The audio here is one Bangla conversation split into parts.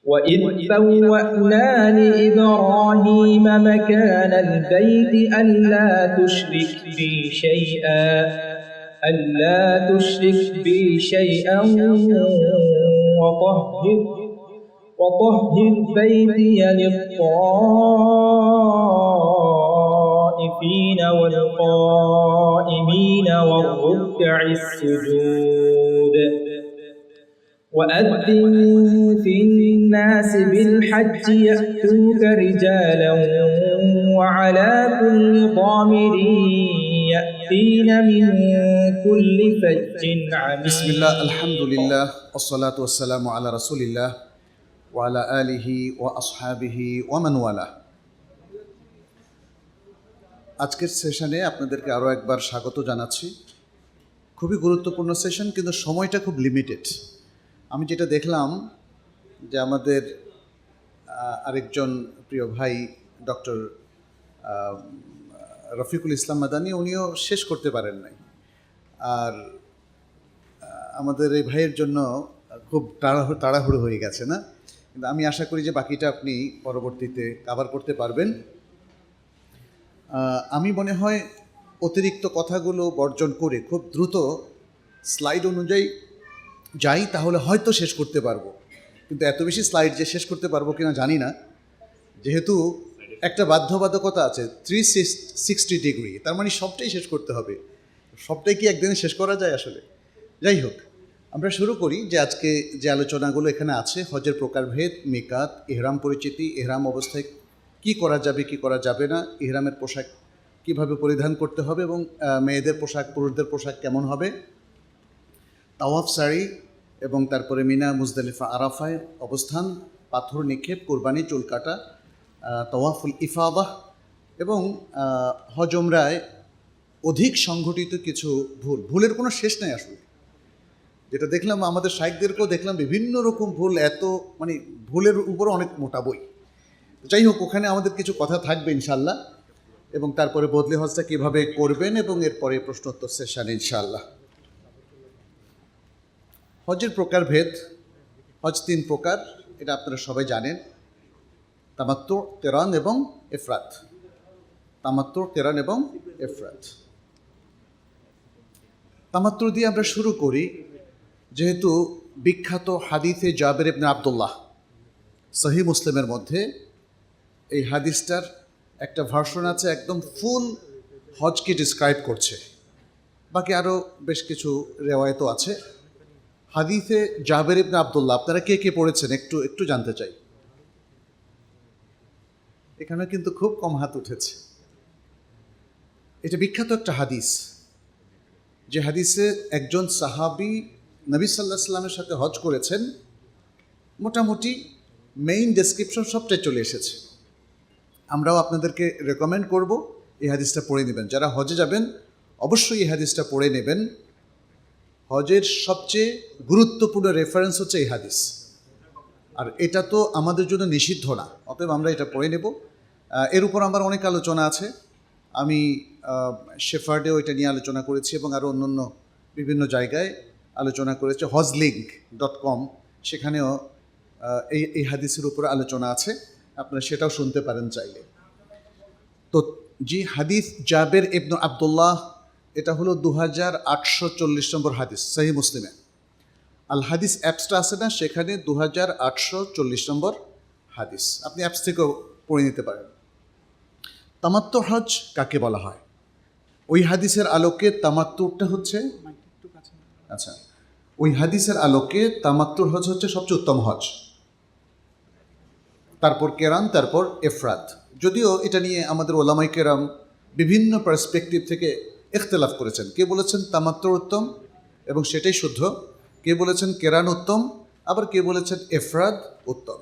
وإذ بوأنا لإبراهيم مكان البيت ألا تشرك بي شيئا وطهر بيتي للطائفين والقائمين والركع السجود وأذن في الناس بالحج يأتوك رجالا وعلى كل ضامر يأتين من كل فج عميق. بسم الله الحمد لله والصلاة والسلام على رسول الله وعلى آله وأصحابه ومن والاه. আজকের সেশনে আপনাদেরকে আরও একবার স্বাগত জানাচ্ছি। খুবই গুরুত্বপূর্ণ সেশন, কিন্তু সময়টা খুব লিমিটেড। আমি যেটা দেখলাম যে আমাদের আরেকজন প্রিয় ভাই ডক্টর রফিকুল ইসলাম মাদানী, উনিও শেষ করতে পারেন নাই। আর আমাদের এই ভাইয়ের জন্য খুব তাড়াহুড়ো হয়ে গেছে না, কিন্তু আমি আশা করি যে বাকিটা আপনি পরবর্তীতে কভার করতে পারবেন। আমি মনে হয় অতিরিক্ত কথাগুলো বর্জন করে খুব দ্রুত স্লাইড অনুযায়ী যাই, তাহলে হয়তো শেষ করতে পারবো। কিন্তু এত বেশি স্লাইড যে শেষ করতে পারবো কিনা জানি না, যেহেতু একটা বাধ্যবাধকতা আছে 360 ডিগ্রি, তার মানে সবটাই শেষ করতে হবে। সবটাই কি একদিনে শেষ করা যায় আসলে? যাই হোক, আমরা শুরু করি যে আজকে যে আলোচনাগুলো এখানে আছে, হজের প্রকারভেদ, মিকাত, ইহরাম পরিচিতি, ইহরাম অবস্থায় কি করা যাবে কি করা যাবে না, ইহরামের পোশাক কিভাবে পরিধান করতে হবে এবং মেয়েদের পোশাক পুরুষদের পোশাক কেমন হবে, তাওয়াফ সারি এবং তারপরে মিনা মুজদালিফা আরাফায় অবস্থান, পাথর নিক্ষেপ, কুরবানি, চুল কাটা, তাওয়াফুল ইফাদাহ এবং হজ উমরায় অধিক সংঘটিত কিছু ভুলের কোনো শেষ নাই আসলে। যেটা দেখলাম আমাদের শাইখদেরকেও দেখলাম বিভিন্ন রকম ভুল, এত মানে ভুলের উপর অনেক মোটা বই। যাই হোক, ওখানে আমাদের কিছু কথা থাকবে ইনশাল্লাহ, এবং তারপরে বদলি হজটা কীভাবে করবেন এবং এরপরে প্রশ্নোত্তর সেশন ইনশাল্লাহ। হজের প্রকারভেদ, হজ 3 প্রকার, এটা আপনারা সবাই জানেন: তামাত্তু, কিরান এবং ইফরাদ। তামাত্তু, কিরান এবং ইফরাদ। তামাত্তু দিয়ে আমরা শুরু করি, যেহেতু বিখ্যাত হাদিসে জাবের ইবনে আব্দুল্লাহ সহিহ মুসলিমের মধ্যে এই হাদিসটার একটা ভার্সন আছে, একদম ফুল হজকে ডিসক্রাইব করছে। বাকি আরও বেশ কিছু রেওয়ায়তও আছে। হাদিসে জাবের ইবনে আব্দুল্লাহ আপনারা কে কে পড়েছেন একটু জানতে চাই। এখানে কিন্তু খুব কম হাত উঠেছে। এটা বিখ্যাত একটা হাদিস, যে হাদিসে একজন সাহাবী নবী সাল্লাল্লাহু আলাইহি ওয়াসাল্লামের সাথে হজ করেছেন। মোটামুটি মেইন ডেসক্রিপশন সবটাই চলে এসেছে। আমরাও আপনাদেরকে রেকমেন্ড করব এই হাদিসটা পড়ে নেবেন। যারা হজে যাবেন অবশ্যই এই হাদিসটা পড়ে নেবেন। হজের সবচেয়ে গুরুত্বপূর্ণ রেফারেন্স হচ্ছে এই হাদিস, আর এটা তো আমাদের জন্য নিষিদ্ধ না, অতএব আমরা এটা পড়ে নেব। এর উপর আমার অনেক আলোচনা আছে। আমি শেফার্ডেও এটা নিয়ে আলোচনা করেছি এবং আরও অন্যান্য বিভিন্ন জায়গায় আলোচনা করেছি। hozlink.com, সেখানেও এই হাদিসের উপর আলোচনা আছে, আপনারা সেটাও শুনতে পারেন চাইলে। তো জি, হাদিস জাবের ইবনে আব্দুল্লাহ, এটা হলো 2840 নম্বর হাদিস সহিহ মুসলিমে। আল হাদিস অ্যাপসটা আছে না, সেখানে 2840 নম্বর হাদিস, আপনি অ্যাপস থেকেও পড়ে নিতে পারেন। তামাত্তু হজ কাকে বলা হয়? ওই হাদিসের আলোকে তামাত্তুটা হচ্ছে, আচ্ছা, ওই হাদিসের আলোকে তামাত্তুর হজ হচ্ছে সবচেয়ে উত্তম হজ, তারপর কেরান, তারপর ইফরাদ। যদিও এটা নিয়ে আমাদের ওলামায়ে কেরাম বিভিন্ন পার্সপেক্টিভ থেকে ইখতিলাফ করেছেন। কে বলেছেন তামাত্তুর উত্তম এবং সেটাই শুদ্ধ, কে বলেছেন কেরান উত্তম, আবার কে বলেছেন ইফরাদ উত্তম।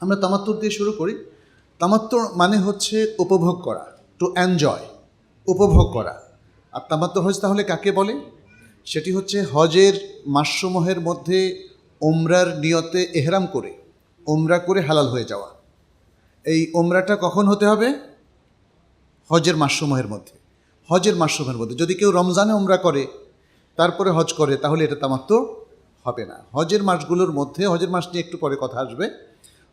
আমরা তামাত্তুর দিয়ে শুরু করি। তামাত্তুর মানে হচ্ছে উপভোগ করা, টু এনজয়, উপভোগ করা। আর তামাত্তুর হজ তাহলে কাকে বলে? সেটি হচ্ছে হজের মাসসমূহের মধ্যে উমরার নিয়তে এহরাম করে উমরা করে হালাল হয়ে যাওয়া। এই উমরাটা কখন হতে হবে? হজের মাসসমূহের মধ্যে। হজের মাসসমূহের মধ্যে যদি কেউ রমজানে উমরা করে তারপরে হজ করে, তাহলে এটা তামাত্তু হবে না। হজের মাসগুলোর মধ্যে, হজের মাস নিয়ে একটু পরে কথা আসবে,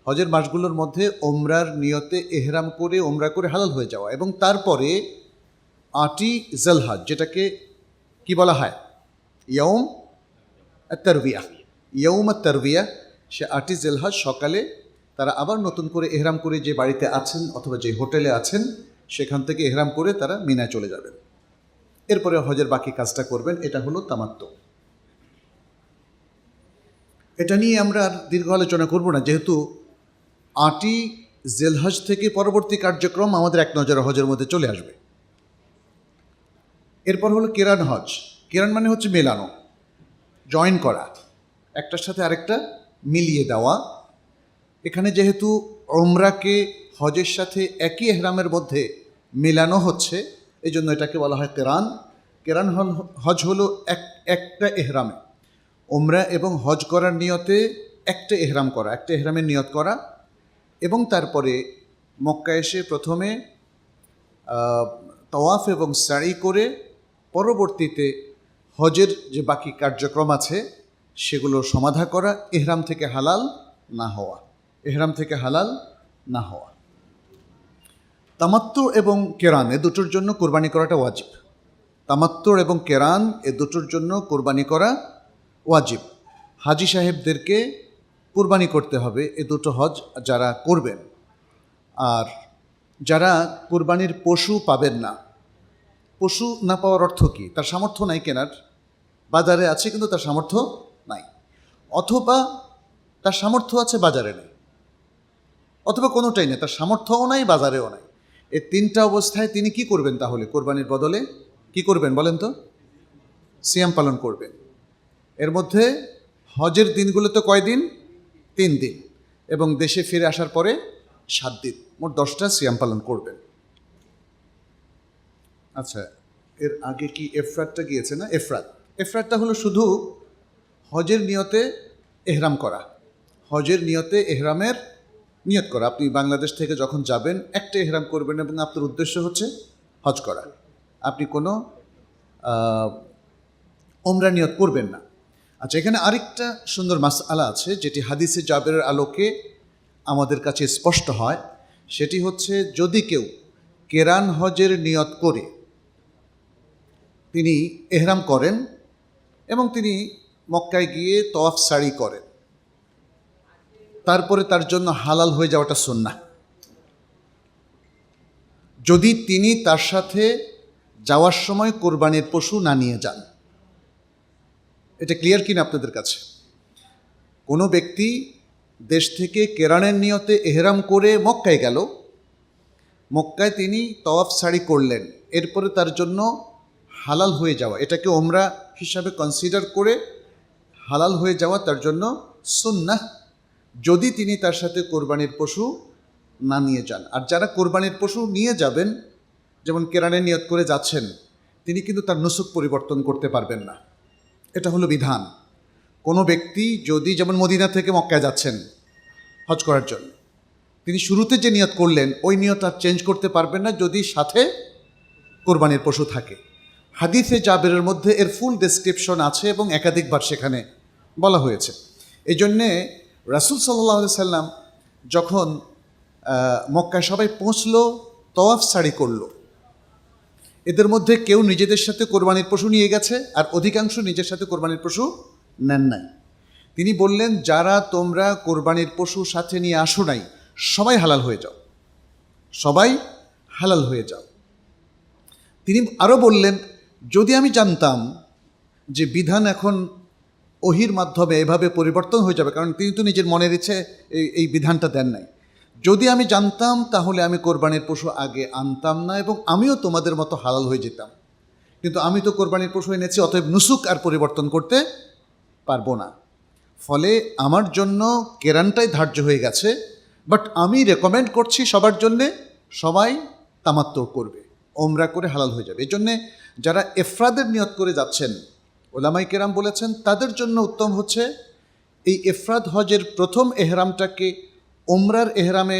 হজের মাসগুলোর মধ্যে ওমরার নিয়তে এহরাম করে ওমরা করে হালাল হয়ে যাওয়া, এবং তারপরে 8ই জিলহজ, যেটাকে কি বলা হয়, ইয়ৌম আত-তারবিয়া, ইয়ৌম আত-তারবিয়া, সে 8ই জিলহজ সকালে তারা আবার নতুন করে এহরাম করে যে বাড়িতে আছেন অথবা যে হোটেলে আছেন সেখান থেকে এহরাম করে তারা মিনায় চলে যাবেন। এরপরে হজের বাকি কাজটা করবেন। এটা হলো তামাত্তু। এটা নিয়ে আমরা আর দীর্ঘ আলোচনা করব না, যেহেতু 8ই জিলহজ থেকে পরবর্তী কার্যক্রম আমাদের এক নজরে হজের মধ্যে চলে আসবে। এরপর হলো কেরান হজ। কেরান মানে হচ্ছে মেলানো, জয়েন করা, একটার সাথে আরেকটা মিলিয়ে দেওয়া। এখানে যেহেতু ওমরাকে হজের সাথে একই এহরামের মধ্যে মেলানো হচ্ছে, এই জন্য এটাকে বলা হয় কেরান। কেরান হজ হলো একটা এহরামে ওমরা এবং হজ করার নিয়তে একটা এহরাম করা, একটা এহরামের নিয়ত করা, এবং তারপরে মক্কা এসে প্রথমে তাওয়াফ এবং সাই করে পরবর্তীতে হজের যে বাকি কার্যক্রম আছে সেগুলো সমাধা করা, এহরাম থেকে হালাল না হওয়া, এহরাম থেকে হালাল না হওয়া। তামাত্তু এবং কেরান এ দুটোর জন্য কোরবানি করাটা ওয়াজিব। তামাত্তু এবং কেরান এ দুটোর জন্য কোরবানি করা ওয়াজিব। হাজি সাহেবদেরকে কোরবানি করতে হবে এ দুটো হজ যারা করবেন। আর যারা কোরবানির পশু পাবেন না, পশু না পাওয়ার অর্থ কী? তার সামর্থ্য নাই কেনার, বাজারে আছে কিন্তু তার সামর্থ্য নাই, অথবা তার সামর্থ্য আছে বাজারে নেই, অথবা কোনোটাই নেই, তার সামর্থ্যও নাই বাজারেও নাই। এই তিনটা অবস্থায় তিনি কি করবেন? তাহলে কোরবানির বদলে কি করবেন বলেন তো? সিয়াম পালন করবেন। এর মধ্যে হজের দিনগুলো তো কয়দিন? 3 দিন, এবং দেশে ফিরে আসার পরে 7 দিন, মোট 10টা সিয়াম পালন করবেন। আচ্ছা, এর আগে কি এফরাতটা গিয়েছে না? এফরাতটা হলো শুধু হজের নিয়তে এহরাম করা, হজের নিয়তে এহরামের নিয়ত করা। আপনি বাংলাদেশ থেকে যখন যাবেন একটা এহরাম করবেন এবং আপনার উদ্দেশ্য হচ্ছে হজ করা, আপনি কোনো ওমরা নিয়ত করবেন না। আচ্ছা, এখানে আরেকটা সুন্দর মাসআলা আছে যেটি হাদিসে জাবেরের আলোকে আমাদের কাছে স্পষ্ট হয়। সেটি হচ্ছে, যদি কেউ কেরান হজের নিয়ত করে তিনি এহরাম করেন এবং তিনি মক্কায় গিয়ে তওয়াফ সাই করেন, তারপরে তার জন্য হালাল হয়ে যাওয়াটা সুন্নাহ, যদি তিনি তার সাথে যাওয়ার সময় কোরবানির পশু না নিয়ে যান। এটা ক্লিয়ার কিনা আপনাদের কাছে? কোনো ব্যক্তি দেশ থেকে কেরানের নিয়তে এহরাম করে মক্কায় গেল, মক্কায় তিনি তওয়াফ সাই করলেন, এরপরে তার জন্য হালাল হয়ে যাওয়া, এটাকে ওমরা হিসাবে কনসিডার করে হালাল হয়ে যাওয়া তার জন্য সুন্নাহ, যদি তিনি তার সাথে কোরবানির পশু না নিয়ে যান। আর যারা কোরবানির পশু নিয়ে যাবেন, যেমন কেরানের নিয়ত করে যাচ্ছেন, তিনি কিন্তু তার নুসুক পরিবর্তন করতে পারবেন না। এটা হলো বিধান। কোনো ব্যক্তি যদি, যেমন মদিনা থেকে মক্কায় যাচ্ছেন হজ করার জন্য, তিনি শুরুতে যে নিয়ত করলেন ওই নিয়ত আর চেঞ্জ করতে পারবেন না যদি সাথে কোরবানির পশু থাকে। হাদিসে জাবেরের মধ্যে এর ফুল ডেসক্রিপশন আছে এবং একাধিকবার সেখানে বলা হয়েছে। এই জন্যে রাসূল সাল্লাল্লাহু আলাইহি সাল্লাম যখন মক্কায় সবাই পৌঁছল, তওয়াফ সাই করলো, এদের মধ্যে কেউ নিজেদের সাথে কোরবানির পশু নিয়ে গেছে আর অধিকাংশ নিজের সাথে কোরবানির পশু নেন নাই। তিনি বললেন, যারা তোমরা কোরবানির পশু সাথে নিয়ে আসো নাই, সবাই হালাল হয়ে যাও, সবাই হালাল হয়ে যাও। তিনি আরও বললেন, যদি আমি জানতাম যে বিধান এখন ওহির মাধ্যমে এভাবে পরিবর্তন হয়ে যাবে, কারণ তিনি তো নিজের মনের ইচ্ছে এই বিধানটা দেন নাই, যদি আমি জানতাম তাহলে আমি কোরবানির পশু আগে আনতাম না এবং আমিও তোমাদের মতো হালাল হয়ে যেতাম, কিন্তু আমি তো কোরবানির পশু এনেছি, অতএব নুসুক আর পরিবর্তন করতে পারবো না। ফলে আমার জন্য কেরানটাই ধার্য হয়ে গেছে, বাট আমি রেকমেন্ড করছি সবার জন্যে সবাই তামাত্তু করবে, ওমরা করে হালাল হয়ে যাবে। এই জন্যে যারা এফরাদের নিয়ত করে যাচ্ছেন, ওলামাই কেরাম বলেছেন তাদের জন্য উত্তম হচ্ছে এই এফরাদ হজের প্রথম এহরামটাকে ওমরার এহরামে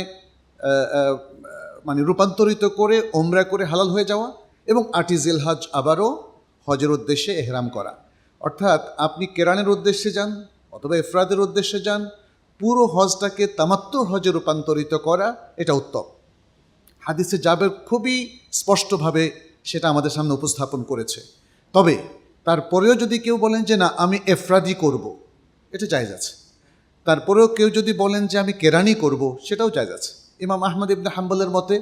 মানে রূপান্তরিত করে ওমরা করে হালাল হয়ে যাওয়া, এবং 8ই জিলহজ আবারও হজের উদ্দেশ্যে এহরাম করা। অর্থাৎ আপনি কেরানের উদ্দেশ্যে যান অথবা ইফরাদের উদ্দেশ্যে যান, পুরো হজটাকে তামাত্তুর হজে রূপান্তরিত করা এটা উত্তম। হাদিসে জাবের খুবই স্পষ্টভাবে সেটা আমাদের সামনে উপস্থাপন করেছে। তবে তারপরেও যদি কেউ বলেন যে না আমি ইফরাদি করব, এটা জায়েজ আছে। তারপরেও কেউ যদি বলেন যে আমি কেরানি করব, সেটাও জায়েজ আছে। ইমাম আহমদ ইবনে হাম্বলের মতে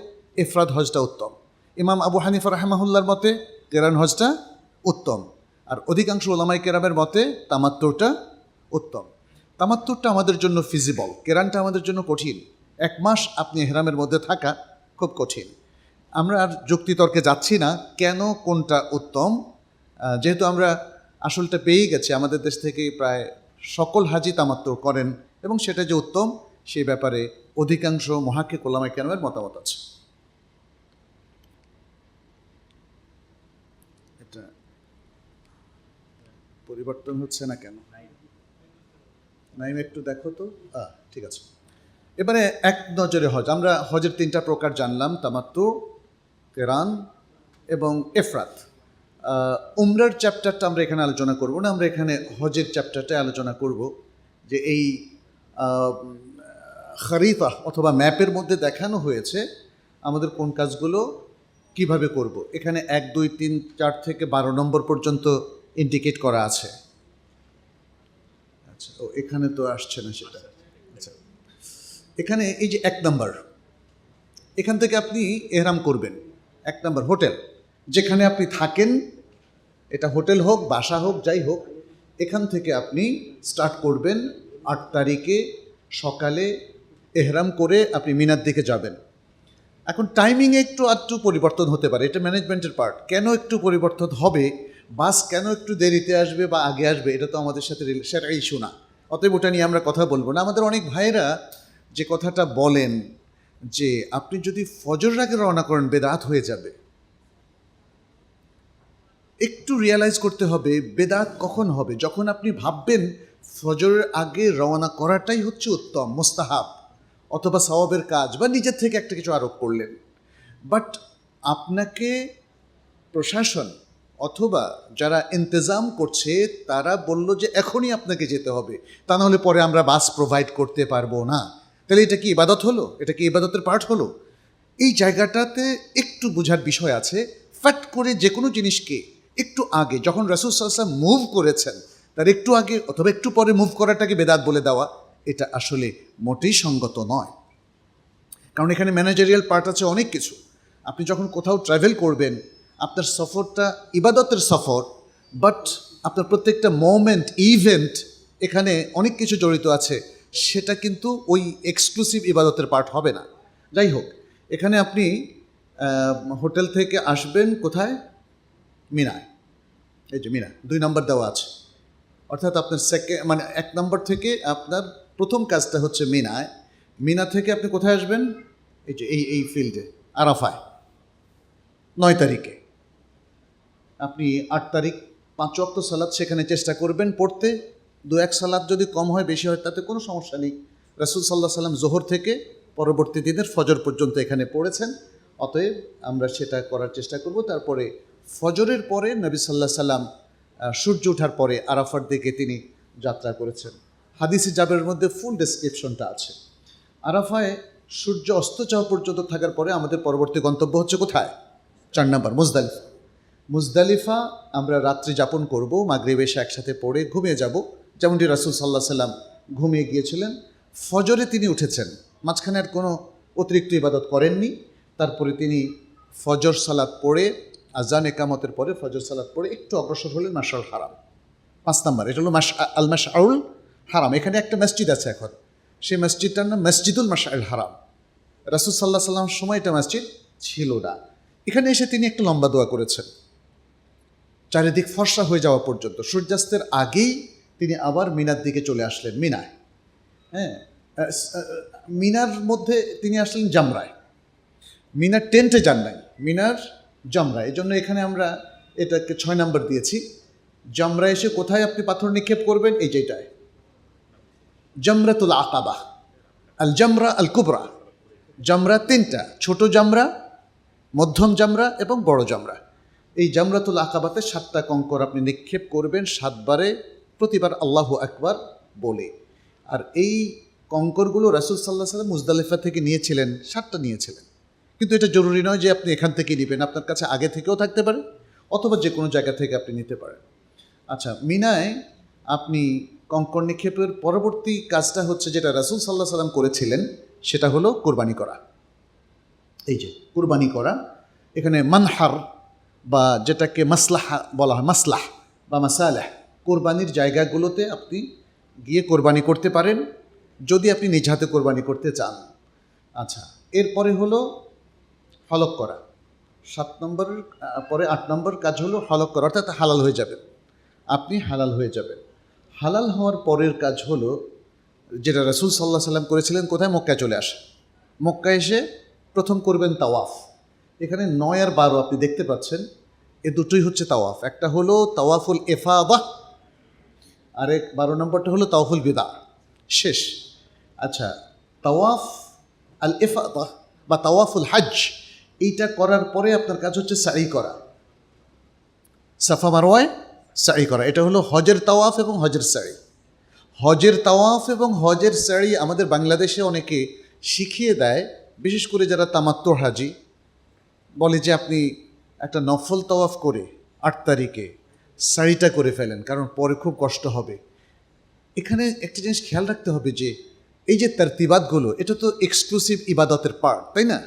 ইফরাদ হজটা উত্তম, ইমাম আবু হানিফা রাহমাহুল্লাহর মতে কেরান হজটা উত্তম, আর অধিকাংশ ওলামাই কেরামের মতে তামাত্তুরটা উত্তম। তামাত্তুরটা আমাদের জন্য ফিজিবল, কেরানটা আমাদের জন্য কঠিন। 1 মাস আপনি ইহরামের মধ্যে থাকা খুব কঠিন। আমরা আর যুক্তিতর্কে যাচ্ছি না কেন কোনটা উত্তম, যেহেতু আমরা আসলটা পেয়েই গেছি। আমাদের দেশ থেকে প্রায় সকল হাজি তামাত্তুর করেন এবং সেটা যে উত্তম সেই ব্যাপারে অধিকাংশ মুহাক্কিক উলামায়ে কেরামের মতামত আছে। এটা পরিবর্তন হচ্ছে না কেন? নাইম একটু দেখো তো। ঠিক আছে, এবারে এক নজরে হজ। আমরা হজের 3টা প্রকার জানলাম, তামাত্তু, কেরান এবং ইফরাত। উমরার চ্যাপ্টারটা আমরা এখানে আলোচনা করব না, আমরা এখানে হজের চ্যাপ্টারটা আলোচনা করব যে এই খারিতা অথবা ম্যাপের মধ্যে দেখানো হয়েছে আমাদের কোন কাজগুলো কিভাবে করব। এখানে 1, 2, 3, 4 থেকে 12 নম্বর পর্যন্ত ইন্ডিকেট করা আছে। আচ্ছা, ও এখানে তো আসছে না সেটা। আচ্ছা, এখানে এই যে 1 নম্বর, এখান থেকে আপনি এহরাম করবেন। 1 নম্বর হোটেল, যেখানে আপনি থাকেন, এটা হোটেল হোক বাসা হোক যাই হোক, এখান থেকে আপনি স্টার্ট করবেন। 8 তারিখে সকালে এহরাম করে আপনি মিনার দিকে যাবেন। এখন টাইমিংয়ে একটু পরিবর্তন হতে পারে, এটা ম্যানেজমেন্টের পার্ট। কেন একটু পরিবর্তন হবে, বাস কেন একটু দেরিতে আসবে বা আগে আসবে, এটা তো আমাদের সাথে সেটা ইস্যু না, অতএব ওটা নিয়ে আমরা কথা বলবো না। আমাদের অনেক ভাইয়েরা যে কথাটা বলেন যে আপনি যদি ফজর আগে রওনা করেন বেদাত হয়ে যাবে, একটু রিয়ালাইজ করতে হবে বেদাত কখন হবে, যখন আপনি ভাববেন ফজরের আগে রওনা করাটাই হচ্ছে উত্তম, মুস্তাহাব অথবা সওয়াবের কাজ, বা নিজের থেকে একটা কিছু আরোপ করলেন। বাট আপনাকে প্রশাসন অথবা যারা ইন্তজাম করছে তারা বলল যে এখনই আপনাকে যেতে হবে, তা নাহলে পরে আমরা বাস প্রোভাইড করতে পারবো না। তাহলে এটা কি ইবাদত হলো? এটা কি ইবাদতের পার্ট হলো? এই জায়গাটাতে একটু বোঝার বিষয় আছে। ফ্যাট করে যে কোনো জিনিসকে একটু আগে, যখন রাসূল সাল্লাল্লাহু আলাইহি ওয়াসাল্লাম মুভ করেছেন তার একটু আগে অথবা একটু পরে মুভ করাটাকে বেদাত বলে দেওয়া, এটা আসলে মোটেই সঙ্গত নয়। কারণ এখানে ম্যানেজারিয়াল পার্ট আছে অনেক কিছু। আপনি যখন কোথাও ট্রাভেল করবেন, আপনার সফরটা ইবাদতের সফর, বাট আপনার প্রত্যেকটা মোমেন্ট, ইভেন্ট, এখানে অনেক কিছু জড়িত আছে, সেটা কিন্তু ওই এক্সক্লুসিভ ইবাদতের পার্ট হবে না। যাই হোক, এখানে আপনি হোটেল থেকে আসবেন কোথায়? মিনায়। এই যে মিনা 2 নম্বর দেওয়া আছে, অর্থাৎ আপনার মানে 1 নম্বর থেকে আপনার প্রথম কাজটা হচ্ছে মিনায়। মিনা থেকে আপনি কোথায় আসবেন? এই যে এই ফিল্ডে আরাফায় 9 তারিখে। আপনি 8 তারিখ 5 ওয়াক্ত সালাত সেখানে চেষ্টা করবেন পড়তে। 2-1 সালাত যদি কম হয় বেশি হয় তাতে কোনো সমস্যা নেই। রাসূল সাল্লাল্লাহু আলাইহি ওয়াসাল্লাম জোহর থেকে পরবর্তী দিনের ফজর পর্যন্ত এখানে পড়েছেন, অতএব আমরা সেটা করার চেষ্টা করব। তারপরে ফজরের পরে নবী সাল্লাল্লাহু আলাইহি ওয়াসাল্লাম সূর্য ওঠার পরে আরাফার দিকে তিনি যাত্রা করেছেন। হাদিসে জাবেরের মধ্যে ফুল ডেসক্রিপশনটা আছে। আরাফায় সূর্য অস্ত যাওয়া পর্যন্ত থাকার পরে আমাদের পরবর্তী গন্তব্য হচ্ছে কোথায়? 4 নম্বর মুজদালিফা। মুজদালিফা আমরা রাত্রি যাপন করব, মাগরিব এশা একসাথে পড়ে ঘুমিয়ে যাব, যেমনটি রাসূল সাল্লাল্লাহু আলাইহি ওয়াসাল্লাম ঘুমিয়ে গিয়েছিলেন। ফজরে তিনি উঠেছেন, মাঝখানে আর কোনো অতিরিক্ত ইবাদত করেননি। তারপরে তিনি ফজর সালাত পড়ে, আজান একামতের পরে ফজর সালাত পড়ে একটু অগ্রসর হলেন মাশআল হারাম। 5 নম্বর, এটা হলো আল মাশআউল হারাম। এখানে একটা মসজিদ আছে এখন, সেই মসজিদটার নাম মসজিদুল মাশআল হারাম। রাসূল সাল্লাল্লাহু আলাইহি ওয়াসাল্লামের সময় এটা মসজিদ ছিল না। এখানে এসে তিনি একটা লম্বা দোয়া করেছেন চারিদিক ফর্সা হয়ে যাওয়া পর্যন্ত। সূর্যাস্তের আগেই তিনি আবার মিনার দিকে চলে আসলেন, মিনায়। হ্যাঁ, মিনার মধ্যে তিনি আসলেন জামরায়। মিনার টেন্টে যান নাই, মিনার জামরা। এই জন্য এখানে আমরা এটাকে 6 নম্বর দিয়েছি। জামরা এসে কোথায় আপনি পাথর নিক্ষেপ করবেন? এই যেটায় জামরাতুল আকাবা, আল জামরা আল কুবরা। জামরা 3টা, ছোট জামরা, মধ্যম জামরা এবং বড় জামরা। এই জামরাতুল আকাবাতে 7টা কঙ্কর আপনি নিক্ষেপ করবেন 7 বারে, প্রতিবার আল্লাহু আকবার বলে। আর এই কঙ্করগুলো রাসূল সাল্লাল্লাহু আলাইহি ওয়াসাল্লাম মুজদালিফা থেকে নিয়েছিলেন, 7টা নিয়েছিলেন। কিন্তু এটা জরুরি নয় যে আপনি এখান থেকে নেবেন, আপনার কাছে আগে থেকেও থাকতে পারে অথবা যে কোনো জায়গা থেকে আপনি নিতে পারেন। আচ্ছা, মিনায় আপনি কঙ্কর নিক্ষেপের পরবর্তী কাজটা হচ্ছে যেটা রাসূল সাল্লাল্লাহু আলাইহি ওয়াসাল্লাম করেছিলেন, সেটা হলো কোরবানি করা। এই যে কোরবানি করা, এখানে মানহার বা যেটাকে মাসলাহা বলা হয়, মাসলাহ বা মাসালাহ, কোরবানির জায়গাগুলোতে আপনি গিয়ে কোরবানি করতে পারেন যদি আপনি নিজ হাতে কোরবানি করতে চান। আচ্ছা, এরপরে হলো হলক করা। 7 নম্বরের পরে 8 নম্বর কাজ হলো হলক করা, অর্থাৎ হালাল হয়ে যাবেন, আপনি হালাল হয়ে যাবেন। হালাল হওয়ার পরের কাজ হলো যেটা রাসূল সাল্লাল্লাহু আলাইহি ওয়াসাল্লাম করেছিলেন, কোথায়? মক্কায় চলে আসা। মক্কায় এসে প্রথম করবেন তাওয়াফ। এখানে 9 আর 12 আপনি দেখতে পাচ্ছেন, এ দুটোই হচ্ছে তাওয়াফ। একটা হলো তাওয়াফুল ইফাদাহ, আর 12 নম্বরটা হলো তাওয়াফুল বিদা, শেষ। আচ্ছা, তাওয়াফ আল ইফাদাহ বা তাওয়াফুল হজ, এইটা করার পরে আপনার কাজ হচ্ছে সাই করা, সাফা মারওয়ায় সাই করা। এটা হলো হজের তাওয়াফ এবং হজের সাই। হজের তাওয়াফ এবং হজের সাই আমাদের বাংলাদেশে অনেকে শিখিয়ে দেয়, বিশেষ করে যারা তামাত্তুর হাজি, বলে যে আপনি একটা নফল তাওয়াফ করে 8 তারিখে সাইটা করে ফেলেন, কারণ পরে খুব কষ্ট হবে। এখানে একটা জিনিস খেয়াল রাখতে হবে যে এই যে তারতিবাতগুলো, এটা তো এক্সক্লুসিভ ইবাদতের পার্ট, তাই না?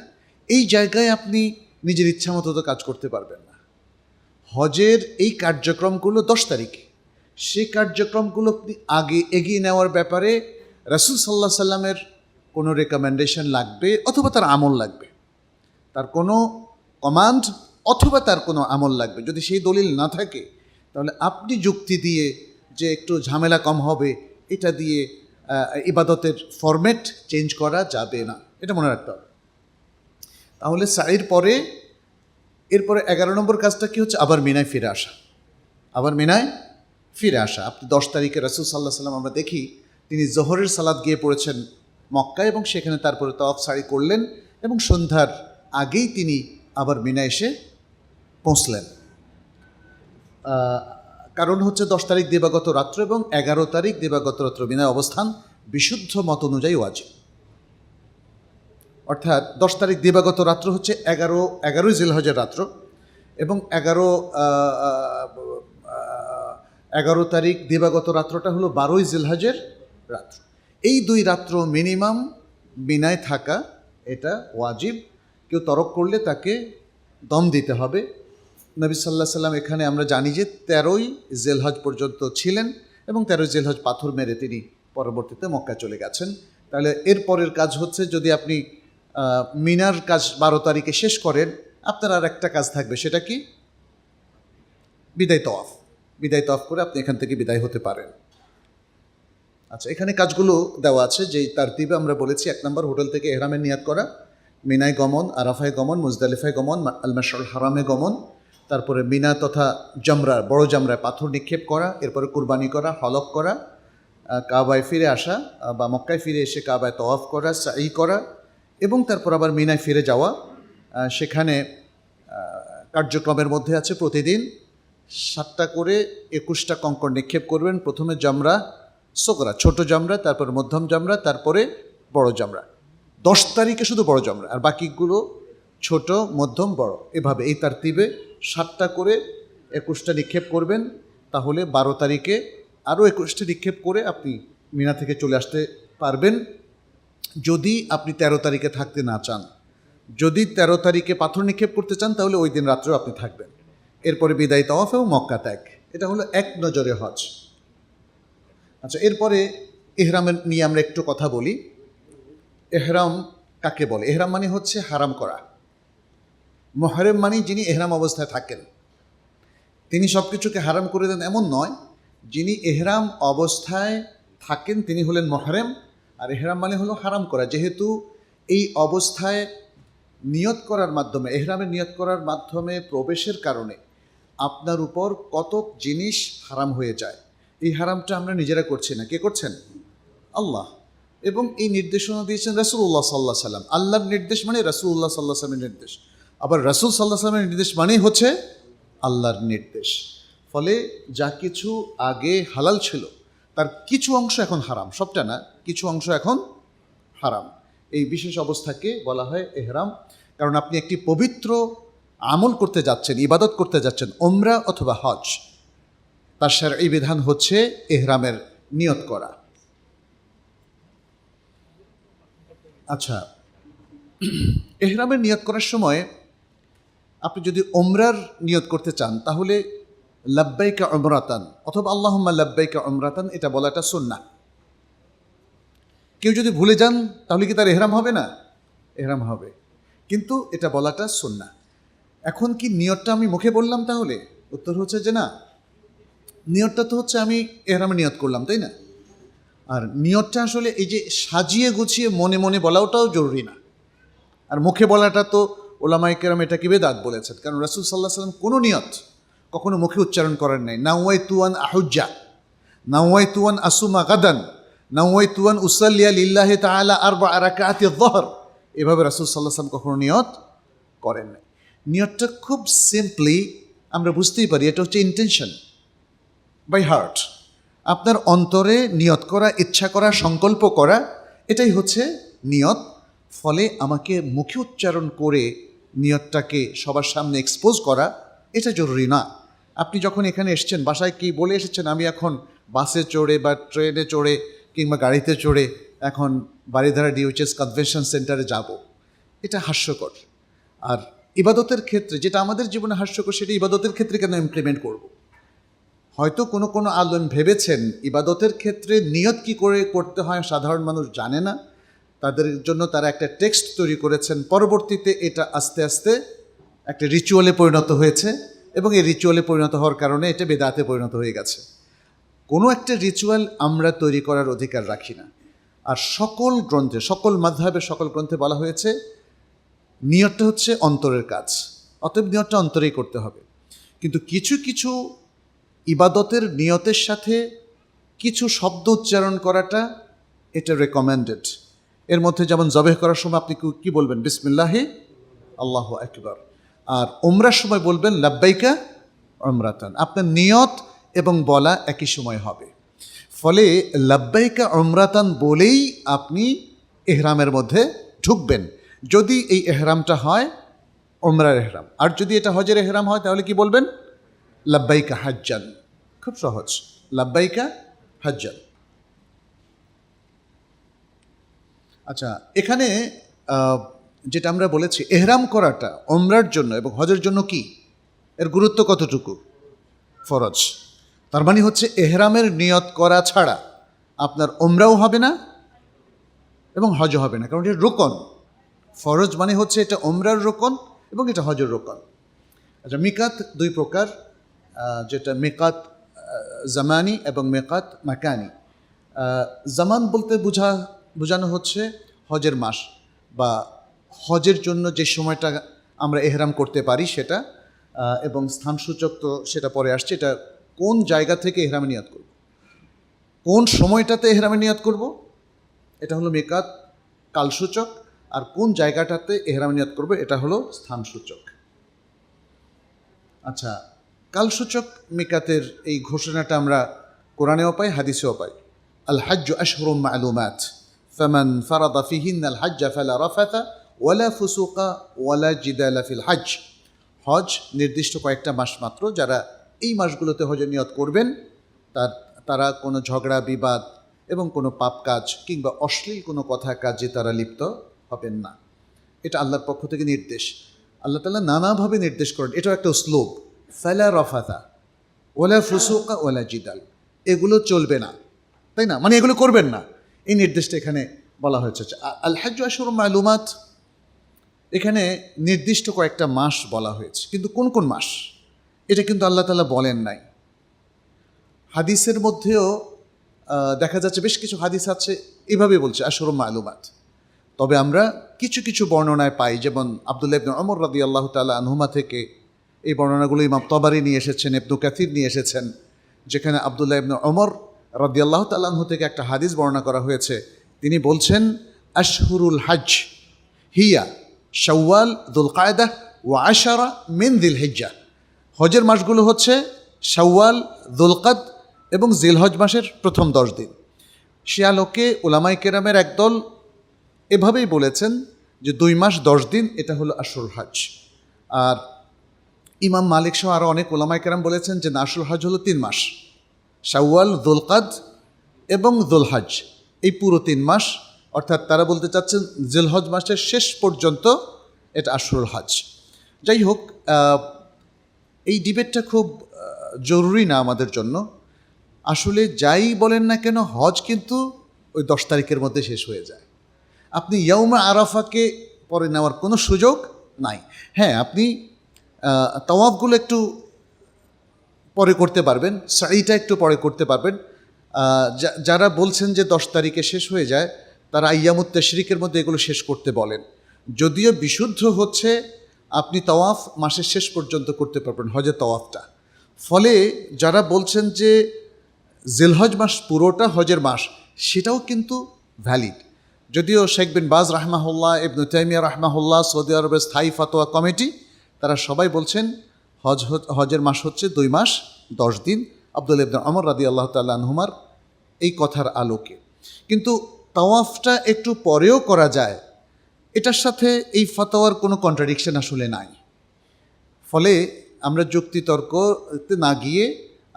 এই জায়গায় আপনি নিজের ইচ্ছা মতো তো কাজ করতে পারবেন না। হজের এই কার্যক্রমগুলো 10 তারিখে, সেই কার্যক্রমগুলো আপনি আগে এগিয়ে নেওয়ার ব্যাপারে রাসূল সাল্লাল্লাহু আলাইহি সাল্লামের কোনো রেকমেন্ডেশন লাগবে অথবা তার আমল লাগবে, তার কোনো কমান্ড অথবা তার কোনো আমল লাগবে। যদি সেই দলিল না থাকে তাহলে আপনি যুক্তি দিয়ে যে একটু ঝামেলা কম হবে, এটা দিয়ে ইবাদতের ফরম্যাট চেঞ্জ করা যাবে না, এটা মনে রাখতে হবে। তাহলে সাইর পরে এরপরে 11 নম্বর কাজটা কি হচ্ছে? আবার মিনায় ফিরে আসা। আবার মিনায় ফিরে আসা। আপনি 10 তারিখে রাসূল সাল্লাল্লাহু আলাইহি ওয়াসাল্লাম আমরা দেখি তিনি জোহরের সালাত গিয়ে পড়েছেন মক্কায় এবং সেখানে তারপরে তাওয়াফ সাই করলেন এবং সন্ধ্যার আগেই তিনি আবার মিনায় এসে পৌঁছলেন। কারণ হচ্ছে 10 তারিখ দিবাগত রাত্র এবং 11 তারিখ দিবাগত রাত্র মিনায় অবস্থান বিশুদ্ধ মত অনুযায়ী ওয়াজিব। অর্থাৎ 10 তারিখ দিবাগত রাত্র হচ্ছে 11ই জিলহজের রাত্র এবং 11 তারিখ দিবাগত রাত্রটা হলো 12ই জিলহজের রাত্র। এই 2 রাত্র মিনিমাম মিনায় থাকা এটা ওয়াজিব। কেউ তরক করলে তাকে দম দিতে হবে। নবী সাল্লাল্লাহু আলাইহি সাল্লাম এখানে আমরা জানি যে 13ই জিলহজ পর্যন্ত ছিলেন এবং 13ই জিলহজ পাথর মেরে তিনি পরবর্তীতে মক্কা চলে গেছেন। তাহলে এরপরের কাজ হচ্ছে, যদি আপনি মিনার কাজ 12 তারিখে শেষ করেন, আপনার আর একটা কাজ থাকবে, সেটা কি? বিদায় তওয়াফ। বিদায় তওয়াফ করে আপনি এখান থেকে বিদায় হতে পারেন। আচ্ছা, এখানে কাজগুলো দেওয়া আছে যেই তারতিবে আমরা বলেছি। 1 নম্বর, হোটেল থেকে ইহরামের নিয়াত করা, মিনায় গমন, আরাফায় গমন, মুজদালিফায় গমন, আল মাশআরুল হারামে গমন, তারপরে মিনা তথা জামরা, বড় জামরায় পাথর নিক্ষেপ করা, এরপরে কুরবানি করা, হলক করা, কাবায় ফিরে আসা বা মক্কায় ফিরে এসে কাবায় তওয়াফ করা, সাই করা এবং তারপর আবার মিনায় ফিরে যাওয়া। সেখানে কার্যক্রমের মধ্যে আছে প্রতিদিন 7টা করে 21টা কঙ্কর নিক্ষেপ করবেন। প্রথমে জামরা সোগরা, ছোট জামরা, তারপর মধ্যম জামরা, তারপরে বড় জামরা। 10 তারিখে শুধু বড় জামরা, আর বাকিগুলো ছোট, মধ্যম, বড়, এভাবে এই তারতিবে 7টা করে 21টা নিক্ষেপ করবেন। তাহলে 12 তারিখে আরও 21টা নিক্ষেপ করে আপনি মিনা থেকে চলে আসতে পারবেন, যদি আপনি 13 তারিখে থাকতে না চান। যদি 13 তারিখে পাথর নিক্ষেপ করতে চান তাহলে ওই দিন রাত্রেও আপনি থাকবেন। এরপরে বিদায় তওয়াফ এবং মক্কা ত্যাগ। এটা হলো এক নজরে হজ। আচ্ছা, এরপরে ইহরামের নিয়ে আমরা একটু কথা বলি। এহরাম কাকে বলে? এহরাম মানে হচ্ছে হারাম করা। মুহরিম মানে যিনি এহরাম অবস্থায় থাকেন, তিনি সব কিছুকে হারাম করে দেন এমন নয়। যিনি এহরাম অবস্থায় থাকেন তিনি হলেন মুহরিম। আর এহরাম মানে হলো হারাম করা। যেহেতু এই অবস্থায় নিয়ত করার মাধ্যমে, এহরামের নিয়ত করার মাধ্যমে প্রবেশের কারণে আপনার উপর কত জিনিস হারাম হয়ে যায়। এই হারামটা আমরা নিজেরা করছি না, কে করছেন? আল্লাহ। এবং এই নির্দেশনা দিয়েছেন রাসূলুল্লাহ সাল্লাল্লাহু আলাইহি সাল্লাম। আল্লাহর নির্দেশ মানে রাসূলুল্লাহ সাল্লাল্লাহু আলাইহি সাল্লামের নির্দেশ। আবার রাসূল সাল্লাল্লাহু আলাইহি সাল্লামের নির্দেশ মানেই হচ্ছে আল্লাহর নির্দেশ। ফলে যা কিছু আগে হালাল ছিল তার কিছু অংশ এখন হারাম, সবটা না, কিছু অংশ এখন হারাম। এই বিশেষ অবস্থাকে বলা হয় এহরাম। কারণ আপনি একটি পবিত্র আমল করতে যাচ্ছেন, ইবাদত করতে যাচ্ছেন, ওমরা অথবা হজ, তার শারঈ বিধান হচ্ছে এহরামের নিয়ত করা। আচ্ছা, এহরামের নিয়ত করার সময় আপনি যদি ওমরার নিয়ত করতে চান তাহলে লাব্বাইকা উমরাতান অথবা আল্লাহুম্মা লাব্বাইকা উমরাতান এটা বলাটা সুন্নাহ। কেউ যদি ভুলে যান তাহলে কি তার এহরাম হবে না? এহরাম হবে, কিন্তু এটা বলাটা সুন্নাহ। এখন কি নিয়তটা আমি মুখে বললাম? তাহলে উত্তর হচ্ছে যে না, নিয়তটা তো হচ্ছে আমি এহরামে নিয়ত করলাম, তাই না? আর নিয়তটা আসলে এই যে সাজিয়ে গুছিয়ে মনে মনে বলাটাও জরুরি না, আর মুখে বলাটা তো ওলামায়ে কেরাম এটাকে বেদাত বলেছেন। কারণ রাসূল সাল্লাল্লাহু আলাইহি ওয়াসাল্লাম কোনো নিয়ত কখনো মুখে উচ্চারণ করেন নাই। নাওয়াইতু আন আহুজ্জা, নাওয়াইতু আন আসুমা গাদান, নাওয়াইতু আন উসাল্লিয়া লিল্লাহি তাআলা আরবা'a রাকাআতি যহর, এভাবে রাসূল সাল্লাল্লাহু আলাইহি ওয়াসাল্লাম কখনো নিয়ত করেন নাই। নিয়তটা খুব সিম্পলি আমরা বুঝতেই পারি, এটা হচ্ছে ইন্টেনশন বাই হার্ট, আপনার অন্তরে নিয়ত করা, ইচ্ছা করা, সংকল্প করা, এটাই হচ্ছে নিয়ত। ফলে আমাকে মুখে উচ্চারণ করে নিয়তটাকে সবার সামনে এক্সপোজ করা এটা জরুরি না। আপনি যখন এখানে এসেছেন বাসায় কি বলে এসেছেন, আমি এখন বাসে চড়ে বা ট্রেনে চড়ে কিংবা গাড়িতে চড়ে এখন বারিধারা ডিওএইচএস কনভেনশন সেন্টারে যাব, এটা হাস্যকর। আর ইবাদতের ক্ষেত্রে যেটা আমাদের জীবনে হাস্যকর, সেটা ইবাদতের ক্ষেত্রে কেন ইমপ্লিমেন্ট করব? হয়তো কোনো কোনো আলেম ভেবেছেন ইবাদতের ক্ষেত্রে নিয়ত কি করে করতে হয় সাধারণ মানুষ জানে না, তাদের জন্য তারা একটা টেক্সট তৈরি করেছেন। পরবর্তীতে এটা আস্তে আস্তে একটা রিচুয়ালে পরিণত হয়েছে এবং এই রিচুয়ালে পরিণত হওয়ার কারণে এটা বেদাতে পরিণত হয়ে গেছে। কোনো একটা রিচুয়াল আমরা তৈরি করার অধিকার রাখি না। আর সকল গ্রন্থে, সকল মাযহাবের সকল গ্রন্থে বলা হয়েছে নিয়তটা হচ্ছে অন্তরের কাজ, অতএব নিয়তটা অন্তরেই করতে হবে। কিন্তু কিছু কিছু ইবাদতের নিয়তের সাথে কিছু শব্দ উচ্চারণ করাটা এটা রেকমেন্ডেড। এর মধ্যে যেমন জবেহ করার সময় আপনি কি বলবেন? বিসমিল্লাহি আল্লাহু আকবার। আর উমরার সময় বলবেন লাব্বাইকা উমরাতান। আপনার নিয়ত এবং বলা একই সময় হবে। ফলে লাব্বাইকা উমরাতান বলেই আপনি ইহরামের মধ্যে ঢুকবেন, যদি এই এহরামটা হয় উমরার এহরাম। আর যদি এটা হজের এহরাম হয় তাহলে কি বলবেন? লাব্বাইকা হাজ্জান। খুব সহজ, লাব্বাইকা হাজ্জান। আচ্ছা, এখানে যেটা আমরা বলেছি এহরাম করাটা উমরার জন্য এবং হজের জন্য কি, এর গুরুত্ব কতটুকু? ফরজ। তার মানে হচ্ছে এহরামের নিয়ত করা ছাড়া আপনার উমরাও হবে না এবং হজও হবে না, কারণ এটা রুকন। ফরজ মানে হচ্ছে এটা উমরার রুকন এবং এটা হজের রুকন। আচ্ছা, মিকাত দুই প্রকার, যেটা মিকাত জামানি এবং মিকাত মাকানি। জামান বলতে বোঝানো হচ্ছে হজের মাস বা হজের জন্য যে সময়টা আমরা এহরাম করতে পারি সেটা, এবং স্থানসূচক তো সেটা পরে আসছে। এটা কোন জায়গা থেকে এহরামে নিয়াত করব, কোন সময়টাতে এহরামে নিয়াত করব, এটা হলো মিকাত কালসূচক। আর কোন জায়গাটাতে এহরামে নিয়াত করব এটা হলো স্থানসূচক। আচ্ছা, কালসূচক মিকাতের এই ঘোষণাটা আমরা কোরআনেও পাই, হাদিসেও পাই। আল হাজ্জু আশহুরুম মা'লুমাত ফামান ফারাদা ফিহিন্নাল হাজ্জ ফালা রাফাথা ওয়ালা ফুসুকা ওয়ালা জিদালা ফিল হজ। হজ নির্দিষ্ট কয়েকটা মাস মাত্র, যারা এই মাসগুলোতে হজের নিয়ত করবেন তারা কোনো ঝগড়া বিবাদ এবং কোনো পাপ কাজ কিংবা অশ্লীল কোনো কথা কাজে তারা লিপ্ত হবেন না। এটা আল্লাহর পক্ষ থেকে নির্দেশ। আল্লাহ তাআলা নানাভাবে নির্দেশ করেন, এটাও একটা উসলুব। ফালা রাফাথা ওয়ালা ফুসুকা ওয়ালা জিদাল, এগুলো চলবে না, তাই না? মানে এগুলো করবেন না, এই নির্দেশটা এখানে বলা হয়েছে। আল হাজ্জু আশহুরুম মা'লুমাত, এখানে নির্দিষ্ট কয়েকটা মাস বলা হয়েছে, কিন্তু কোন কোন মাস এটা কিন্তু আল্লাহ তাআলা বলেন নাই। হাদিসের মধ্যেও দেখা যাচ্ছে বেশ কিছু হাদিস আছে এভাবে বলছে আশহুরুম মা'লুমাত। তবে আমরা কিছু কিছু বর্ণনায় পাই, যেমন আব্দুল্লাহ ইবনে ওমর রাদিয়াল্লাহু তাআলা আনহুমা থেকে এই বর্ণনাগুলো ইমাম তাবারি নিয়ে এসেছেন, ইবনে কাসির নিয়ে এসেছেন, যেখানে আব্দুল্লাহ ইবনে ওমর রাদিয়াল্লাহু তাআলা আনহু থেকে একটা হাদিস বর্ণনা করা হয়েছে। তিনি বলছেন আশহুরুল হজ হিয়া শাওয়াল, যুল কায়দা ওয়া আশারা মিন যিল হিজ্জাহ। হজের মাসগুলো হচ্ছে শাওয়াল, যুলকাদ এবং জিলহজ মাসের প্রথম 10 দিন। সে আলোকে উলামায়ে কেরামের একদল এভাবেই বলেছেন যে 2 মাস 10 দিন এটা হলো আশরুল হজ। আর ইমাম মালিক সহ আরও অনেক উলামায়ে কেরাম বলেছেন যে না, আশরুল হজ হলো 3 মাস, শাওয়াল, যুলকাদ এবং যুলহজ, এই পুরো 3 মাস। অর্থাৎ তারা বলতে চাচ্ছেন জিলহজ মাসের শেষ পর্যন্ত এটা আশরুল হজ। যাই হোক, এই ডিবেটটা খুব জরুরি না আমাদের জন্য। আসলে যাই বলেন না কেন, হজ কিন্তু ওই 10 তারিখের মধ্যে শেষ হয়ে যায়। আপনি ইয়াউমে আরাফাকে পরে নেওয়ার কোনো সুযোগ নাই। হ্যাঁ, আপনি তাওয়াফগুলো একটু পরে করতে পারবেন, সাইটা একটু পরে করতে পারবেন। যারা বলছেন যে 10 তারিখে শেষ হয়ে যায়, তারা আইয়ামুত তাশরিকের মধ্যে এগুলো শেষ করতে বলেন। যদিও বিশুদ্ধ হচ্ছে আপনি তাওয়াফ মাসের শেষ পর্যন্ত করতে পারবেন, হজের তাওয়াফটা। ফলে যারা বলছেন যে জিলহজ মাস পুরোটা হজের মাস, সেটাও কিন্তু ভ্যালিড। যদিও শেখ বিন বাজ রাহমাহুল্লাহ, ইবনে তাইমিয়া রাহমাহুল্লাহ, সৌদি আরবের স্থায়ী ফতোয়া কমিটি, তারা সবাই বলছেন হজের মাস হচ্ছে 2 মাস 10 দিন, আব্দুল্লাহ ইবনে ওমর রাদিয়াল্লাহু তাআলা আনহুমার এই কথার আলোকে। কিন্তু তাওয়াফটা একটু পরেও করা যায়, এটার সাথে এই ফতোয়ার কোনো কন্ট্রাডিকশন আসলে নাই। ফলে আমরা যুক্তিতর্কতে না গিয়ে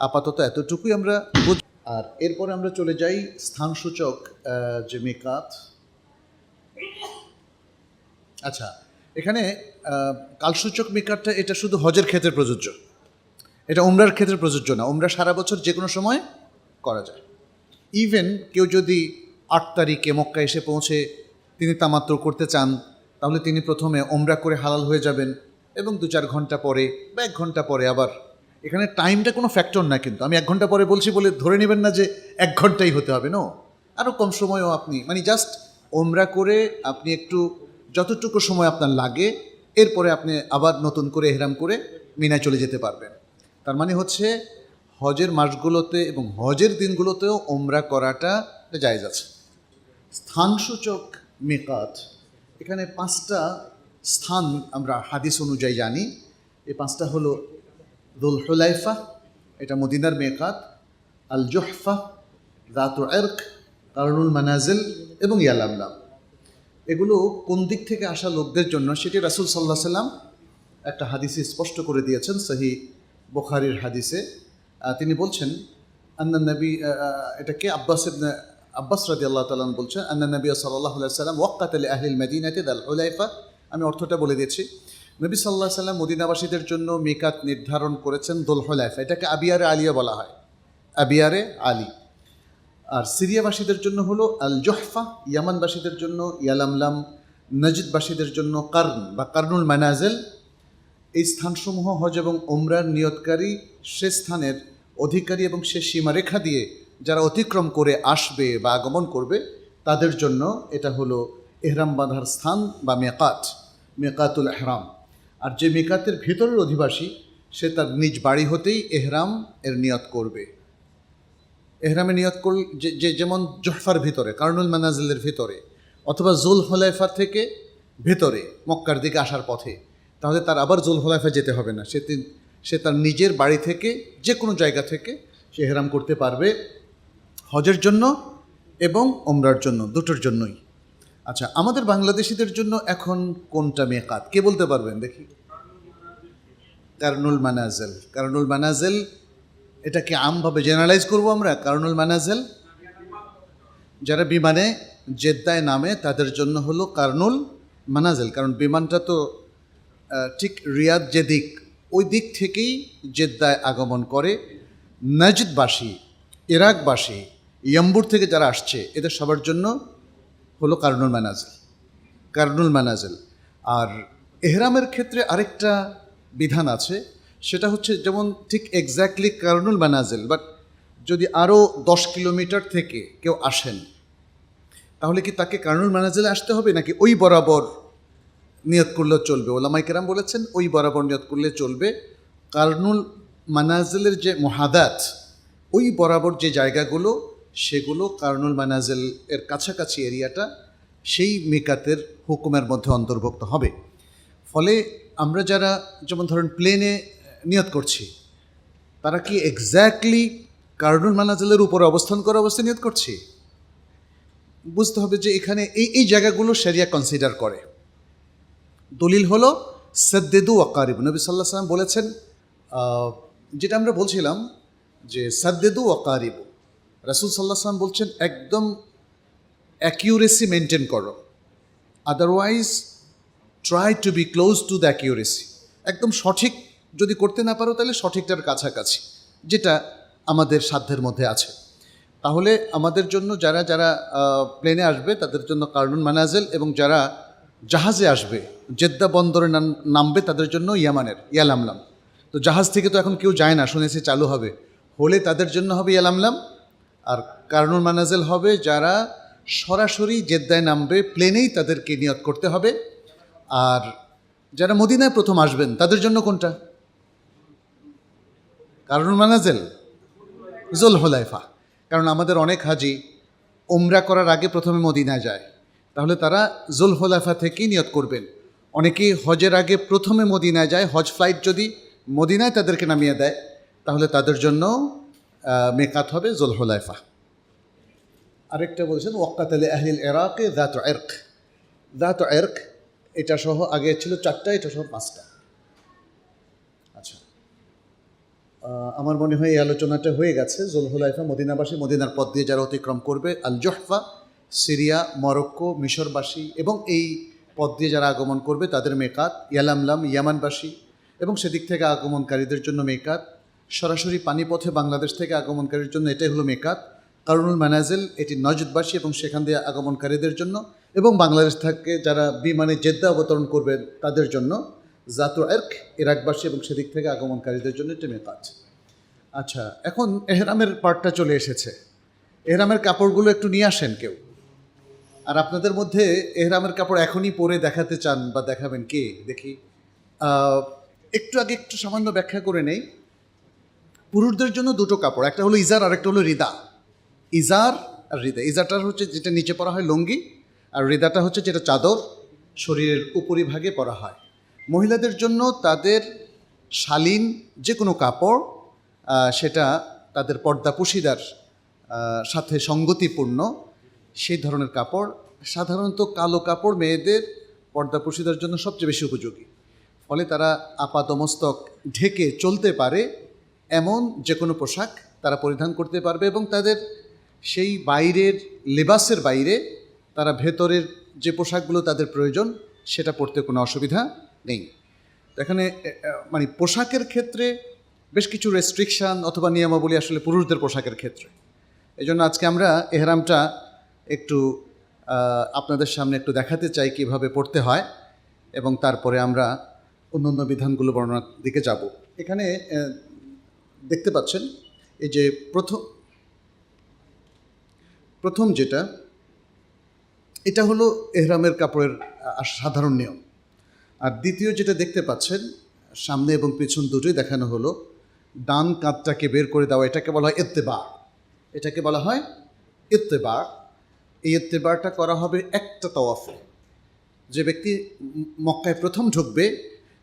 আপাতত এতটুকুই আমরা বুঝ। আর এরপরে আমরা চলে যাই স্থানসূচক যে মিকাত। আচ্ছা, এখানে কালসূচক মিকাতটা এটা শুধু হজের ক্ষেত্রে প্রযোজ্য, এটা উমরার ক্ষেত্রে প্রযোজ্য না। উমরা সারা বছর যে কোনো সময় করা যায়। ইভেন কেউ যদি 8 তারিখে মক্কা এসে পৌঁছে তিনি তামাত্র করতে চান, তাহলে তিনি প্রথমে উমরা করে হালাল হয়ে যাবেন এবং 2-4 ঘন্টা পরে বা 1 ঘন্টা পরে আবার, এখানে টাইমটা কোনো ফ্যাক্টর না। কিন্তু আমি 1 ঘন্টা পরে বলছি বলে ধরে নেবেন না যে 1 ঘন্টাই হতে হবে, নো, আরও কম সময়ও আপনি জাস্ট উমরা করে আপনি একটু যতটুকু সময় আপনার লাগে, এরপরে আপনি আবার নতুন করে ইহরাম করে মিনায় চলে যেতে পারবেন। তার মানে হচ্ছে হজের মাসগুলোতে এবং হজের দিনগুলোতেও উমরা করাটা জায়েজ আছে। স্থানসূচক মিকাত, এখানে 5টা স্থান আমরা হাদিস অনুযায়ী জানি। এই 5টা হলো যুল হুলাইফা, এটা মদিনার মিকাত, আল জুহফা, যাতুল ইরক, কারনুল মানাজিল এবং ইয়ালামলাম। এগুলো কোন দিক থেকে আসা লোকদের জন্য সেটি রাসূল সাল্লাল্লাহু আলাইহি সাল্লাম একটা হাদিসে স্পষ্ট করে দিয়েছেন, সহিহ বুখারীর হাদিসে। তিনি বলছেন আন্না নবী, এটাকে আব্বাস রাদিয়াল্লাহু তাআলা বলছেন, আন্না নবী সাল্লাল্লাহু আলাইহি সাল্লাম ওয়াক্কাত লি আহলিল মদিনাতি যাল হুলাইফা। আমি অর্থটা বলে দিয়েছি। নবী সাল্লাল্লাহু আলাইহি সাল্লাম মদিনাবাসীদের জন্য মিকাত নির্ধারণ করেছেন দুল হুলাইফা, এটাকে আবিয়ারে আলিয়া বলা হয়, আবিয়ারে আলী। আর সিরিয়াবাসীদের জন্য হলো আল জুহফা, ইয়ামানবাসীদের জন্য ইয়ালামলাম, নজদবাসীদের জন্য কার্ন বা কার্নুল মানাজিল। এই স্থানসমূহ হজ এবং উমরার নিয়তকারী সে স্থানের অধিকারী এবং সে সীমারেখা দিয়ে যারা অতিক্রম করে আসবে বা আগমন করবে, তাদের জন্য এটা হলো এহরাম বাঁধার স্থান বা মিকাত, মিকাতুল এহরাম। আর যে মিকাতের ভিতরের অধিবাসী, সে তার নিজ বাড়ি হতেই এহরাম এর নিয়ত করবে। এহরামে নিয়ত করল যেমন জুহফার ভিতরে, কারনুল মানাজিলের ভিতরে, অথবা জুল হুলাইফার থেকে ভেতরে মক্কার দিকে আসার পথে, তাহলে তার আবার জুল হুলাইফা যেতে হবে না। সে তার নিজের বাড়ি থেকে যে কোনো জায়গা থেকে সে এহরাম করতে পারবে, হজের জন্য এবং উমরার জন্য, দুটোর জন্যই। আচ্ছা, আমাদের বাংলাদেশিদের জন্য এখন কোনটা মিকাত কে বলতে পারবেন দেখি? কারনুল মানাজিল। কারনুল মানাজিল এটাকে আমভাবে জেনারেলাইজ করবো আমরা। কারনুল মানাজিল যারা বিমানে জেদ্দায় নামে তাদের জন্য হলো কারনুল মানাজিল, কারণ বিমানটা তো ঠিক রিয়াদ যে দিক, ওই দিক থেকেই জেদ্দায় আগমন করে। নজদবাসী, ইরাকবাসী, ইয়াম্বুর থেকে যারা আসছে, এদের সবার জন্য হলো কারনুল মানাজিল, কারনুল মানাজিল। আর এহরামের ক্ষেত্রে আরেকটা বিধান আছে, সেটা হচ্ছে যেমন ঠিক এক্স্যাক্টলি কারনুল মানাজিল, বাট যদি আরও 10 কিলোমিটার থেকে কেউ আসেন, তাহলে কি তাকে কারনুল মানাজিলে আসতে হবে নাকি ওই বরাবর নিয়ত করলেও চলবে? ওলামায়ে কেরাম বলেছেন ওই বরাবর নিয়ত করলে চলবে। কারনুল মানাজিলের যে মুহাদাত, ওই বরাবর যে জায়গাগুলো, সেগুলো কারনুল মানাজিল এর কাছাকাছি এরিয়াটা সেই মিকাতের হুকুমের মধ্যে অন্তর্ভুক্ত হবে। ফলে আমরা যারা যেমন ধরেন প্লেনে নিয়ত করছি, তারা কি এক্স্যাক্টলি কারনুল মানাজিলের উপরে অবস্থান করা অবস্থায় নিয়ত করছি? বুঝতে হবে যে এখানে এই জায়গাগুলো শরিয়া কনসিডার করে। দলিল হলো সাদ্দেদু ওয়াকারিব। নবী সাল্লাল্লাহু আলাইহি ওয়াসাল্লাম বলেছেন, যেটা আমরা বলছিলাম যে সাদ্দেদু ওয়াকারিব, রাসূল সাল্লাল্লাহু আলাইহি ওয়াসাল্লাম বলছেন একদম অ্যাকিউরেসি মেনটেন করো, otherwise try to be close to the accuracy. একদম সঠিক যদি করতে না পারো তাহলে সঠিকটার কাছাকাছি, যেটা আমাদের সাধ্যের মধ্যে আছে। তাহলে আমাদের জন্য যারা যারা প্লেনে আসবে তাদের জন্য কারনুল মানাজিল, এবং যারা জাহাজে আসবে জেদ্দা বন্দরে নামবে তাদের জন্য ইয়ামানের ইয়ালামলাম। তো জাহাজ থেকে তো এখন কেউ যায় না, শুনেছি চালু হবে, হলে তাদের জন্য হবে ইয়ালামলাম। আর কারনুল মানাজিল হবে যারা সরাসরি জেদ্দায় নামবে, প্লেনেই তাদেরকে নিয়ত করতে হবে। আর যারা মদিনায় প্রথম আসবেন তাদের জন্য কোনটা? কারনুল মানাজিল, জুল হুলাইফা। কারণ আমাদের অনেক হাজি উমরা করার আগে প্রথমে মদিনায় যায়, তাহলে তারা জুল হুলাইফা থেকেই নিয়ত করবেন। অনেকেই হজের আগে প্রথমে মদিনায় যায়, হজ ফ্লাইট যদি মদিনায় তাদেরকে নামিয়ে দেয় তাহলে তাদের জন্য মেকাত হবে জুল হুলাইফা। আরেকটা বলছেন ওয়াক্কাত আলি আহলিল ইরাকে যাতু ইরক। যাতু ইরক এটা সহ আগে ছিল 4টা, এটা সহ 5টা। আচ্ছা, আমার মনে হয় এই আলোচনাটা হয়ে গেছে। জুল হুলাইফা মদিনাবাসী, মদিনার পথ দিয়ে যারা অতিক্রম করবে। আল জুহফা সিরিয়া, মরক্কো, মিশরবাসী এবং এই পথ দিয়ে যারা আগমন করবে তাদের মেকাত। ইয়ালামলাম ইয়ামানবাসী এবং সেদিক থেকে আগমনকারীদের জন্য মেকাত। সরাসরি পানিপথে বাংলাদেশ থেকে আগমনকারীর জন্য এটাই হলো মেকাত। কারনুল মানাজিল এটি নজদবাসী এবং সেখান দিয়ে আগমনকারীদের জন্য, এবং বাংলাদেশ থেকে যারা বিমানে জেদ্দা অবতরণ করবেন তাদের জন্য জাতু ইরক ইরাকবাসী এবং সেদিক থেকে আগমনকারীদের জন্য এটা মেকাত। আচ্ছা, এখন এহরামের পার্টটা চলে এসেছে। এহরামের কাপড়গুলো একটু নিয়ে আসেন কেউ। আর আপনাদের মধ্যে এহরামের কাপড় এখনই পরে দেখাতে চান বা দেখাবেন কে? দেখি, একটু আগে একটু সামান্য ব্যাখ্যা করে নেই। পুরুষদের জন্য দুটো কাপড়, একটা হলো ইজার আর একটা হলো রিদা। ইজার আর রিদা। ইজারটা হচ্ছে যেটা নিচে পরা হয় লুঙ্গি, আর রিদাটা হচ্ছে যেটা চাদর শরীরের উপরিভাগে পরা হয়। মহিলাদের জন্য তাদের শালীন যে কোনো কাপড়, সেটা তাদের পর্দাপুশিদার সাথে সঙ্গতিপূর্ণ সেই ধরনের কাপড়। সাধারণত কালো কাপড় মেয়েদের পর্দাপুশিদার জন্য সবচেয়ে বেশি উপযোগী, ফলে তারা আপাতমস্তক ঢেকে চলতে পারে এমন যে কোনো পোশাক তারা পরিধান করতে পারবে, এবং তাদের সেই বাইরের লেবাসের বাইরে তারা ভেতরের যে পোশাকগুলো তাদের প্রয়োজন সেটা পরতে কোনো অসুবিধা নেই। তো এখানে মানে পোশাকের ক্ষেত্রে বেশ কিছু রেস্ট্রিকশান অথবা নিয়মাবলী আসলে পুরুষদের পোশাকের ক্ষেত্রে। এই জন্য আজকে আমরা এহরামটা একটু আপনাদের সামনে একটু দেখাতে চাই কীভাবে পড়তে হয়, এবং তারপরে আমরা অন্যান্য বিধানগুলো বর্ণনার দিকে যাব। এখানে দেখতে পাচ্ছেন এই যে প্রথম যেটা, এটা হলো এহরামের কাপড়ের সাধারণ নিয়ম। আর দ্বিতীয় যেটা দেখতে পাচ্ছেন সামনে এবং পিছন দুটোই দেখানো হলো, ডান কাঁধটাকে বের করে দেওয়া, এটাকে বলা হয় ইত্তেবা। এটাকে বলা হয় ইত্তেবা। এই ইত্তেবাটা করা হবে একটা তাওয়াফে। যে ব্যক্তি মক্কায় প্রথম ঢুকবে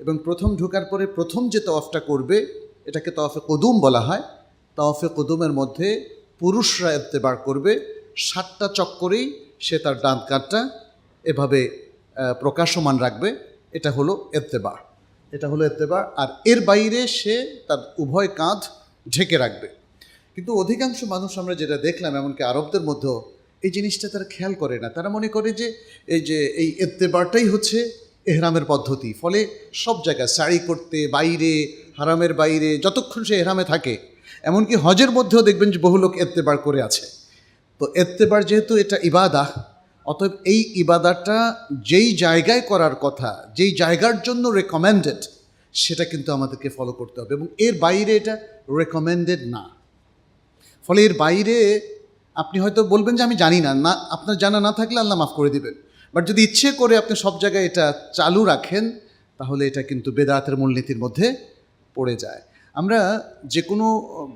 এবং প্রথম ঢোকার পরে প্রথম যে তাওয়াফটা করবে এটাকে তাওয়াফে কুদুম বলা হয়। তাওয়াফে কুদুমের মধ্যে পুরুষরা ইত্তেবা করবে, 7টা চক্করেই সে তার ডান কাঁধটা এভাবে প্রকাশমান রাখবে। এটা হলো ইত্তেবা। এটা হলো ইত্তেবা। আর এর বাইরে সে তার উভয় কাঁধ ঢেকে রাখবে। কিন্তু অধিকাংশ মানুষ আমরা যেটা দেখলাম, এমনকি আরবদের মধ্যেও এই জিনিসটা তারা খেয়াল করে না। তারা মনে করে যে এই ইত্তেবাটাই হচ্ছে এহরামের পদ্ধতি, ফলে সব জায়গায় শাড়ি করতে, বাইরে হারামের বাইরে যতক্ষণ সে এহরামে থাকে, এমনকি হজের মধ্যেও দেখবেন যে বহু লোক ইত্তেবার করে আছে। তো ইত্তেবার যেহেতু এটা ইবাদা, অতএব এই ইবাদাটা যেই জায়গায় করার কথা, যেই জায়গার জন্য রেকমেন্ডেড, সেটা কিন্তু আমাদেরকে ফলো করতে হবে, এবং এর বাইরে এটা রেকমেন্ডেড না। ফলে এর বাইরে আপনি হয়তো বলবেন যে আমি জানি না, না আপনার জানা না থাকলে আল্লাহ মাফ করে দিবেন। বাট যদি ইচ্ছে করে আপনি সব জায়গায় এটা চালু রাখেন তাহলে এটা কিন্তু বেদাতের মূলনীতির মধ্যে পড়ে যায়। আমরা যে কোনো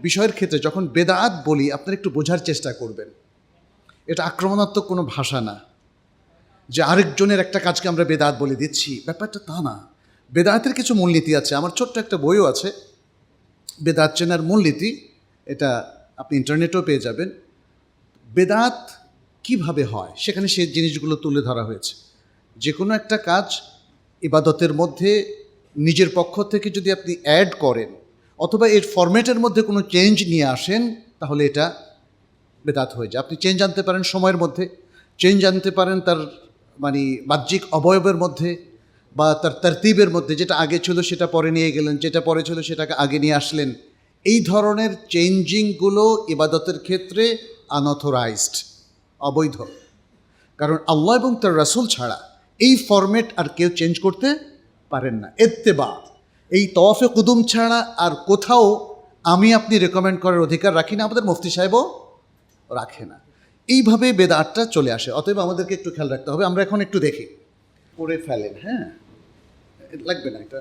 বিষয়ের ক্ষেত্রে যখন বেদাত বলি, আপনারা একটু বোঝার চেষ্টা করবেন, এটা আক্রমণাত্মক কোনো ভাষা না যে আরেকজনের একটা কাজকে আমরা বেদাত বলে দিচ্ছি, ব্যাপারটা তা না। বেদাতের কিছু মূলনীতি আছে। আমার ছোট্ট একটা বইও আছে, বেদাত চেনার মূলনীতি, এটা আপনি ইন্টারনেটেও পেয়ে যাবেন। বেদাত কিভাবে হয় সেখানে সেই জিনিসগুলো তুলে ধরা হয়েছে। যে কোনো একটা কাজ ইবাদতের মধ্যে নিজের পক্ষ থেকে যদি আপনি অ্যাড করেন অথবা এর ফরম্যাটের মধ্যে কোনো চেঞ্জ নিয়ে আসেন, তাহলে এটা বেদাত হয়ে যায়। আপনি চেঞ্জ আনতে পারেন সময়ের মধ্যে, চেঞ্জ আনতে পারেন তার মানে বাহ্যিক অবয়বের মধ্যে বা তার তারতিবের মধ্যে, যেটা আগে ছিল সেটা পরে নিয়ে গেলেন, যেটা পরে ছিল সেটাকে আগে নিয়ে আসলেন। এই ধরনের চেঞ্জিংগুলো ইবাদতের ক্ষেত্রে আনঅথরাইজড, অবৈধ। কারণ আল্লাহ এবং তার রাসূল ছাড়া এই ফরম্যাট আর কেউ চেঞ্জ করতে পারেন না। ইত্তেবা, এই তওয়াফে কুদুম ছাড়া আর কোথাও আমি আপনি রেকমেন্ড করার অধিকার রাখি না, আমাদের মুফতি সাহেবও রাখে না। এইভাবে বেদাতটা চলে আসে। অতএব আমাদেরকে একটু খেয়াল রাখতে হবে। আমরা এখন একটু দেখি, করে ফেলেন, হ্যাঁ লাগবে না এটা।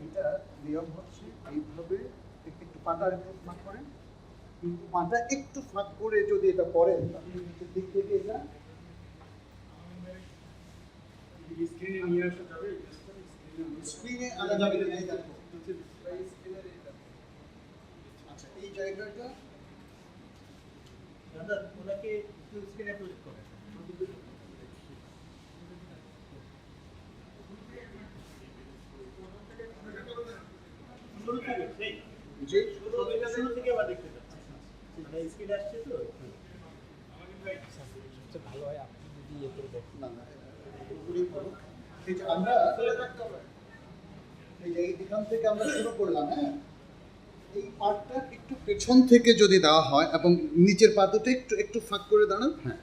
এটা নিয়ম হচ্ছে এইভাবে একটু পাটা ফাঁক করেন, কিন্তু পাটা একটু ফাঁক করে যদি এটা করেন তাহলে নিচের দিক থেকে এটা স্ক্রিনে আনা যাবে না। এই দেখো, আচ্ছা এই জায়গাটা দাদা ওনাকে একটু স্ক্রিনে প্রজেক্ট করেন। জি, শুরু থেকে আবার দেখতে পাচ্ছি, মানে স্ক্রিন আসছে তো সবচেয়ে ভালো হয় আপনি যদি ইয়ে করে দেখেন। না না, এই যে আমরা এই যে এখান থেকে আমরা শুরু করলাম, হ্যাঁ এই পার্টটা একটু পেছন থেকে যদি দেওয়া হয় এবং নিচের পা দুটো একটু একটু ফাঁক করে দাঁড়ান, হ্যাঁ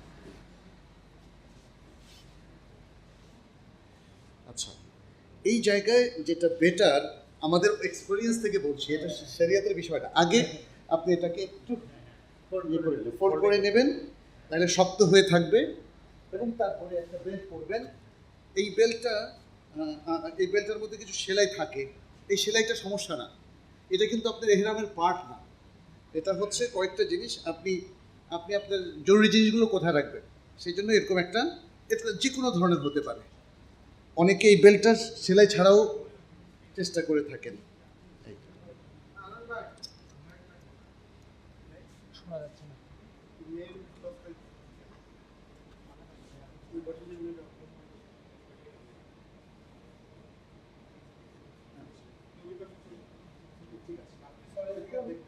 আচ্ছা এই জায়গায় যেটা বেটার, আমাদের এক্সপেরিয়েন্স থেকে বলছি, এটা শরিয়াতের বিষয়টা। আগে আপনি এটাকে একটু ফোল্ড করে নেবেন, তাহলে শক্ত হয়ে থাকবে, এবং তারপরে একটা বেল্ট করবেন। এই বেল্টটার মধ্যে কিছু সেলাই থাকে, এই সেলাইটা সমস্যা না, এটা কিন্তু আপনার এহরামের পার্ট না। এটা হচ্ছে কয়েকটা জিনিস আপনি আপনার জরুরি জিনিসগুলো কোথায় রাখবেন, সেই জন্য এরকম একটা, এটা যে কোনো ধরনের হতে পারে। অনেকে এই বেল্টটা সেলাই ছাড়াও চেষ্টা করে থাকেন।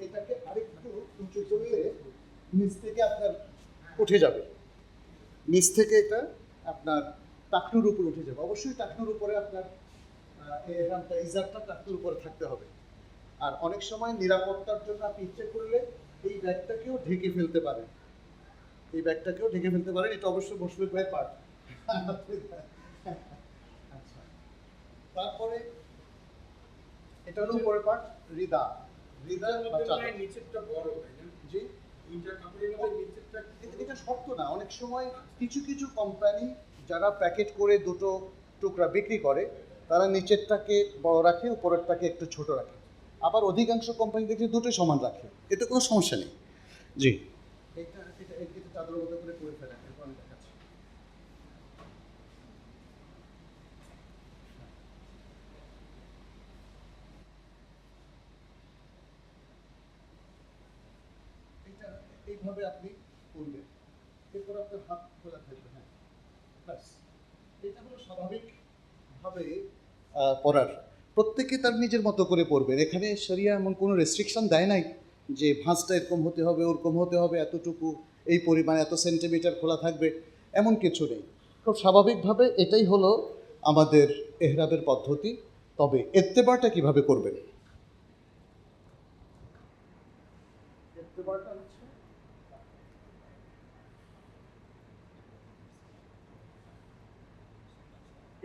এটাকে আরেকটু উঁচু করলে নিচ থেকে আপনার উঠে যাবে, নিচ থেকে এটা আপনার টাকনুর উপর উঠে যাবে। অবশ্যই টাকনুর উপরে আপনার এখানটা ইজারটা টাকনুর উপরে থাকতে হবে। আর অনেক সময় নিরাপত্তার জন্য আপনি ইচ্ছে করলে এই ব্যাগটাকেও ঢেকে ফেলতে পারেন, এটা অবশ্যই মুশফিক ভাই পার্ট। আচ্ছা, তারপরে এটা হলো উপরের পার্ট, রিদা নিচেরটা বড়, জি এটা শক্ত না। অনেক সময় কিছু কিছু কোম্পানি যারা প্যাকেট করে দুটো টুকরা বিক্রি করে, তারা নিচেরটাকে বড় রাখে, উপরেরটাকে একটু ছোট রাখে। আবার অধিকাংশ কোম্পানি দেখে দুটোই সমান রাখে, এতে কোনো সমস্যা নেই। জি এটা চাদর মতো করে ফেলেন, এরপর আমি দেখাচ্ছি। এটা এইভাবে আপনি করবেন, এরপর আপনার হাত খোলা থাকবে, হ্যাঁ ব্যাস। এটা হলো স্বাভাবিকভাবে পড়ার। প্রত্যেকে তার নিজের মতো করে পড়বেন। এখানে শরিয়া এমন কোনো রেস্ট্রিকশন দেয় নাই যে ভাঁজটা এরকম হতে হবে, ওরকম হতে হবে, এতটুকু এই পরিমাণ এত সেন্টিমিটার খোলা থাকবে, এমন কিছু নেই। খুব স্বাভাবিকভাবে এটাই হলো আমাদের এহরামের পদ্ধতি। তবে ইত্তেবাটা কিভাবে করবেন? ইত্তেবাটা হচ্ছে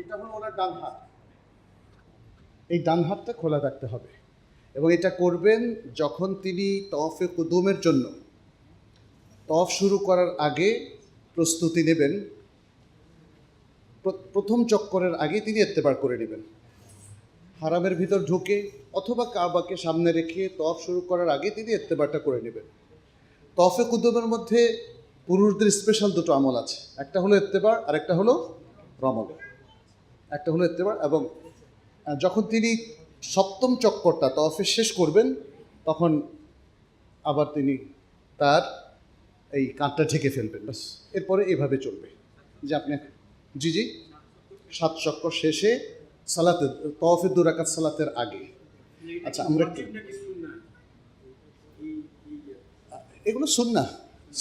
এটা হলো ওনার ডান হাত, এই ডান হাতটা খোলা রাখতে হবে, এবং এটা করবেন যখন তিনি তওয়াফে কুদুমের জন্য তওয়াফ শুরু করার আগে প্রস্তুতি নেবেন। প্রথম চক্করের আগে তিনি ইত্তেবার করে নেবেন, হারামের ভিতর ঢুকে অথবা কাবাকে সামনে রেখে তওয়াফ শুরু করার আগে তিনি ইত্তেবারটা করে নেবেন। তওয়াফে কুদুমের মধ্যে পুরুষদের স্পেশাল দুটো আমল আছে, একটা হলো ইত্তেবার আর একটা হলো রমল। একটা হলো ইত্তেবার, এবং যখন তিনি সপ্তম চক্করটা তওয়াফের শেষ করবেন তখন আবার তিনি তার এই কাঁধটা ঢেকে ফেলবেন, ব্যাস। এরপরে এভাবে চলবে যে আপনি, জি জি, 7 চক্কর শেষে সালাতে তওয়াফের 2 রাকাত সালাতের আগে। আচ্ছা, আমরা এগুলো সুন্নাহ,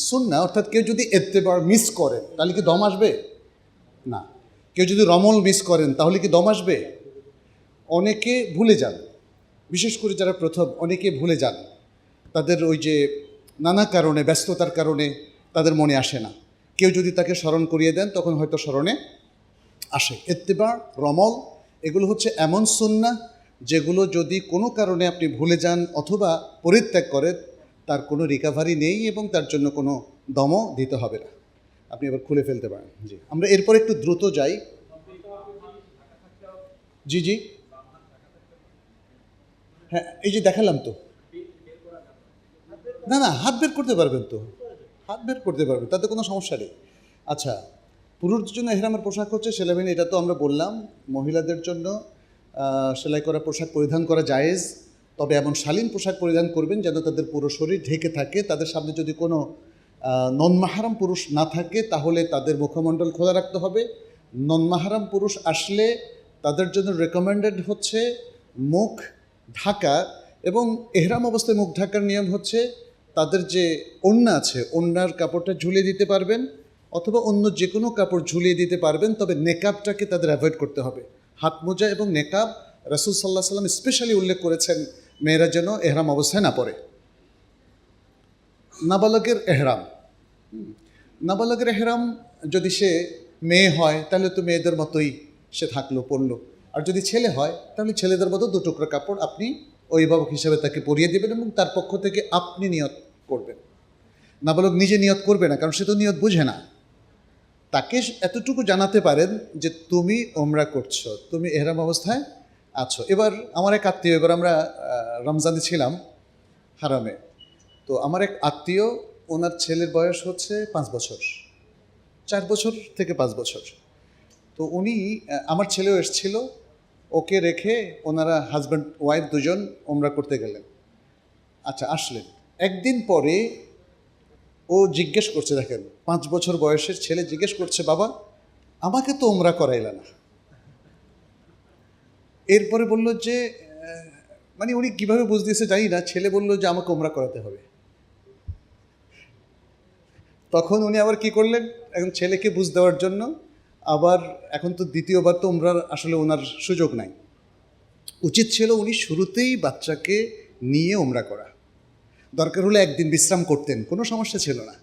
সুন্নাহ অর্থাৎ কেউ যদি ইত্তেবার মিস করেন তাহলে কি দম আসবে? না। কেউ যদি রমল মিস করেন তাহলে কি দম আসবে? অনেকে ভুলে যান, বিশেষ করে যারা প্রথম, অনেকে ভুলে যান, তাদের ওই যে নানা কারণে, ব্যস্ততার কারণে তাদের মনে আসে না। কেউ যদি তাকে স্মরণ করিয়ে দেন তখন হয়তো স্মরণে আসে। ইত্তেবার, রমল এগুলো হচ্ছে এমন সুন্নাহ যেগুলো যদি কোনো কারণে আপনি ভুলে যান অথবা পরিত্যাগ করেন তার কোনো রিকাভারি নেই এবং তার জন্য কোনো দমও দিতে হবে না, আপনি এবার খুলে ফেলতে পারেন। জি, আমরা এরপর একটু দ্রুত যাই। জি জি, হ্যাঁ, এই যে দেখালাম তো। না না, হাত বের করতে পারবেন তো, হাত বের করতে পারবেন, তাতে কোনো সমস্যা নেই। আচ্ছা, পুরুষদের জন্য এহরামের পোশাক হচ্ছে সেলাইবিন, এটা তো আমরা বললাম। মহিলাদের জন্য সেলাই করা পোশাক পরিধান করা জায়েজ, তবে এমন শালীন পোশাক পরিধান করবেন যেন তাদের পুরো শরীর ঢেকে থাকে। তাদের সামনে যদি কোনো নন মাহারাম পুরুষ না থাকে তাহলে তাদের মুখমণ্ডল খোলা রাখতে হবে। নন মাহারাম পুরুষ আসলে তাদের জন্য রেকমেন্ডেড হচ্ছে মুখ ঢাকা, এবং এহরাম অবস্থায় মুখ ঢাকার নিয়ম হচ্ছে তাদের যে ওড়না আছে ওড়নার কাপড়টা ঝুলিয়ে দিতে পারবেন অথবা অন্য যে কোনো কাপড় ঝুলিয়ে দিতে পারবেন, তবে নেকাবটাকে তাদের অ্যাভয়েড করতে হবে। হাত মোজা এবং নেকাব রাসূল সাল্লাল্লাহু আলাইহি ওয়াসাল্লাম স্পেশালি উল্লেখ করেছেন মেয়েরা যেন এহরাম অবস্থায় না পড়ে। নাবালকের এহরাম, নাবালকের এহরাম যদি সে মেয়ে হয় তাহলে তো মেয়েদের মতোই সে থাকলো, পড়লো। আর যদি ছেলে হয় তাহলে ছেলেদের মতো 2 টুকরা কাপড় আপনি অভিভাবক হিসেবে তাকে পরিয়ে দেবেন এবং তার পক্ষ থেকে আপনি নিয়ত করবেন। নাবালক নিজে নিয়ত করবে না, কারণ সে তো নিয়ত বুঝে না। তাকে এতটুকু জানাতে পারেন যে তুমি ওমরা করছো, তুমি এহরাম অবস্থায় আছো। এবার আমার এক আত্মীয়, এবার আমরা রমজানে ছিলাম হারামে, তো আমার এক আত্মীয়, ওনার ছেলের বয়স হচ্ছে 5 বছর, 4 বছর থেকে 5 বছর। তো উনি, আমার ছেলেও এসেছিল, ওকে রেখে ওনারা হাজব্যান্ড ওয়াইফ দুজন ওমরা করতে গেলেন। আচ্ছা, আসলেন একদিন পরে ও জিজ্ঞেস করছে, দেখেন 5 বছর বয়সের ছেলে জিজ্ঞেস করছে, বাবা আমাকে তো ওমরা করাইলা না। এরপরে বলল যে মানে উনি কীভাবে বুঝ দিয়েছে জানি না, ছেলে বলল যে আমাকে ওমরা করাতে হবে। তখন উনি আবার কি করলেন, এখন ছেলেকে বুঝ দেওয়ার জন্য আবার, এখন তো দ্বিতীয়বার তো ওমরার আসলে ওনার সুযোগ নাই, উচিত ছিল উনি শুরুতেই বাচ্চাকে নিয়ে ওমরা করা। দরকার হলে একদিন বিশ্রাম করতেন, কোনো সমস্যা ছিল না,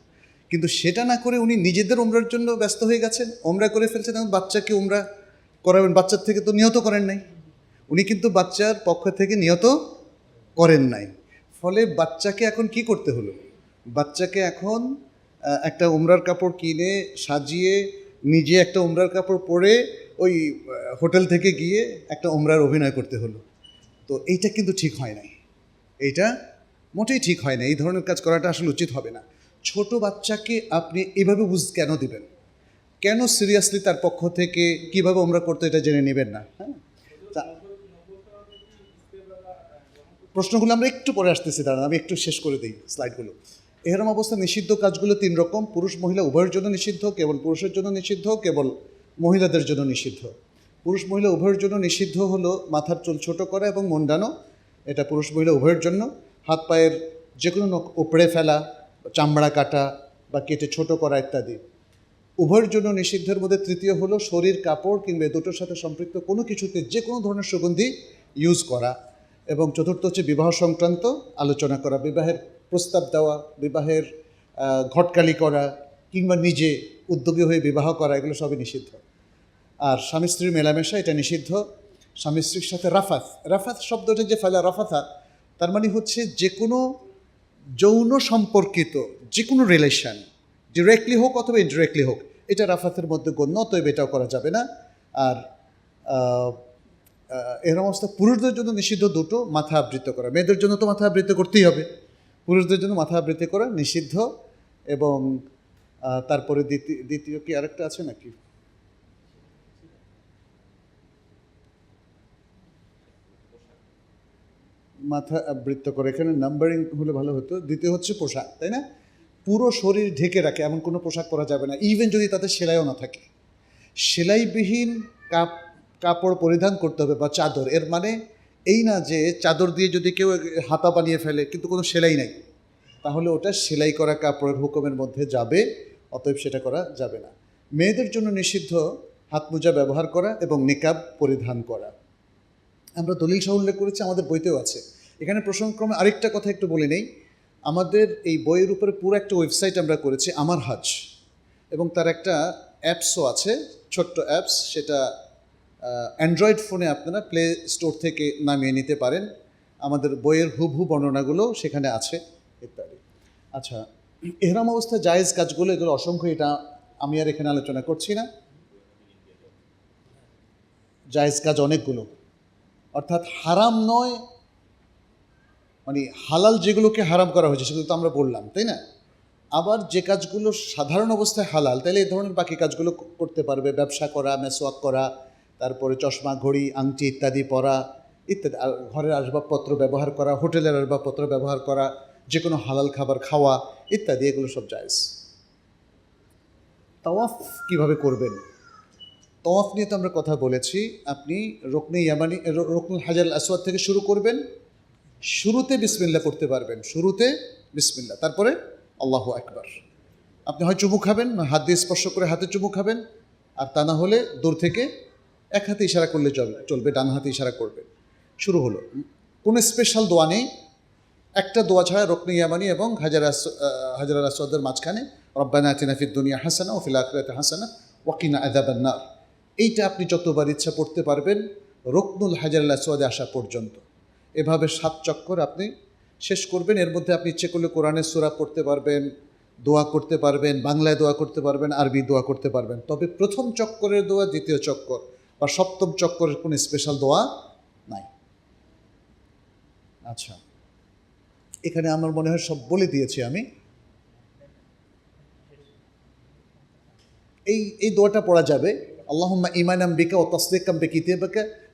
কিন্তু সেটা না করে উনি নিজেদের ওমরার জন্য ব্যস্ত হয়ে গেছেন, ওমরা করে ফেলছেন, এখন বাচ্চাকে ওমরা করাবেন। বাচ্চার থেকে তো নিয়ত করেন নাই, উনি কিন্তু বাচ্চার পক্ষ থেকে নিয়ত করেন নাই। ফলে বাচ্চাকে এখন কি করতে হলো, বাচ্চাকে এখন একটা ওমরার কাপড় কিনে সাজিয়ে নিজে একটা ওমরার কাপড় পরে ওই হোটেল থেকে গিয়ে একটা ওমরার অভিনয় করতে হলো। তো এইটা কিন্তু ঠিক হয় নাই, এইটা মোটেই ঠিক হয় না। এই ধরনের কাজ করাটা আসলে উচিত হবে না। ছোট বাচ্চাকে আপনি এভাবে বুঝ কেন দিবেন, কেন সিরিয়াসলি তার পক্ষ থেকে কিভাবে ওমরা করতে এটা জেনে নেবেন না? হ্যাঁ, প্রশ্নগুলো আমরা একটু পরে আসতেছি, দাঁড়ান আমি একটু শেষ করে দিই স্লাইডগুলো। এহরাম অবস্থা নিষিদ্ধ কাজগুলো 3 রকম, পুরুষ মহিলা উভয়ের জন্য নিষিদ্ধ, কেবল পুরুষের জন্য নিষিদ্ধ, কেবল মহিলাদের জন্য নিষিদ্ধ। পুরুষ মহিলা উভয়ের জন্য নিষিদ্ধ হলো মাথার চুল ছোট করা এবং মুন্ডানো, এটা পুরুষ মহিলা উভয়ের জন্য। হাত পায়ের যে কোনো নখ উপড়ে ফেলা, চামড়া কাটা বা কেটে ছোট করা ইত্যাদি উভয়ের জন্য নিষিদ্ধের মধ্যে। তৃতীয় হলো শরীর, কাপড় কিংবা দুটোর সাথে সম্পৃক্ত কোনো কিছুতে যে কোনো ধরনের সুগন্ধি ইউজ করা। এবং চতুর্থ হচ্ছে বিবাহ সংক্রান্ত আলোচনা করা, বিবাহের প্রস্তাব দেওয়া, বিবাহের ঘটকালি করা কিংবা নিজে উদ্যোগী হয়ে বিবাহ করা, এগুলো সবই নিষিদ্ধ। আর স্বামী স্ত্রীর মেলামেশা, এটা নিষিদ্ধ। স্বামী স্ত্রীর সাথে রাফাত, রাফাত শব্দটা যে ফালা রাফাথা, তার মানে হচ্ছে যে কোনো যৌন সম্পর্কিত যে কোনো রিলেশন, ডিরেক্টলি হোক অথবা ইনডিরেক্টলি হোক, এটা রাফাতের মধ্যে গণ্য, অতএব এটাও করা যাবে না। আর এর অবস্থা পুরুষদের জন্য নিষিদ্ধ দুটো, মাথা আবৃত করা। মেয়েদের জন্য তো মাথা আবৃত করতেই হবে, পুরুষদের জন্য মাথা আবৃত করা নিষিদ্ধ। এবং তারপরে দ্বিতীয় কি আরেকটা আছে নাকি? মাথা আবৃত্ত করে, এখানে নাম্বারিং হলে ভালো হতো। দ্বিতীয় হচ্ছে পোশাক, তাই না? পুরো শরীর ঢেকে রাখে এমন কোনো পোশাক পরা যাবে না, ইভেন যদি তাতে সেলাইও না থাকে। সেলাইবিহীন কাপড় পরিধান করতে হবে বা চাদর। এর মানে এই না যে চাদর দিয়ে যদি কেউ হাতা বানিয়ে ফেলে কিন্তু কোনো সেলাই নাই, তাহলে ওটা সেলাই করা কাপড়ের হুকুমের মধ্যে যাবে, অতএব সেটা করা যাবে না। মেয়েদের জন্য নিষিদ্ধ হাত মোজা ব্যবহার করা এবং নিকাব পরিধান করা। আমরা দলিল সহ উল্লেখ করেছি, আমাদের বইতেও আছে। এখানে প্রসঙ্গক্রমে আরেকটা কথা একটু বলে নেই, আমাদের এই বইয়ের উপরে পুরো একটা ওয়েবসাইট আমরা করেছি, আমার হজ, এবং তার একটা অ্যাপসও আছে, ছোট্ট অ্যাপস। সেটা অ্যান্ড্রয়েড ফোনে আপনারা প্লে স্টোর থেকে নামিয়ে নিতে পারেন। আমাদের বইয়ের হুবহু বর্ণনাগুলো সেখানে আছে ইত্যাদি। আচ্ছা, এহরাম অবস্থায় জায়েজ কাজগুলো, এগুলো অসংখ্য, এটা আমি আর এখানে আলোচনা করছি না। জায়েজ কাজ অনেকগুলো, অর্থাৎ হারাম নয়, মানে হালাল যেগুলোকে হারাম করা হয়েছে সেগুলো তো আমরা বললাম, তাই না? আবার যে কাজগুলো সাধারণ অবস্থায় হালাল, তাহলে এই ধরনের বাকি কাজগুলো করতে পারবে। ব্যবসা করা, মেসওয়াক করা, তারপরে চশমা, ঘড়ি, আংটি ইত্যাদি পরা ইত্যাদি, আর ঘরের আসবাবপত্র ব্যবহার করা, হোটেলের আসবাবপত্র ব্যবহার করা, যে কোনো হালাল খাবার খাওয়া ইত্যাদি, এগুলো সব জায়েজ। তাওয়াফ কিভাবে করবেন? তাওয়াফ নিয়ে তো আমরা কথা বলেছি। আপনি রুকনে ইয়ামানি, রুকনুল হাজার আসওয়াদ থেকে শুরু করবেন। শুরুতে বিসমিল্লাহ পড়তে পারবেন, শুরুতে বিসমিল্লাহ, তারপরে আল্লাহু আকবার। আপনি হয় চুমু খাবেন, না হাত দিয়ে স্পর্শ করে হাতে চুমু খাবেন, আর তা না হলে দূর থেকে এক হাতে ইশারা করলে চলবে, ডান হাতে ইশারা করবেন। শুরু হলো। কোনো স্পেশাল দোয়া নেই, একটা দোয়া ছাড়া রুকনে ইয়ামানি এবং হাজার আসওয়াদের মাঝখানে রব্বানা আতিনা ফিদ দুনিয়া হাসানা ওয়া ফিল আখিরাতি হাসানা ওয়া কিনা আযাবান নার। এইটা আপনি যতবার ইচ্ছা পড়তে পারবেন রুকনুল হাজার আসওয়াদে আসা পর্যন্ত। এভাবে 7 চক্কর আপনি শেষ করবেন। এর মধ্যে আপনি ইচ্ছে করলে কোরআনের সূরা পড়তে পারবেন, দোয়া করতে পারবেন, বাংলায় দোয়া করতে পারবেন, আরবি দোয়া করতে পারবেন। তবে প্রথম চক্করের দোয়া, দ্বিতীয় চক্কর বা সপ্তম চক্করের কোনো স্পেশাল দোয়া নাই। আচ্ছা, এখানে আমার মনে হয় সব বলে দিয়েছি আমি। এই দোয়াটা পড়া যাবে, আল্লাহুম্মা ঈমানাম বিকা ওয়া তাসদীকাম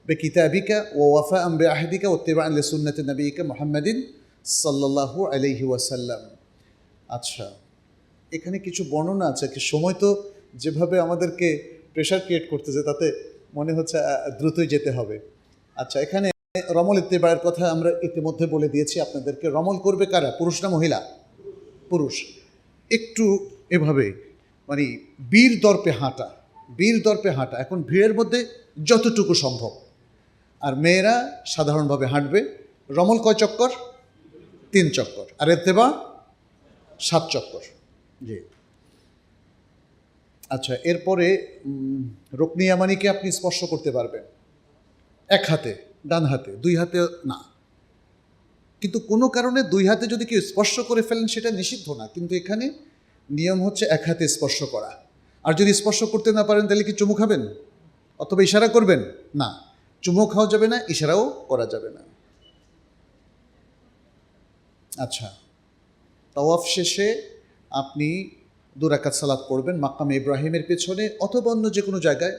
বিকিতাবিকা ওয়া ওয়াফাআন বিআহদিকা ওয়া ইত্তিবাআন লিসুন্নতি নাবিয়িকা মুহাম্মাদিন সাল্লাল্লাহু আলাইহি ওয়াসাল্লাম। আচ্ছা, এখানে কিছু বর্ণনা আছে। সময় তো যেভাবে আমাদেরকে প্রেশার ক্রিয়েট করতেছে, তাতে মনে হচ্ছে দ্রুতই যেতে হবে। আচ্ছা, এখানে রমল ইত্তিবায়ের কথা আমরা ইতিমধ্যে বলে দিয়েছি আপনাদেরকে। রমল করবে কারা? পুরুষ না মহিলা? পুরুষ। একটু এভাবে মানে বীর দর্পে হাঁটা, এখন ভিড়ের মধ্যে যতটুকু সম্ভব। আর মেয়েরা সাধারণভাবে হাঁটবে। রমল কয় চক্কর? 3 চক্কর। আর ইত্তিবা 7 চক্কর। জি। আচ্ছা, এরপরে রুকনে ইয়ামানিকে আপনি স্পর্শ করতে পারবেন এক হাতে, ডান হাতে, 2 হাতে না। কিন্তু কোনো কারণে 2 হাতে যদি কেউ স্পর্শ করে ফেলেন সেটা নিষিদ্ধ না, কিন্তু এখানে নিয়ম হচ্ছে এক হাতে স্পর্শ করা। আর যদি স্পর্শ করতে না পারেন তাহলে কি চুমু খাবেন অথবা ইশারা করবেন? না, চুমু খাওয়া যাবে না, ইশারাও করা যাবে না। আচ্ছা, তাওয়াফ শেষে আপনি 2 রাকাত সালাত পড়বেন মাকাম ইব্রাহিমের পেছনে অথবা অন্য যে কোনো জায়গায়।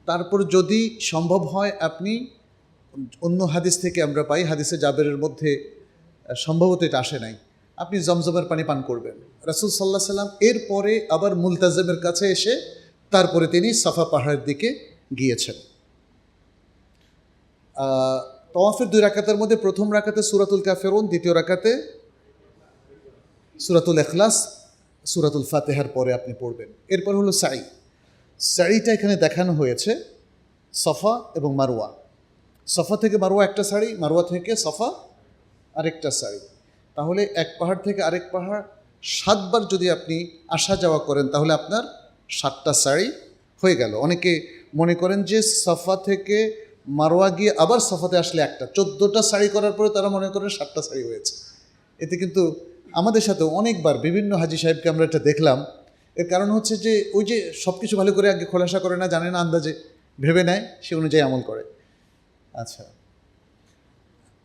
তারপর যদি সম্ভব হয় আপনি অন্য হাদিস থেকে আমরা পাই, হাদিসে জাবেরের মধ্যে সম্ভবত এটা আসে নাই, আপনি জমজমের পানি পান করবেন। রাসূল সাল্লাল্লাহু আলাইহি সাল্লাম এরপরে আবার মুলতাজিমের কাছে এসে তারপরে তিনি সাফা পাহাড়ের দিকে গিয়েছেন। তাওয়াফের 2 রাকাতের মধ্যে প্রথম রাকাতে সূরাতুল কাফিরুন, দ্বিতীয় রাকাতে সূরাতুল ইখলাস, সূরাতুল ফাতিহার পরে আপনি পড়বেন। এরপর হলো সাই। সাইটা এখানে দেখানো হয়েছে সফা এবং মারওয়া। সফা থেকে মারওয়া একটা সারি, মারওয়া থেকে সফা আরেকটা সারি। তাহলে এক পাহাড় থেকে আরেক পাহাড় 7 বার যদি আপনি আসা যাওয়া করেন তাহলে আপনার 7টা সারি হয়ে গেল। অনেকে মনে করেন যে সফা থেকে মারওয়া গিয়ে আবার সফাতে আসলে একটা, 14টা সারি করার পরে তারা মনে করেন 7টা সারি হয়েছে। এতে কিন্তু আমাদের সাথে অনেকবার বিভিন্ন হাজি সাহেবকে আমরা এটা দেখলাম। এর কারণ হচ্ছে যে ওই যে সব কিছু ভালো করে আগে খোলাসা করে না, জানে না, আন্দাজে ভেবে নেয়, সে অনুযায়ী আমল করে। আচ্ছা,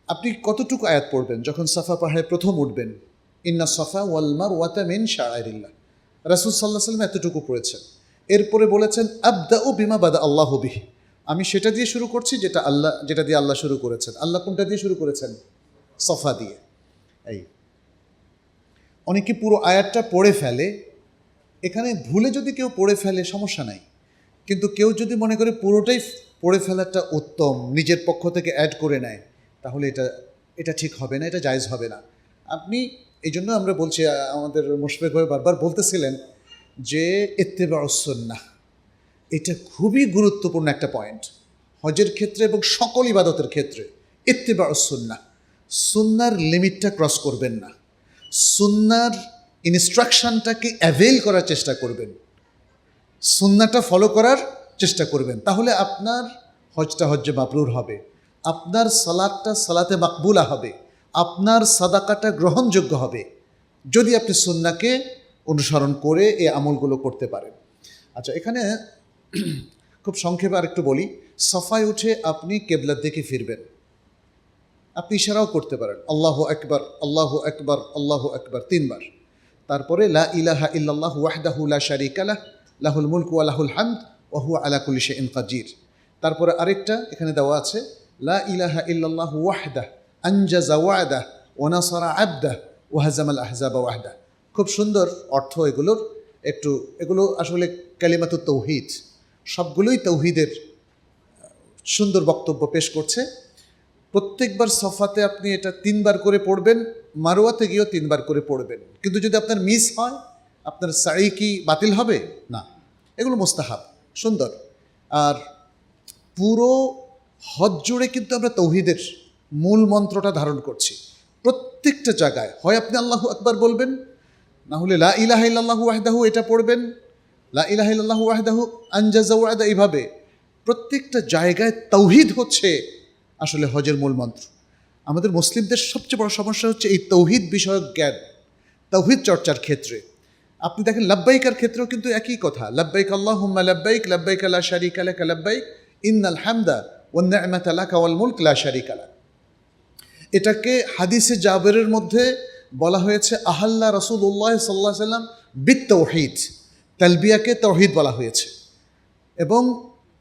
আপনি কতটুকু আয়াত পড়বেন যখন সাফা পাহাড়ে প্রথম উঠবেন? ইন্না সাফা ওয়াল মারওয়াতা মিন শাআইরিল্লাহ। রাসূল সাল্লাল্লাহু আলাইহি ওয়াসাল্লাম এতটুকু পড়েছেন। এরপরে বলেছেন আবদাউ বিমা বাদা আল্লাহু বিহি, আমি সেটা দিয়ে শুরু করছি যেটা দিয়ে আল্লাহ শুরু করেছেন। আল্লাহ কোনটা দিয়ে শুরু করেছেন? সফা দিয়ে। এই অনেকে পুরো আয়াতটা পড়ে ফেলে, এখানে ভুলে যদি কেউ পড়ে ফেলে সমস্যা নাই, কিন্তু কেউ যদি মনে করে পুরোটাই পড়ে ফেলাটা উত্তম, নিজের পক্ষ থেকে অ্যাড করে নেয়, তাহলে এটা ঠিক হবে না, এটা জায়েজ হবে না। আপনি এই জন্য আমরা বলছি, আমাদের মুশফিক ভাই বারবার বলতেছিলেন যে ইত্তিবাউস সুন্নাহ, এটা খুবই গুরুত্বপূর্ণ একটা পয়েন্ট হজের ক্ষেত্রে এবং সকল ইবাদতের ক্ষেত্রে। ইত্তিবাউস সুন্নাহ, সুন্নার লিমিটটা ক্রস করবেন না, সুন্নার ইনস্ট্রাকশনটাকে অ্যাভেল করার চেষ্টা করবেন, সুন্নাটা ফলো করার চেষ্টা করবেন, তাহলে আপনার হজটা হজ্জে মাবরুর হবে, আপনার সালাতটা সালাতে মাকবুলা হবে, আপনার সাদাকাটা গ্রহণযোগ্য হবে, যদি আপনি সুন্নাকে অনুসরণ করে এই আমলগুলো করতে পারেন। আচ্ছা, এখানে খুব সংক্ষেপে আরেকটু বলি, সফায় উঠে আপনি কেবলার দিকে ফিরবেন, আপনি ইশারাও করতে পারেন আল্লাহু আকবার আল্লাহু আকবার আল্লাহু আকবার 3 বার, তারপরে লা ইলাহা ইল্লাল্লাহু ওয়াহদাহু লা শারীকা লাহ লাহুল মুলকু ওয়া লাহুল হামদ ওয়া হুয়া আলা কুল্লি শাইইন কাদির। তারপরে আরেকটা এখানে দেওয়া আছে, লা ইলাহা ইল্লাল্লাহু ওয়াহদাহু আনজাযা ওয়া'দাহু ওয়া নাসারা 'আবদাহু ওয়া হাযামাল আহজাবা ওয়াহদাহু। খুব সুন্দর অর্থ এগুলোর। এগুলো আসলে কালিমাতুত তাওহীদ, সবগুলোই তাওহীদের সুন্দর বক্তব্য পেশ করছে। প্রত্যেকবার সফাতে আপনি এটা 3 বার করে পড়বেন, মারওয়াতে গিয়েও 3 বার করে পড়বেন। কিন্তু যদি আপনার মিস হয়, আপনার সাই কি বাতিল হবে না? এগুলো মুস্তাহাব, সুন্দর। আর পুরো হজ জুড়ে কিন্তু আমরা তাওহীদের মূল মন্ত্রটা ধারণ করছি। প্রত্যেকটা জায়গায় হয় আপনি আল্লাহু আকবার বলবেন, না হলে লা ইলাহা ইল্লাল্লাহু ওয়াহদাহু এটা পড়বেন, লা ইলাহা ইল্লাল্লাহু ওয়াহদাহু আনজাযা ওয়া'দা, এইভাবে প্রত্যেকটা জায়গায় তাওহীদ হচ্ছে আসলে হজের মূল মন্ত্র। আমাদের মুসলিমদের সবচেয়ে বড় সমস্যা হচ্ছে এই তাওহীদ বিষয়ক জ্ঞান, তাওহীদ চর্চার ক্ষেত্রে। আপনি দেখেন লাব্বাইকার ক্ষেত্রেও কিন্তু একই কথা, লাব্বাইক আল্লাহুম্মা লাব্বাইক লাব্বাইক লা শারীকা লাকা লাব্বাইক ইন্নাল হামদা ওয়ান নি'মাতা লাকা ওয়াল মুলক লা শারীকা লাক। এটাকে হাদিসে জাবেরের মধ্যে বলা হয়েছে আহাল্লা রাসূলুল্লাহ সাল্লাল্লাহু আলাইহি সাল্লাম বিত তাওহীদ, তালবিয়াকে তাওহীদ বলা হয়েছে, এবং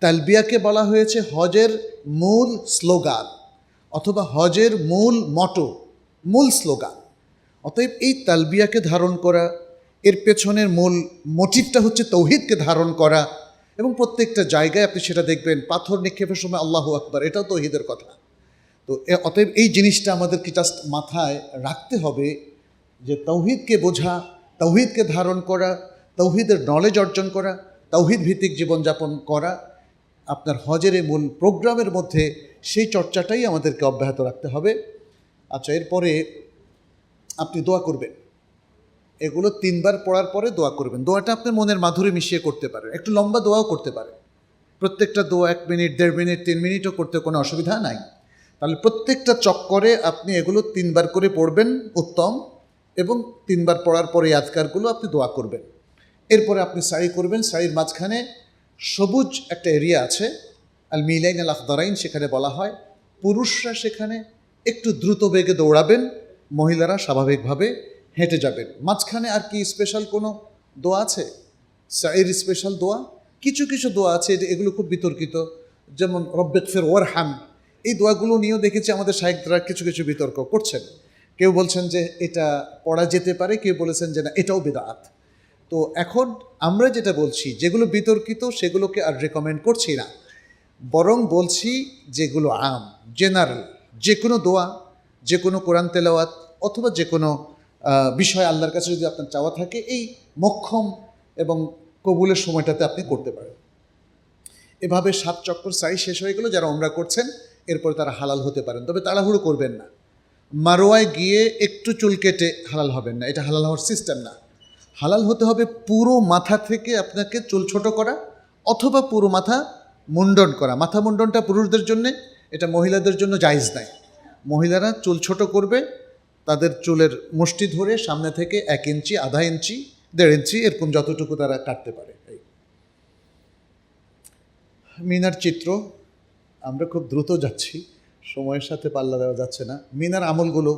তালবিয়াকে বলা হয়েছে হজের মূল স্লোগান অথবা হজের মূল মটো, মূল স্লোগান। অতএব এই তালবিয়াকে ধারণ করা, এর পেছনের মূল মোটিভটা হচ্ছে তাওহীদকে ধারণ করা, এবং প্রত্যেকটা জায়গায় আপনি সেটা দেখবেন, পাথর নিক্ষেপের সময় আল্লাহু আকবার, এটাও তাওহীদের কথা। তো অতএব এই জিনিসটা আমাদেরকে জাস্ট মাথায় রাখতে হবে যে তাওহীদকে বোঝা, তাওহীদকে ধারণ করা, তাওহীদের নলেজ অর্জন করা, তাওহীদ ভিত্তিক জীবনযাপন করা আপনার হজের এই মূল প্রোগ্রামের মধ্যে, সেই চর্চাটাই আমাদেরকে অব্যাহত রাখতে হবে। আচ্ছা, এরপরে আপনি দোয়া করবেন, এগুলো 3 বার পড়ার পরে দোয়া করবেন। দোয়াটা আপনার মনের মাধুরী মিশিয়ে করতে পারেন, একটু লম্বা দোয়াও করতে পারেন। প্রত্যেকটা দোয়া 1 মিনিট 1.5 মিনিট 3 মিনিটও করতে কোনো অসুবিধা নাই। তাহলে প্রত্যেকটা চক্করে আপনি এগুলো 3 বার করে পড়বেন, উত্তম, এবং 3 বার পড়ার পরে এই আজকারগুলো আপনি দোয়া করবেন। এরপরে আপনি সাই করবেন, সাইয়ের মাঝখানে সবুজ একটা এরিয়া আছে, আল মিলাইন আল আখদারাইন, সেখানে বলা হয় পুরুষরা সেখানে একটু দ্রুত বেগে দৌড়াবেন, মহিলারা স্বাভাবিকভাবে হেঁটে যাবেন। মাঝখানে আর কি স্পেশাল কোনো দোয়া আছে? সাইয়ের স্পেশাল দোয়া কিছু কিছু দোয়া আছে, এগুলো খুব বিতর্কিত, যেমন রব্বিগফির ওয়ারহাম, এই দোয়াগুলো নিয়েও দেখেছি আমাদের শায়েখরা কিছু কিছু বিতর্ক করছেন। কেউ বলছেন যে এটা পড়া যেতে পারে, কেউ বলেছেন যে না, এটাও বিদআত। তো এখন আমরা যেটা বলছি, যেগুলো বিতর্কিত সেগুলোকে আর রেকমেন্ড করছি না, বরং বলছি যেগুলো আম, জেনারেল, যে কোনো দোয়া, যে কোনো কোরআন তেলাওয়াত অথবা যে কোনো বিষয় আল্লাহর কাছে যদি আপনার চাওয়া থাকে, এই মোক্ষম এবং কবুলের সময়টাতে আপনি করতে পারেন। এভাবে 7 চক্কর সাই শেষ হয়ে গেল। যারা ওমরা করছেন এরপরে তারা হালাল হতে পারেন, তবে তাড়াহুড়ো করবেন না। মারোয়ায় গিয়ে একটু চুল কেটে হালাল হবেন না, এটা হালাল হওয়ার সিস্টেম না। হালাল হতে হবে পুরো মাথা থেকে আপনাকে চুল ছোট করা, অথবা পুরো মাথা মুন্ডন করা। মাথা মুন্ডনটা পুরুষদের জন্যে, এটা মহিলাদের জন্য জায়েজ নাই। মহিলারা চুল ছোট করবে, তাদের চুলের মুষ্টি ধরে সামনে থেকে 1 ইঞ্চি, আধা ইঞ্চি, 1.5 ইঞ্চি, এরকম যতটুকু তারা কাটতে পারে। মিনার চিত্র, আমরা খুব দ্রুত যাচ্ছি, সময়ের সাথে পাল্লা দেওয়া যাচ্ছে না। মিনার আমলগুলো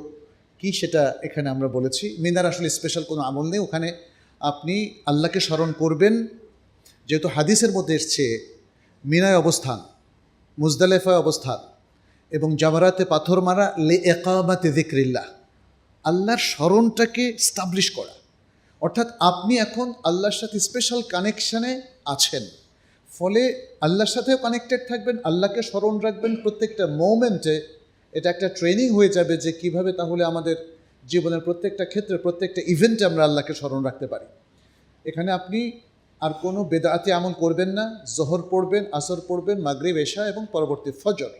কি সেটা এখানে আমরা বলেছি। মিনার আসলে স্পেশাল কোনো আমল নেই, ওখানে আপনি আল্লাহকে স্মরণ করবেন। যেহেতু হাদিসের মধ্যে এসছে মিনায় অবস্থান, মুজদালেফায় অবস্থান, এবং জামারাতে পাথর মারা লে একামাতে যিকরিল্লাহ, আল্লাহর স্মরণটাকে স্টাবলিশ করা। অর্থাৎ আপনি এখন আল্লাহর সাথে স্পেশাল কানেকশানে আছেন, ফলে আল্লাহর সাথেও কানেক্টেড থাকবেন, আল্লাহকে স্মরণ রাখবেন প্রত্যেকটা মোমেন্টে। এটা একটা ট্রেনিং হয়ে যাবে যে কিভাবে তাহলে আমাদের জীবনের প্রত্যেকটা ক্ষেত্রে প্রত্যেকটা ইভেন্টে আমরা আল্লাহকে স্মরণ রাখতে পারি। এখানে আপনি আর কোনো বেদাতি আমল করবেন না। জোহর পড়বেন, আসর পড়বেন, মাগরিব, এশা এবং পরবর্তী ফজর,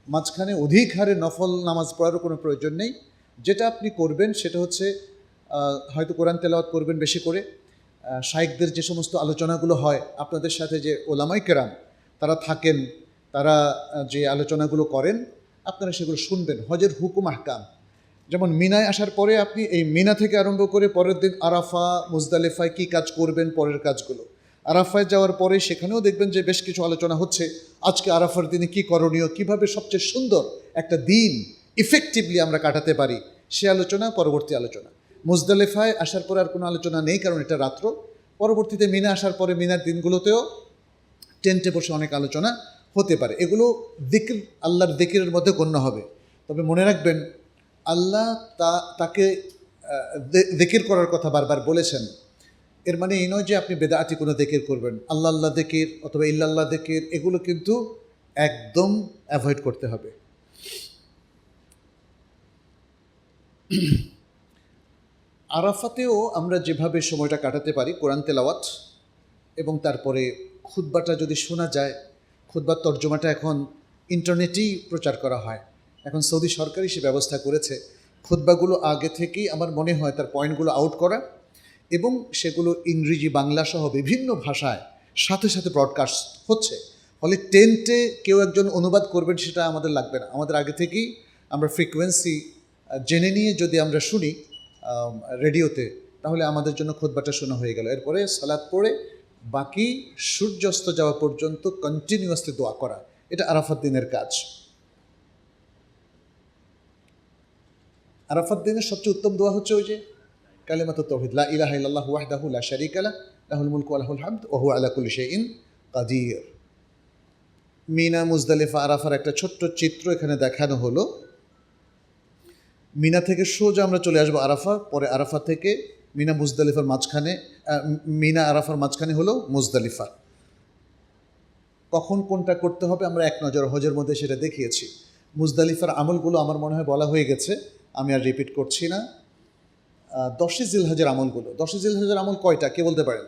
মাঝখানে অধিক হারে নফল নামাজ পড়ারও কোনো প্রয়োজন নেই। যেটা আপনি করবেন সেটা হচ্ছে হয়তো কোরআন তেলাওয়াত করবেন বেশি করে, শাইখদের যে সমস্ত আলোচনাগুলো হয়, আপনাদের সাথে যে ওলামায়ে কেরাম তারা থাকেন, তারা যে আলোচনাগুলো করেন আপনারা সেগুলো শুনবেন। হজের হুকুম আহকাম, যেমন মিনায় আসার পরে আপনি এই মিনা থেকে আরম্ভ করে পরের দিন আরাফা, মুজদালিফায় কী কাজ করবেন, পরের কাজগুলো। আরাফায় যাওয়ার পরে সেখানেও দেখবেন যে বেশ কিছু আলোচনা হচ্ছে, আজকে আরাফার দিনে কী করণীয়, কীভাবে সবচেয়ে সুন্দর একটা দিন ইফেক্টিভলি আমরা কাটাতে পারি, সে আলোচনা পরবর্তী আলোচনা। মুজদালিফায় আসার পরে আর কোনো আলোচনা নেই, কারণ এটা রাত্র। পরবর্তীতে মিনা আসার পরে মিনার দিনগুলোতেও টেন্টে বসে অনেক আলোচনা হতে পারে। এগুলো দিক্র, আল্লাহর দিক্রের মধ্যে গণ্য হবে। তবে মনে রাখবেন আল্লাহ তাকে দিকির করার কথা বারবার বলেছেন। এর মানে এই নয় যে আপনি বেদাতি কোনো দিকির করবেন। আল্লাহ আল্লাহ দিকির অথবা ইল্লাল্লাহ দিকির এগুলো কিন্তু একদম অ্যাভয়েড করতে হবে। আরাফাতেও আমরা যেভাবে সময়টা কাটাতে পারি, কোরআন তেলাওয়াত এবং তারপরে খুতবাটা যদি শোনা যায়, খুতবার তর্জমাটা এখন ইন্টারনেটেই প্রচার করা হয়। এখন সৌদি সরকারই সে ব্যবস্থা করেছে। খুতবাগুলো আগে থেকেই আমার মনে হয় তার পয়েন্টগুলো আউট করা এবং সেগুলো ইংরেজি, বাংলা সহ বিভিন্ন ভাষায় সাথে সাথে ব্রডকাস্ট হচ্ছে। ফলে টেন্টে কেউ একজন অনুবাদ করবেন সেটা আমাদের লাগবে না। আমাদের আগে থেকেই আমরা ফ্রিকোয়েন্সি জেনে নিয়ে যদি আমরা শুনি রেডিওতে, তাহলে আমাদের জন্য খুতবাটা শোনা হয়ে গেল। এরপরে সালাত পড়ে বাকি সূর্যাস্ত যাওয়া পর্যন্ত কন্টিনিউয়াসলি দোয়া করা, এটা আরাফাত দিনের কাজ। আরাফাত দিনের সবচেয়ে উত্তম দোয়া হচ্ছে ওই যে কালিমাতুত তাওহীদ, লা ইলাহা ইল্লাল্লাহু ওয়াহদাহু লা শারীকা লাহু লাহুল মুলকু ওয়া লাহুল হামদ ওয়া হুয়া আলা কুল্লি শাইইন কাদির। মিনা, মুজদালিফা, আরাফার একটা ছোট্ট চিত্র এখানে দেখানো হলো। মিনা থেকে সোজা আমরা চলে আসবো আরাফা, পরে আরাফা থেকে মিনা, মুজদালিফার মাঝখানে, মিনা আরাফার মাঝখানে হলো মুজদালিফা। কখন কোনটা করতে হবে আমরা এক নজর হজের মধ্যে সেটা দেখিয়েছি। মুজদালিফার আমলগুলো আমার মনে হয় বলা হয়ে গেছে, আমি আর রিপিট করছি না। 10 জিলহজের আমলগুলো, 10 জিলহজের আমল কয়টা কে বলতে পারেন?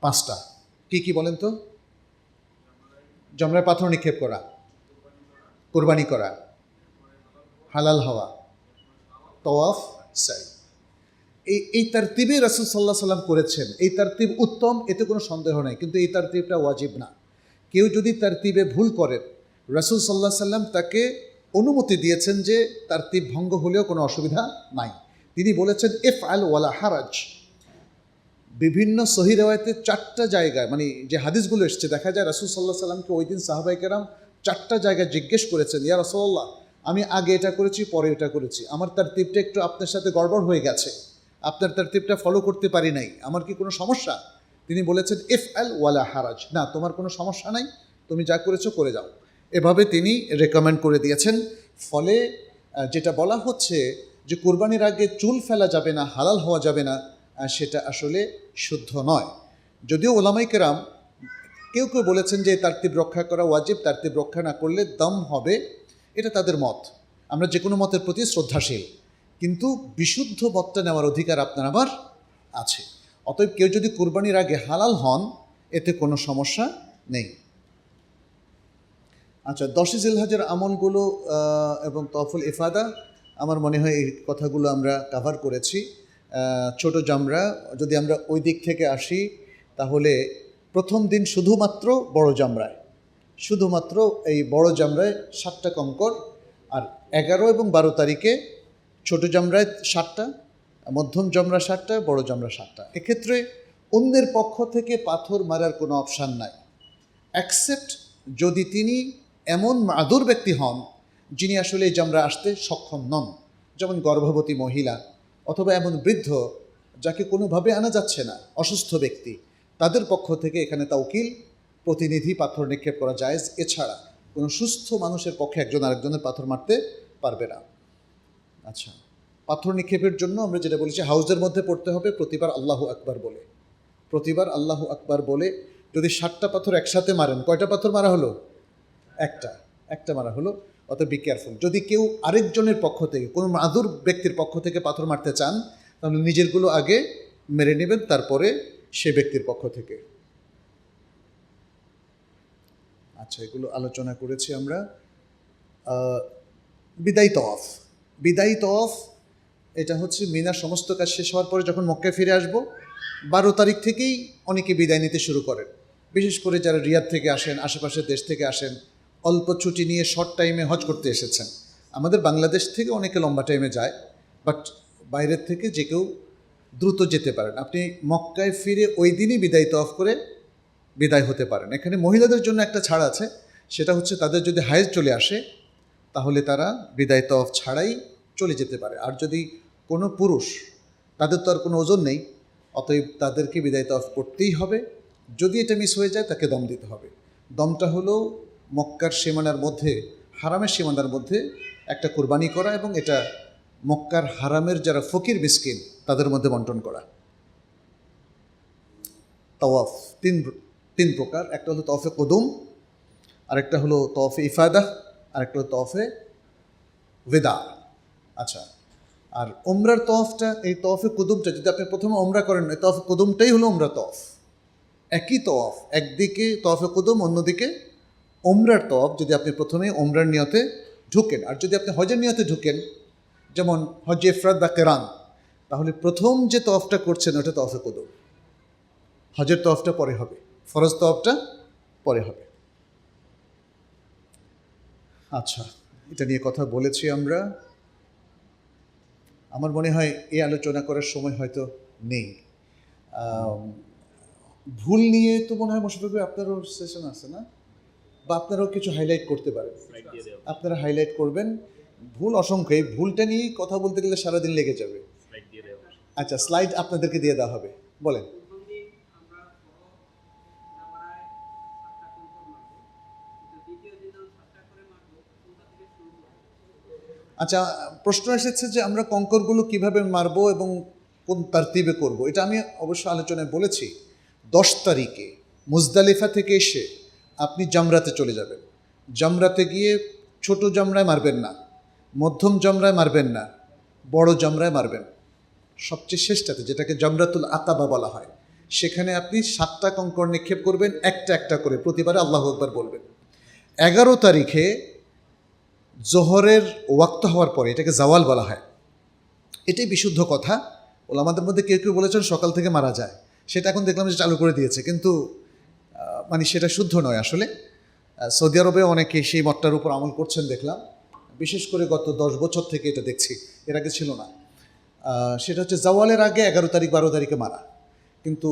5টা। কি কি বলেন তো? জমরায় পাথর নিক্ষেপ করা, কোরবানি করা, হালাল হওয়া, তওয়াফ, সাই। এই তারতিবে রাসূল সাল্লাল্লাহু আলাইহি সাল্লাম করেছেন। এই তারতিব উত্তম, এতে কোনো সন্দেহ নেই, কিন্তু এই তারতিবটা ওয়াজিব না। কেউ যদি তারতিবে ভুল করেন, রাসূল সাল্লাল্লাহু আলাইহি সাল্লাম তাকে অনুমতি দিয়েছেন যে তারতিব ভঙ্গ হলেও কোনো অসুবিধা নাই। তিনি বলেছেন ইফআল ওয়ালা হারাজ। বিভিন্ন সহিহ রিওয়ায়াতে 4টা জায়গায়, মানে যে হাদিসগুলো এসছে, দেখা যায় রাসূল সাল্লাল্লাহু আলাইহি সাল্লামকে ওই দিন সাহাবায়ে কেরাম 4টা জায়গায় জিজ্ঞেস করেছেন, ইয়া রাসূলুল্লাহ, আমি আগে এটা করেছি, পরে এটা করেছি, আমার তারতিবটা একটু আপনার সাথে গড়বড় হয়ে গেছে, আপনার তারতিবটা ফলো করতে পারি নাই, আমার কি কোনো সমস্যা? তিনি বলেছেন ইফআল ওয়ালা হারাজ, না তোমার কোনো সমস্যা নাই, তুমি যা করেছো করে যাও। এভাবে তিনি রেকমেন্ড করে দিয়েছেন। ফলে যেটা বলা হচ্ছে যে কোরবানির আগে চুল ফেলা যাবে না, হালাল হওয়া যাবে না, সেটা আসলে শুদ্ধ নয়। যদিও ওলামায়ে কেরাম কেউ কেউ বলেছেন যে তারতিব রক্ষা করা ওয়াজিব, তারতিব রক্ষা না করলে দম হবে, এটা তাদের মত। আমরা যে কোনো মতের প্রতি শ্রদ্ধাশীল, কিন্তু বিশুদ্ধ মতটা নেওয়ার অধিকার আপনার আমার আছে। অতএব কেউ যদি কোরবানির আগে হালাল হন, এতে কোনো সমস্যা নেই। আচ্ছা, 10 জিলহজের আমলগুলো এবং তওয়াফুল ইফাদা, আমার মনে হয় এই কথাগুলো আমরা কাভার করেছি। ছোট জামরা, যদি আমরা ওই দিক থেকে আসি, তাহলে প্রথম দিন শুধুমাত্র বড় জামরায়, শুধুমাত্র এই বড় জামরায় 7টা কঙ্কর, আর 11 এবং 12 তারিখে ছোট জামরায় 7টা, মধ্যম জামরা 7টা, বড় জামরা 7টা। এক্ষেত্রে অন্যের পক্ষ থেকে পাথর মারার কোনো অপশান নাই, অ্যাকসেপ্ট যদি তিনি এমন মাদুর ব্যক্তি হন যিনি আসলে এই জামরা আসতে সক্ষম নন, যেমন গর্ভবতী মহিলা অথবা এমন বৃদ্ধ যাকে কোনোভাবে আনা যাচ্ছে না, অসুস্থ ব্যক্তি, তাদের পক্ষ থেকে এখানে তাওকিল, প্রতিনিধি পাথর নিক্ষেপ করা জায়েজ। এছাড়া কোনো সুস্থ মানুষের পক্ষে একজন আরেকজনের পাথর মারতে পারবে না। আচ্ছা, পাথর নিক্ষেপের জন্য আমরা যেটা বলেছি, হাউজের মধ্যে পড়তে হবে প্রতিবার আল্লাহু আকবার বলে। প্রতিবার আল্লাহু আকবার বলে যদি 7টা পাথর একসাথে মারেন, কয়টা পাথর মারা হলো? একটা মারা হলো। অত বি কেয়ারফুল। যদি কেউ আরেকজনের পক্ষ থেকে, কোনো মাদুর ব্যক্তির পক্ষ থেকে পাথর মারতে চান, তাহলে নিজেরগুলো আগে মেরে নেবেন, তারপরে সে ব্যক্তির পক্ষ থেকে। আচ্ছা, এগুলো আলোচনা করেছি আমরা। বিদায়ী তওয়াফ। বিদায়ী তওয়াফ এটা হচ্ছে মিনার সমস্ত কাজ শেষ হওয়ার পরে যখন মক্কায় ফিরে আসব, 12 তারিখ থেকেই অনেকে বিদায় নিতে শুরু করেন। বিশেষ করে যারা রিয়াদ থেকে আসেন, আশেপাশের দেশ থেকে আসেন, অল্প ছুটি নিয়ে শর্ট টাইমে হজ করতে এসেছেন। আমাদের বাংলাদেশ থেকে অনেকে লম্বা টাইমে যায়, বাট বাইরের থেকে যে কেউ দ্রুত যেতে পারেন। আপনি মক্কায় ফিরে ওই দিনই বিদায়ী তওয়াফ করে বিদায় হতে পারেন। এখানে মহিলাদের জন্য একটা ছাড় আছে, সেটা হচ্ছে তাদের যদি হায়েজ চলে আসে তাহলে তারা বিদায় তওয়াফ ছাড়াই চলে যেতে পারে। আর যদি কোনো পুরুষ, তাদের তো আর কোনো ওজন নেই, অতএব তাদেরকে বিদায় তওয়াফ করতেই হবে। যদি এটা মিস হয়ে যায় তাকে দম দিতে হবে। দমটা হলো মক্কার সীমানার মধ্যে, হারামের সীমানার মধ্যে একটা কোরবানি করা, এবং এটা মক্কার হারামের যারা ফকির মিসকিন তাদের মধ্যে বন্টন করা। তওয়াফ তিন প্রকার। একটা হলো তওয়াফে কুদুম, আরেকটা হলো তওয়াফে ইফাদা, আরেকটা হলো তওয়াফে ওয়েদা। আচ্ছা, আর ওমরার তওয়াফটা, এই তওয়াফে কুদুমটা যদি আপনি প্রথমে ওমরা করেন, এই তওয়াফে কুদুমটাই হলো ওমরা তওয়াফ। একই তওয়াফ, একদিকে তওয়াফে কুদুম, অন্যদিকে ওমরার তওয়াফ। যদি আপনি প্রথমে ওমরার নিয়তে ঢুকেন, আর যদি আপনি হজের নিয়তে ঢুকেন, যেমন হজ ইফরাদ বা কেরান, তাহলে প্রথম যে তওয়াফটা করছেন ওটা তওয়াফে কুদুম। হজের তওয়াফটা পরে হবে, ফরজ তওয়াফটা পরে হবে। আচ্ছা, এটা নিয়ে কথা বলেছি আমরা। আমার মনে হয় এই আলোচনা করার সময় হয়তো নেই। ভুল নিয়ে তো মনে হয় মোশাররফ ভাই আপনারও সেশন আছে না, বা আপনারাও কিছু হাইলাইট করতে পারেন। আপনারা হাইলাইট করবেন। ভুল অসংখ্য, এই ভুলটা নিয়ে কথা বলতে গেলে সারাদিন লেগে যাবে। আচ্ছা, স্লাইড আপনাদেরকে দিয়ে দেওয়া হবে, বলেন। আচ্ছা, প্রশ্ন এসেছে যে আমরা কঙ্করগুলো কিভাবে মারবো এবং কোন তারতিবে করব। এটা আমি অবশ্য আলোচনায় বলেছি। 10 তারিখে মুজদালিফা থেকে এসে আপনি জামরাতে চলে যাবেন। জামরাতে গিয়ে ছোট জামরায় মারবেন না, মধ্যম জামরায় মারবেন না, বড় জামরায় মারবেন। সবচেয়ে শেষটাতে, যেটাকে জামরাতুল আকাবা বলা হয়, সেখানে আপনি 7টা কঙ্কর নিক্ষেপ করবেন, একটা একটা করে, প্রতিবারে আল্লাহু আকবার বলবেন। 11 তারিখে জোহরের ওয়াক্ত হওয়ার পরে, এটাকে জাওয়াল বলা হয়, এটাই বিশুদ্ধ কথা। ওলামাদের মধ্যে কেউ কেউ বলেছেন সকাল থেকে মারা যায়, সেটা এখন দেখলাম যে চালু করে দিয়েছে, কিন্তু মানে সেটা শুদ্ধ নয় আসলে। সৌদি আরবে অনেকে সেই মতটার উপর আমল করছেন দেখলাম, বিশেষ করে গত 10 বছর থেকে এটা দেখছি, এর আগে ছিল না। সেটা হচ্ছে জাওয়ালের আগে 11 তারিখ 12 তারিখে মারা। কিন্তু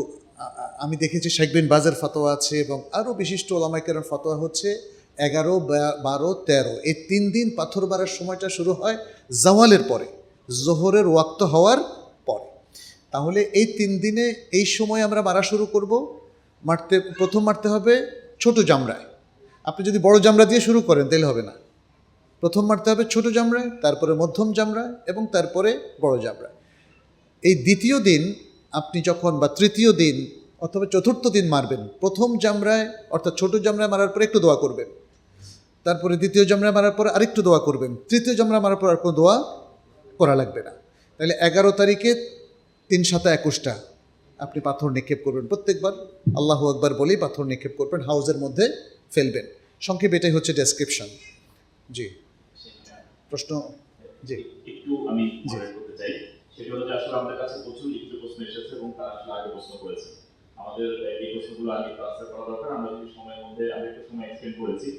আমি দেখেছি শেখ বিন বাজের ফতোয়া আছে, এবং আরও বিশিষ্ট ওলামায়ে কেরামের ফতোয়া হচ্ছে 11, 12, 13 এই 3 দিন পাথর মারার সময়টা শুরু হয় জাওয়ালের পরে, জোহরের ওয়াক্ত হওয়ার পরে। তাহলে এই 3 দিনে এই সময় আমরা মারা শুরু করব। প্রথম মারতে হবে ছোট জামরায়। আপনি যদি বড় জামরা দিয়ে শুরু করেন তাহলে হবে না। প্রথম মারতে হবে ছোট জামরায়, তারপরে মধ্যম জামরায়, এবং তারপরে বড় জামরায়। এই দ্বিতীয় দিন আপনি যখন, বা তৃতীয় দিন অথবা চতুর্থ দিন মারবেন, প্রথম জামরায় অর্থাৎ ছোট জামরায় মারার পরে একটু দোয়া করবেন, তারপরে দ্বিতীয় জামরায় মারার পরে আরেকটু দোয়া করবেন, তৃতীয় জামরা মারার পর আর কোনো দোয়া করা লাগবে না। তাহলে 11 তারিখে 3 × 7 = 21টা আপনি পাথর নিক্ষেপ করবেন। প্রত্যেকবার আল্লাহু আকবার বলেই পাথর নিক্ষেপ করবেন, হাউজের মধ্যে ফেলবেন। সংক্ষেপে এটাই হচ্ছে ডেসক্রিপশন। জি, প্রশ্ন? জি, একটু আমি করতে চাই। সেটা হলো যে আসলে আমাদের কাছে প্রচুর লিখিত প্রশ্ন এসেছে, এবং তারা আসলে আগে প্রশ্ন করেছে। আমাদের এই প্রশ্নগুলো আগে আনসার করা দরকার। আমরা যদি সময়ের মধ্যে, আমি একটু সময় এক্সটেন্ড করেছি,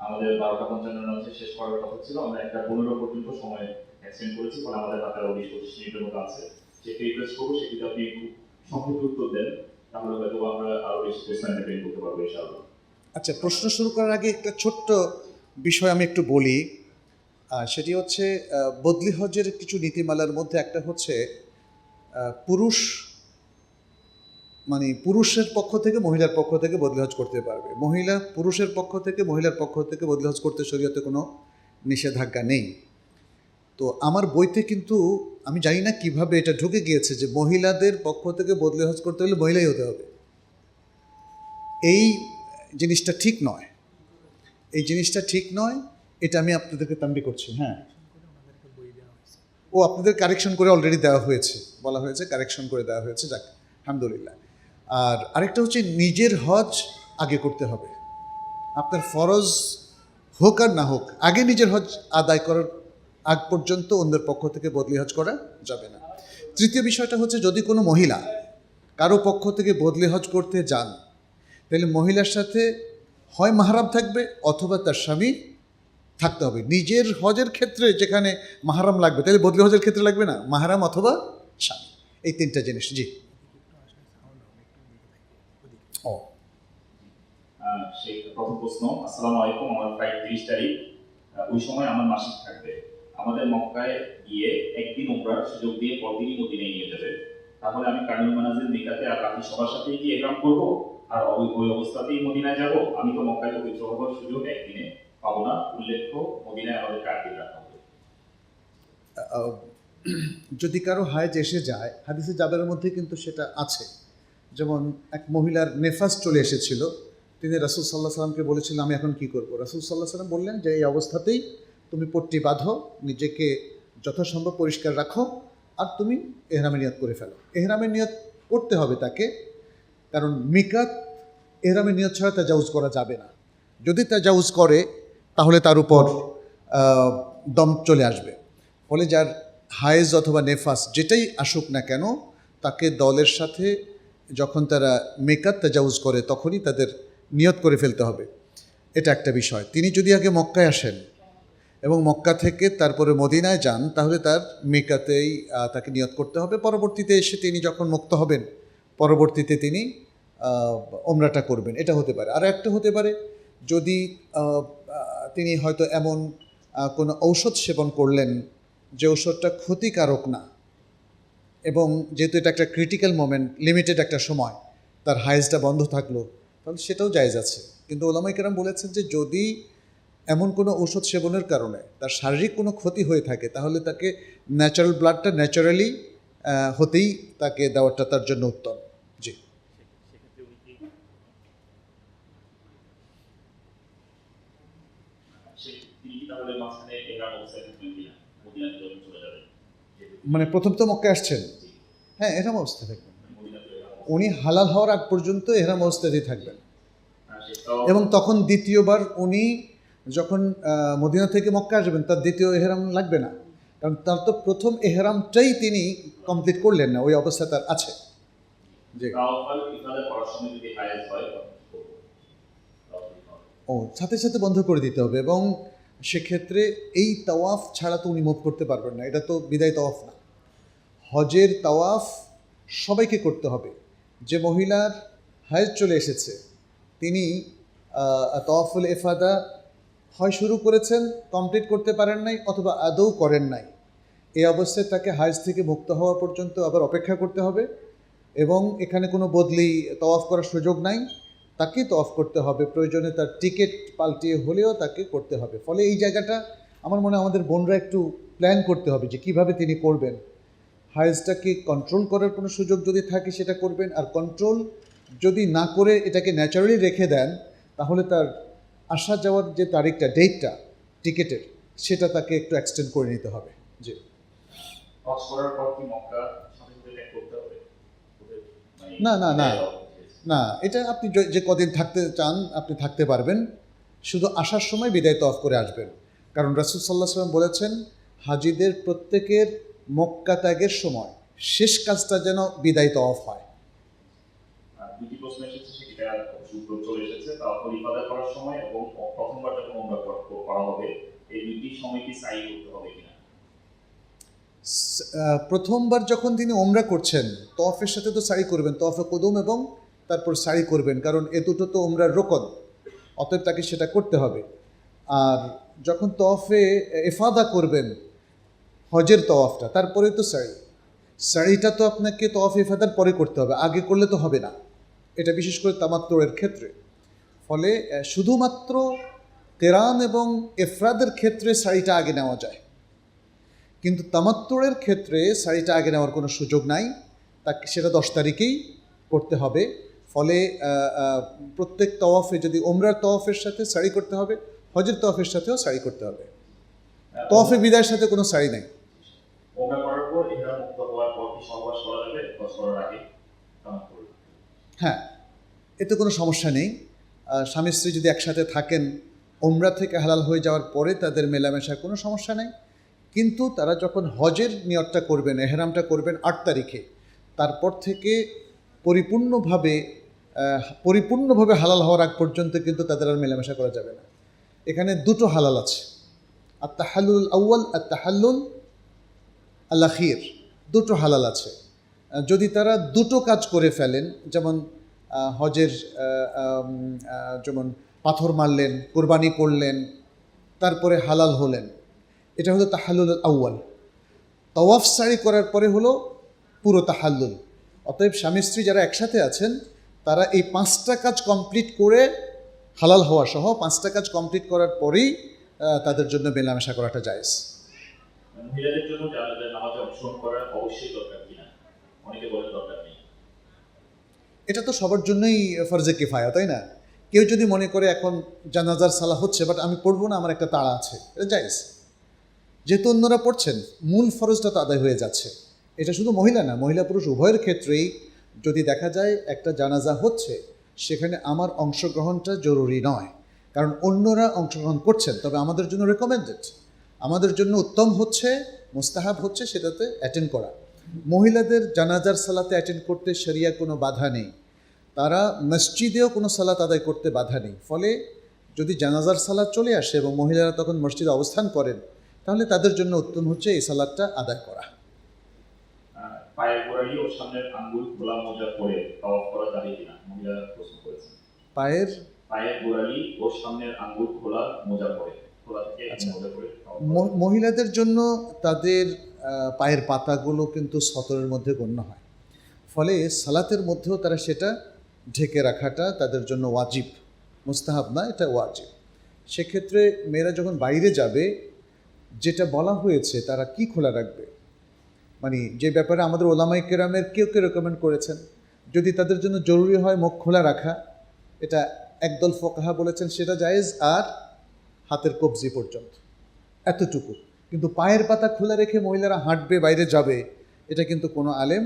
আমাদের 12টা 55 মধ্যে শেষ করার কথা ছিল, আমরা 1টা 15 পর্যন্ত সময় এক্সটেন্ড করেছি, ফলে আমাদের হাতে আরো 20-25 মিনিটের মতো আছে। সেটা রিকোয়েস্ট করবো, সেটি যদি আপনি খুব সংক্ষিপ্ত উত্তর দেন, তাহলে হয়তো আমরা আরো বেশি কোয়েশ্চেন অ্যাটেন্ড করতে পারবো ইনশাআল্লাহ। আচ্ছা, প্রশ্ন শুরু করার আগে একটা ছোট্ট বিষয় আমি একটু বলি। সেটি হচ্ছে বদলি হজের কিছু নীতিমালার মধ্যে একটা হচ্ছে পুরুষ মানে পুরুষের পক্ষ থেকে মহিলার পক্ষ থেকে বদলি হজ করতে পারবে, মহিলা পুরুষের পক্ষ থেকে মহিলার পক্ষ থেকে বদলি হজ করতে শরীয়তে কোনো নিষেধাজ্ঞা নেই। তো আমার বইতে কিন্তু আমি জানি না কিভাবে এটা ঢুকে গিয়েছে যে মহিলাদের পক্ষ থেকে বদলি হজ করতে হলে মহিলাই হতে হবে। এই জিনিসটা ঠিক নয়, এই জিনিসটা ঠিক নয়, এটা আমি আপনাদেরকে তাম্বি করছি। হ্যাঁ, ও আপনাদের কারেকশন করে অলরেডি দেওয়া হয়েছে, বলা হয়েছে কারেকশন করে দেওয়া হয়েছে, যাক আলহামদুলিল্লাহ। আর আরেকটা হচ্ছে নিজের হজ আগে করতে হবে, আপনার ফরজ হোক আর না হোক, আগে নিজের হজ আদায় করার আগ পর্যন্ত অন্যের পক্ষ থেকে বদলি হজ করা যাবে না। তৃতীয় বিষয়টা হচ্ছে যদি কোনো মহিলা কারো পক্ষ থেকে বদলি হজ করতে যান, তাহলে মহিলার সাথে হয় মাহরাম থাকবে অথবা তার স্বামী থাকতে হবে। নিজের হজের ক্ষেত্রে যেখানে মাহরাম লাগবে, তাহলে বদলি হজের ক্ষেত্রে লাগবে না, মাহরাম অথবা স্বামী, এই তিনটা জিনিস। জি, ও সেই প্রথম প্রশ্ন, আসসালামু আলাইকুম, আমার প্রায় 30 তারিখ, ওই সময় আমার মাসিক থাকবে, আমাদের মক্কায় গিয়ে একদিন উমরার সুযোগ দিয়ে পরদিনই মদিনায় নিয়ে যাবে, তাহলে আমি কারনুল মানাজিল মিকাতে আর বাকি সবার সাথেই কি ইহরাম করব আর ওই অবস্থাতেই মদিনায় যাব? আমি তো মক্কায় পবিত্র হওয়ার সুযোগ একদিনে পাবো না, উল্লেখ্য মদিনায় আমাদের 4 দিন রাখা হবে। যদি কারো হায়েজ এসে যায়, হাদিসে জাবেরের মধ্যে কিন্তু সেটা আছে। যেমন এক মহিলার নেফাস চলে এসেছিল, তিনি রাসূল সাল্লাল্লাহু আলাইহি সাল্লামকে বলেছিলেন আমি এখন কি করব? রাসূল সাল্লাল্লাহু আলাইহি সাল্লাম বললেন যে এই অবস্থাতেই তুমি পট্টি বাঁধো, নিজেকে যথাসম্ভব পরিষ্কার রাখো, আর তুমি এহরামের নিয়ত করে ফেলো। এহরামের নিয়ত করতে হবে তাকে, কারণ মিকাত এহরামের নিয়ত ছাড়া তাজাউজ করা যাবে না। যদি তাজাউজ করে তাহলে তার উপর দম চলে আসবে। ফলে যার হায়েজ অথবা নেফাস যেটাই আসুক না কেন, তাকে দলের সাথে যখন তারা মেকাত তাজাউজ করে তখনই তাদের নিয়ত করে ফেলতে হবে। এটা একটা বিষয়। তিনি যদি আগে মক্কায় আসেন এবং মক্কা থেকে তারপরে মদিনায় যান, তাহলে তার মেকাতেই তাকে নিয়ত করতে হবে। পরবর্তীতে এসে তিনি যখন মুক্ত হবেন, পরবর্তীতে তিনি ওমরাটা করবেন, এটা হতে পারে। আর একটা হতে পারে যদি তিনি হয়তো এমন কোনো ঔষধ সেবন করলেন যে ঔষধটা ক্ষতিকারক না, এবং যেহেতু এটা একটা ক্রিটিক্যাল মোমেন্ট, লিমিটেড একটা সময়, তার হাইজটা বন্ধ থাকলো, তাহলে সেটাও জায়েজ আছে। কিন্তু ওলামায়ে কেরাম বলেছেন যে যদি এমন কোনো ঔষধ সেবনের কারণে তার শারীরিক কোনো ক্ষতি হয়ে থাকে, তাহলে তাকে ন্যাচারাল ব্লাডটা ন্যাচারালি হতেই তাকে দেওয়াটা তার জন্য উত্তম। জি, মানে প্রথম তো মক্কায় আসছেন, হ্যাঁ এহরাম অবস্থায় থাকবেন, উনি হালাল হওয়ার আগ পর্যন্ত এহরাম অবস্থাতেই থাকবেন। এবং তখন দ্বিতীয়বার উনি যখন মদিনা থেকে মক্কা আসবেন, তার দ্বিতীয় এহরাম লাগবে না, কারণ তার তো প্রথম এহরামটাই তিনি কমপ্লিট করলেন না, ওই অবস্থা তার আছে। জি, ও সাথে সাথে বন্ধ করে দিতে হবে, এবং সেক্ষেত্রে এই তাওয়াফ ছাড়া তো উনি মুভ করতে পারবেন না, এটা তো বিদায় তাওয়াফ না। হজের তাওয়াফ সবাইকে করতে হবে। যে মহিলার হায়েজ চলে এসেছে তিনি তাওয়াফুল ইফাদা হয় শুরু করেছেন, কমপ্লিট করতে পারেন নাই, অথবা আদৌ করেন নাই, এই অবস্থায় তাকে হায়েজ থেকে মুক্ত হওয়া পর্যন্ত আবার অপেক্ষা করতে হবে, এবং এখানে কোনো বদলি তাওয়াফ করার সুযোগ নাই, তাকে তাওয়াফ করতে হবে, প্রয়োজনে তার টিকিট পাল্টিয়ে হলেও তাকে করতে হবে। ফলে এই জায়গাটা আমার মনে হয় আমাদের বোনরা একটু প্ল্যান করতে হবে যে কীভাবে তিনি করবেন। হায়েজটাকে কন্ট্রোল করার কোনো সুযোগ যদি থাকে সেটা করবেন, আর কন্ট্রোল যদি না করে এটাকে ন্যাচারালি রেখে দেন, তাহলে তার আসা যাওয়ার যে তারিখটা, ডেটটা টিকিটের, সেটা তাকে একটু এক্সটেন্ড করে নিতে হবে। জি, না না না না, এটা আপনি যে কদিন থাকতে চান আপনি থাকতে পারবেন, শুধু আসার সময় বিদায় তওয়াফ করে আসবেন। কারণ রাসূল সাল্লাল্লাহু আলাইহি ওয়াসাল্লাম বলেছেন হাজিদের প্রত্যেকের মক্কা ত্যাগের সময় শেষ কাজটা যেন বিদায় তওয়াফ হয়। দুটি প্রশ্ন এসেছে, সেটা উত্তর চলে এসেছে। তাওয়াফুল ইফাদা করার সময় এবং প্রথমবার যখন উমরা করা হবে, এই দুটি সময় কি সাই করতে হবে কিনা? প্রথমবার যখন তিনি ওমরা করছেন, তওয়াফের সাথে তো সাই করবেন, তওয়াফে কুদুম এবং তারপর সাই করবেন, কারণ এ দুটো তো ওমরার রুকন, অতএব তাকে সেটা করতে হবে। আর যখন তওয়াফে ইফাদা করবেন, হজের তওয়াফটা, তারপরে তো সাই, শাড়িটা তো আপনাকে তওয়াফ ইফাদার পরে করতে হবে, আগে করলে তো হবে না, এটা বিশেষ করে তামাত্তুরের ক্ষেত্রে। ফলে শুধুমাত্র কেরান এবং ইফরাদের ক্ষেত্রে শাড়িটা আগে নেওয়া যায়, কিন্তু তামাত্তুরের ক্ষেত্রে শাড়িটা আগে নেওয়ার কোনো সুযোগ নাই, তাকে সেটা 10 তারিখেই করতে হবে। ফলে প্রত্যেক তওয়াফে যদি ওমরার তওয়াফের সাথে শাড়ি করতে হবে, হজের তওয়াফের সাথেও শাড়ি করতে হবে। তওয়াফে বিদায়ের সাথে কোনো শাড়ি নেই। ওমরা করার পর ইহরাম মুক্ত হওয়ার পর কি সহবাস করা যাবে বা করার আগে তামাত্তুর? হ্যাঁ, এতে কোনো সমস্যা নেই। স্বামী স্ত্রী যদি একসাথে থাকেন, ওমরা থেকে হালাল হয়ে যাওয়ার পরে তাদের মেলামেশার কোনো সমস্যা নেই। কিন্তু তারা যখন হজের নিয়তটা করবেন, এহরামটা করবেন 8 তারিখে, তারপর থেকে পরিপূর্ণভাবে হালাল হওয়ার আগ পর্যন্ত কিন্তু তাদের আর মেলামেশা করা যাবে না। এখানে দুটো হালাল আছে, আত-তাহাল্লুল আউয়াল, আত-তাহাল্লুল আল-আখির, দুটো হালাল আছে। যদি তারা দুটো কাজ করে ফেলেন, যেমন হজের যেমন পাথর মারলেন, কোরবানি করলেন, তারপরে হালাল হলেন, এটা হলো তাহাল্লুল আউয়াল। তাওয়াফ সারি করার পরে হলো পুরো তাহাল্লুল। অতএব স্বামী স্ত্রী যারা একসাথে আছেন তারা এই 5টা কাজ কমপ্লিট করে, হালাল হওয়া সহ 5টা কাজ কমপ্লিট করার পরেই তাদের জন্য মেলামেশা করাটা জায়েজ। মহিলাদের জন্য জানাজার নামাজে অংশগ্রহণ করা অবশ্যই দরকার কিনা? অনেকে বলেন দরকার নেই। এটা তো সবার জন্যই ফরজে কিফায়া, তাই না? কেউ যদি মনে করে এখন জানাজার সালাহ হচ্ছে, বাট আমি পড়বো না, আমার একটা তাড়া আছে, এটা জায়েজ। যেহেতু অন্যরা পড়ছেন, মূল ফরজটা তো আদায় হয়ে যাচ্ছে। এটা শুধু মহিলা না, মহিলা পুরুষ উভয়ের ক্ষেত্রেই যদি দেখা যায় একটা জানাজা হচ্ছে, সেখানে আমার অংশগ্রহণটা জরুরি নয়, কারণ অন্যরা অংশগ্রহণ করছেন। তবে আমাদের জন্য রেকমেন্ডেড, আমাদের জন্য উত্তম হচ্ছে, মুস্তাহাব হচ্ছে সেটাতে অ্যাটেন্ড করা। মহিলাদের জানাজার সালাতে অ্যাটেন্ড করতে শরিয়া কোনো বাধা নেই, তারা মসজিদেও কোনো সালাত আদায় করতে বাধা নেই। ফলে যদি জানাজার সালাত চলে আসে এবং মহিলারা তখন মসজিদে অবস্থান করেন, তাহলে তাদের জন্য উত্তম হচ্ছে এই সালাতটা আদায় করা। পায়ের গোড়ালি ও সামনের আঙ্গুল খোলা মোজা পরে তাওয়াফ করা যাবে কিনা, মহিলারা প্রশ্ন করেছেন। পায়ের গোড়ালি ও সামনের আঙ্গুল খোলা মোজা পরে, খোলা থেকে মোজা পরে মহিলাদের জন্য তাদের পায়ের পাতাগুলো কিন্তু সতরের মধ্যে গণ্য হয়। ফলে সালাতের মধ্যেও তারা সেটা ঢেকে রাখাটা তাদের জন্য ওয়াজিব, মুস্তাহাব না, এটা ওয়াজিব। সেক্ষেত্রে মেয়েরা যখন বাইরে যাবে, যেটা বলা হয়েছে তারা কি খোলা রাখবে, মানে যে ব্যাপারে আমাদের ওলামায়ে কেরামের কেউ কেউ রেকমেন্ড করেছেন, যদি তাদের জন্য জরুরি হয় মুখ খোলা রাখা, এটা একদল ফোকাহা বলেছেন সেটা জায়েজ, আর হাতের কবজি পর্যন্ত এতটুকু। কিন্তু পায়ের পাতা খোলা রেখে মহিলারা হাঁটবে, বাইরে যাবে, এটা কিন্তু কোনো আলেম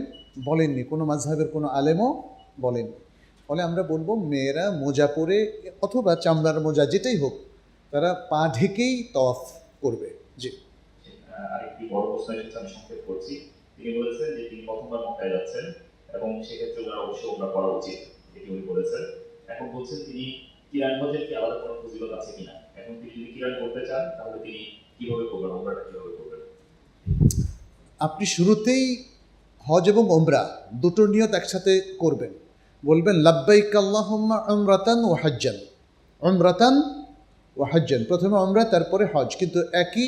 বলেননি, কোনো মাযহাবের কোনো আলেমও বলেননি। ফলে আমরা বলবো মেয়েরা মোজা পরে অথবা চামড়ার মোজা যেটাই হোক, তারা পা ঢেকেই তওয়াফ করবে। জি, আরেকটি বড় প্রশ্ন এসেছে, আমি সংক্ষেপ করছি। তিনি বলেছেন যে তিনি প্রথমবার মক্কায় যাচ্ছেন এবং সেক্ষেত্রে ওনার অবশ্যই ওমরা করা উচিত, এটি উনি বলেছেন। এখন বলছেন তিনি কিরান হজের কি আলাদা কোনো ফজিলত আছে কিনা, এখন তিনি যদি কিরান করতে চান তাহলে তিনি কিভাবে করবেন, ওমরাটা কিভাবে করবেন? আপনি শুরুতেই হজ এবং ওমরা দুটোর নিয়ত একসাথে করবেন, বলবেন লাব্বাইক আল্লাহুম্মা উমরাতান ওয়া হাজ্জান, উমরাতান ওয়া হাজ্জান, প্রথমে ওমরা তারপরে হজ, কিন্তু একই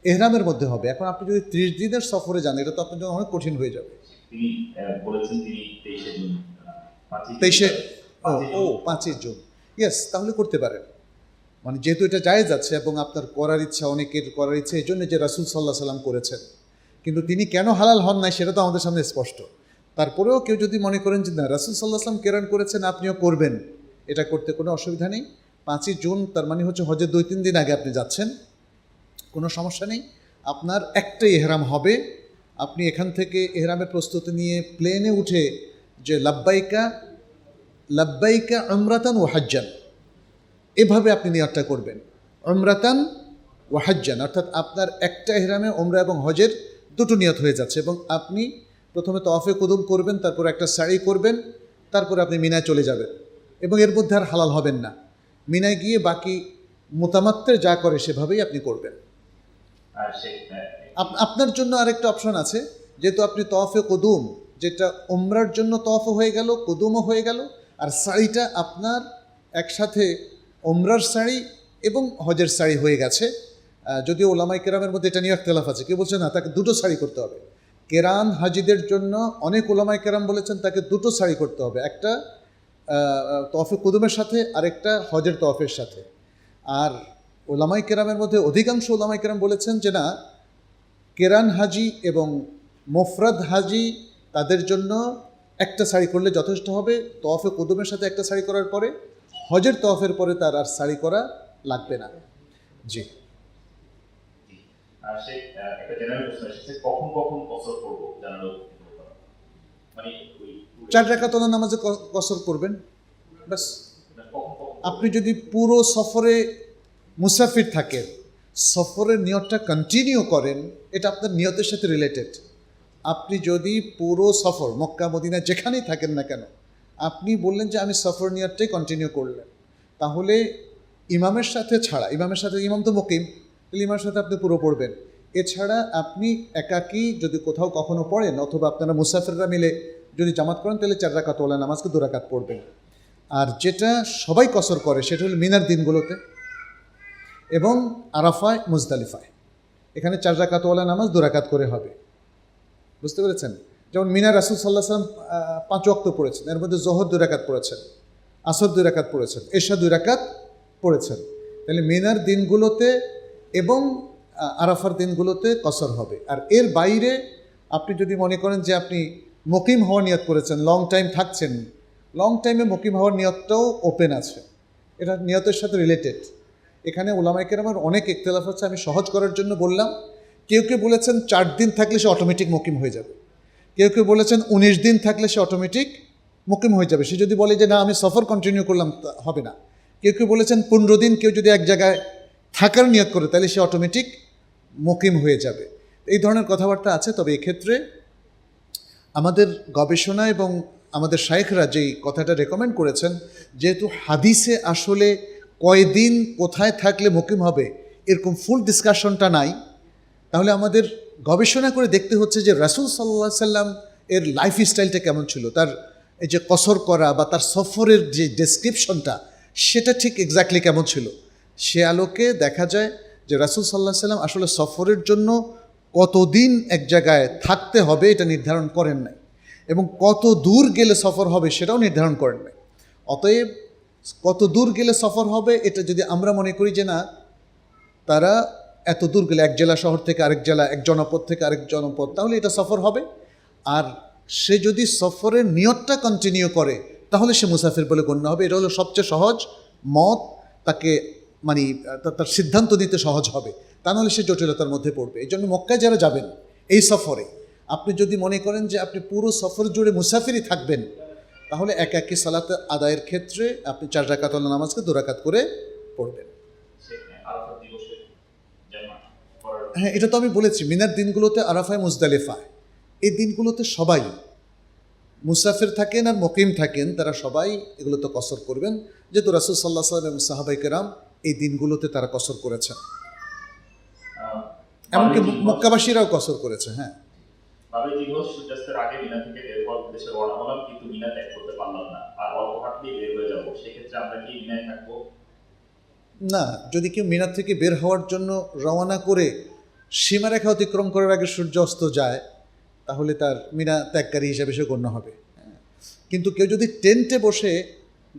এহরামের মধ্যে হবে। এখন আপনি যদি 30 দিনের সফরে যান, এটা তো আপনার জন্য অনেক কঠিন হয়ে যাবে। তিনি বলেছেন তিনি 23শে জুন, 5ই জুন, ইয়েস, তাহলে করতে পারেন। মানে যেহেতু এটা জায়েজ আছে এবং আপনার করার ইচ্ছা, অনেকের করার ইচ্ছা, এই জন্য যে রাসূল সাল্লাল্লাহু আলাইহি সাল্লাম করেছেন, কিন্তু তিনি কেন হালাল হন নাই সেটা তো আমাদের সামনে স্পষ্ট। তারপরেও কেউ যদি মনে করেন যে না, রাসূল সাল্লাল্লাহু আলাইহি সাল্লাম কেরান করেছেন, আপনিও করবেন, এটা করতে কোনো অসুবিধা নেই। 5ই জুন তার মানে হচ্ছে হজের 2-3 দিন আগে আপনি যাচ্ছেন, কোনো সমস্যা নেই। আপনার একটাই এহরাম হবে, আপনি এখান থেকে এহরামের প্রস্তুতি নিয়ে প্লেনে উঠে যে লাব্বাইকা লাব্বাইকা উমরাতান ওয়া হাজ্জান, এভাবে আপনি নিয়তটা করবেন, উমরাতান ওয়া হাজ্জান, অর্থাৎ আপনার একটা এহরামে ওমরা এবং হজের দুটো নিয়ত হয়ে যাচ্ছে। এবং আপনি প্রথমে তওয়াফে কুদুম করবেন, তারপর একটা সাই করবেন, তারপরে আপনি মিনায় চলে যাবেন এবং এর মধ্যে আর হালাল হবেন না। মিনায় গিয়ে বাকি মুতামাত্তির যা করে সেভাবেই আপনি করবেন। আপনার জন্য আরেকটা অপশন আছে, যেহেতু আপনি তওয়াফে কুদুম, যেটা উমরার জন্য তওয়াফও হয়ে গেল, কুদুমও হয়ে গেল, আর শাড়িটা আপনার একসাথে উমরার শাড়ি এবং হজের শাড়ি হয়ে গেছে। যদিও ওলামায়ে কেরামের মধ্যে এটা নিয়ে ইখতিলাফ আছে, কেউ বলছে না তাকে দুটো শাড়ি করতে হবে, কেরান হাজিদের জন্য অনেক ওলামায়ে কেরাম বলেছেন তাকে দুটো সারি করতে হবে, একটা তওয়াফে কুদুমের সাথে, আরেকটা হজের তওয়াফের সাথে। আর ওলামায়ে কেরামের মধ্যে অধিকাংশ ওলামায়ে কেরাম বলেছেন যে না, কেরান হাজি এবং মুফরাদ হাজি তাদের জন্য একটা সারি করলে যথেষ্ট হবে। তওয়াফে কুদুমের সাথে একটা সারি করার পরে হজের তওয়াফের পরে তার আর সারি করা লাগবে না। জি, আর সে একটা জেনারেল প্রশ্ন এসেছে, কখন কখন কসর করবো জানানো, মানে ওই 4 রাকাত ওলা নামাজে কসর করবেন ব্যাস। কখন কখন আপনি যদি পুরো সফরে মুসাফির থাকেন, সফরের নিয়তটা কন্টিনিউ করেন, এটা আপনার নিয়তের সাথে রিলেটেড। আপনি যদি পুরো সফর মক্কা মদিনা যেখানেই থাকেন না কেন, আপনি বললেন যে আমি সফর নিয়তটাই কন্টিনিউ করলেন, তাহলে ইমামের সাথে ছাড়া, ইমামের সাথে, ইমাম তো মুকিম, তাহলে ইমামের সাথে আপনি পুরো পড়বেন। এছাড়া আপনি একাকী যদি কোথাও কখনো পড়েন, অথবা আপনারা মুসাফিররা মিলে যদি জামাত করেন, তাহলে 4 রাকাত ওলা নামাজকে 2 রাকাত পড়বেন। আর যেটা সবাই কসর করে সেটা হলো মিনার দিনগুলোতে এবং আরাফায়, মুজদালিফায়। এখানে 4 রাকাত ওলা নামাজ 2 রাকাত করে হবে, বুঝতে পেরেছেন? যেমন মিনার রাসূল সাল্লাল্লাহু আলাইহি ওয়াসাল্লাম 5 ওয়াক্ত পড়েছেন, এর মধ্যে জোহর 2 রাকাত পড়েছেন, আসর 2 রাকাত পড়েছেন, এশা 2 রাকাত পড়েছেন। তাহলে মিনার দিনগুলোতে এবং আরাফার দিনগুলোতে কসর হবে। আর এর বাইরে আপনি যদি মনে করেন যে আপনি মুকিম হওয়ার নিয়ত করেছেন, লং টাইম থাকছেন, লং টাইমে মুকিম হওয়ার নিয়তটাও ওপেন আছে, এটা নিয়তের সাথে রিলেটেড। এখানে ওলামায়ে কেরামের অনেক ইখতিলাফ আছে, আমি সহজ করার জন্য বললাম। কেউ কেউ বলেছেন 4 দিন থাকলে সে অটোমেটিক মুকিম হয়ে যাবে, কেউ কেউ বলেছেন 19 দিন থাকলে সে অটোমেটিক মুকিম হয়ে যাবে। সে যদি বলে যে না আমি সফর কন্টিনিউ করলাম, হবে না। কেউ কেউ বলেছেন 15 দিন কেউ যদি এক জায়গায় থাকার নিয়ত করে তাহলে সে অটোমেটিক মুকিম হয়ে যাবে। এই ধরনের কথাবার্তা আছে। তবে এক্ষেত্রে আমাদের গবেষণা এবং আমাদের শায়েখরা যেই কথাটা রেকমেন্ড করেছেন, যেহেতু হাদিসে আসলে কয়দিন কোথায় থাকলে মুকিম হবে এরকম ফুল ডিসকাশনটা নাই, তাহলে আমাদের গবেষণা করে দেখতে হচ্ছে যে রাসূল সাল্লাল্লাহু আলাইহি সাল্লাম এর লাইফ স্টাইলটা কেমন ছিল, তার এই যে কসর করা বা তার সফরের যে ডেসক্রিপশনটা সেটা ঠিক এক্স্যাক্টলি কেমন ছিল। সে আলোকে দেখা যায় যে রাসূল সাল্লাল্লাহু আলাইহি সাল্লাম আসলে সফরের জন্য কতদিন এক জায়গায় থাকতে হবে এটা নির্ধারণ করেন নাই, এবং কত দূর গেলে সফর হবে সেটাও নির্ধারণ করেন নাই। অতএব কত দূর গেলে সফর হবে এটা যদি আমরা মনে করি যে না, তারা এত দূর গেলে এক জেলা শহর থেকে আরেক জেলা, এক জনপদ থেকে আরেক জনপদ, তাহলে এটা সফর হবে। আর সে যদি সফরের নিয়তটা কন্টিনিউ করে তাহলে সে মুসাফির বলে গণ্য হবে। এটা হলো সবচেয়ে সহজ মত, তাকে মানে তার সিদ্ধান্ত নিতে সহজ হবে, তা নাহলে সে জটিলতার মধ্যে পড়বে। এই জন্য মক্কায় যারা যাবেন এই সফরে, আপনি যদি মনে করেন যে আপনি পুরো সফর জুড়ে মুসাফিরই থাকবেন, তাহলে একই সালাত আদায়ের ক্ষেত্রে আপনি 4 রাকাত ওলা নামাজকে 2 রাকাত করে পড়বেন। আরাফাত দিবসে জামা করার হ্যাঁ, এটা তো আমি বলেছি, মিনার দিনগুলোতে, আরাফায়, মুজদালিফায়, এই দিনগুলোতে সবাই মুসাফির থাকেন আর মুকিম থাকেন, তারা সবাই এগুলোতে কসর করবেন, যেহেতু রাসূল সাল্লাল্লাহু আলাইহি ওয়াসাল্লাম এবং সাহাবায়ে কেরাম এই দিনগুলোতে তারা কসর করেছেন, এমনকি মক্কাবাসীরাও কসর করেছে। হ্যাঁ, বাবরি দিবস সূর্যাস্তের আগে মিনা থেকে বের হওয়ার উদ্দেশ্যে রওনা হলাম, কিন্তু মিনা ত্যাগ করতে পারলাম না, আর অল্প হাঁটলেই বের হয়ে যাবো, সেক্ষেত্রে আমরা কি মিনায় থাকবো? না, যদি কেউ মিনার থেকে বের হওয়ার জন্য রওনা করে সীমারেখা অতিক্রম করার আগে সূর্য অস্ত যায়, তাহলে তার মিনা ত্যাগকারী হিসাবে সে গণ্য হবে। কিন্তু কেউ যদি টেন্টে বসে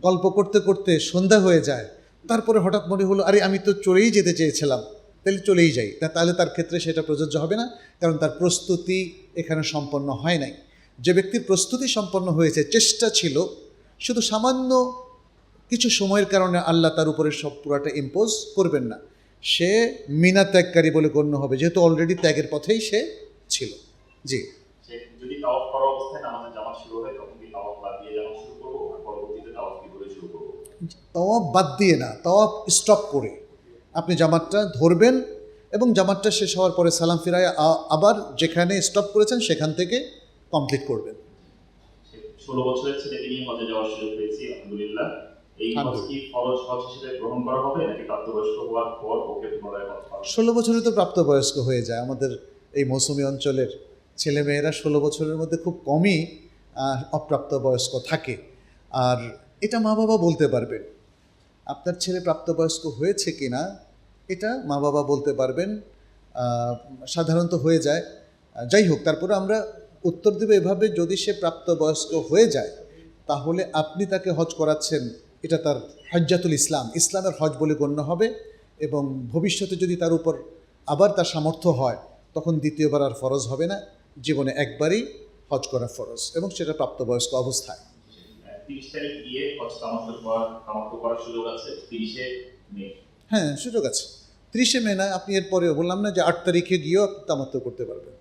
গল্প করতে করতে সন্ধ্যা হয়ে যায়, তারপরে হঠাৎ মনে হলো আরে আমি তো চলেই যেতে চেয়েছিলাম, তাহলে চলেই যাই, তাহলে তার ক্ষেত্রে সেটা প্রযোজ্য হবে না, কারণ তার প্রস্তুতি এখানে সম্পন্ন হয় নাই। যে ব্যক্তির প্রস্তুতি সম্পন্ন হয়েছে, চেষ্টা ছিল, শুধু সামান্য কিছু সময়ের কারণে আল্লাহ তার উপরে সব পুরাটা ইম্পোজ করবেন না, সে মিনা ত্যাগকারী বলে গণ্য হবে, যেহেতু অলরেডি ত্যাগের পথেই সে ছিল। জি, যদি তাওয়াফ করা অবস্থায় নামাজের জামাত শুরু হয়, তখন কি তাওয়াফ বাদ দিয়ে জামাত শুরু করবো, আর পরবর্তীতে তাওয়াফ কিভাবে শুরু করবো? তাওয়াফ বাদ দিয়ে না, তাওয়াফ স্টপ করে আপনি জামাতটা ধরবেন এবং জামাতটা শেষ হওয়ার পরে সালাম ফিরায় আবার যেখানে স্টপ করেছেন সেখান থেকে কমপ্লিট করবেন। 16 বছরের ছেলেকে নিয়ে হজে যাওয়ার সুযোগ পেয়েছি, আলহামদুলিল্লাহ। এই হজ কি ফরজ হজ হিসেবে গ্রহণ করা হবে, নাকি প্রাপ্তবয়স্ক হওয়ার পর ওকে পুনরায় হজ করা হবে? 16 বছরে তো প্রাপ্তবয়স্ক হয়ে যায়। আমাদের এই মৌসুমী অঞ্চলের ছেলেমেয়েরা 16 বছরের মধ্যে খুব কমই অপ্রাপ্তবয়স্ক থাকে। আর এটা মা বাবা বলতে পারবেন, আপনার ছেলে প্রাপ্তবয়স্ক হয়েছে কি না এটা মা বাবা বলতে পারবেন। সাধারণত হয়ে যায়, যাই হোক, তারপরে আমরা উত্তর দেব এভাবে, যদি সে প্রাপ্তবয়স্ক হয়ে যায় তাহলে আপনি তাকে হজ করাচ্ছেন, এটা তার হজ্জাতুল ইসলাম, ইসলামের হজ বলে গণ্য হবে, এবং ভবিষ্যতে যদি তার উপর আবার তার সামর্থ্য হয় তখন দ্বিতীয়বার আর ফরজ হবে না, জীবনে একবারই হজ করা ফরজ, এবং সেটা প্রাপ্তবয়স্ক অবস্থায়। 30 তারিখ গিয়ে হজ তামাত্তু করার সুযোগ আছে 30 মে। হ্যাঁ, সুযোগ আছে। 30 মে না, আপনি এরপরেও বললাম না যে 8 তারিখে গিয়েও আপনি তামাত্তু করতে পারবেন।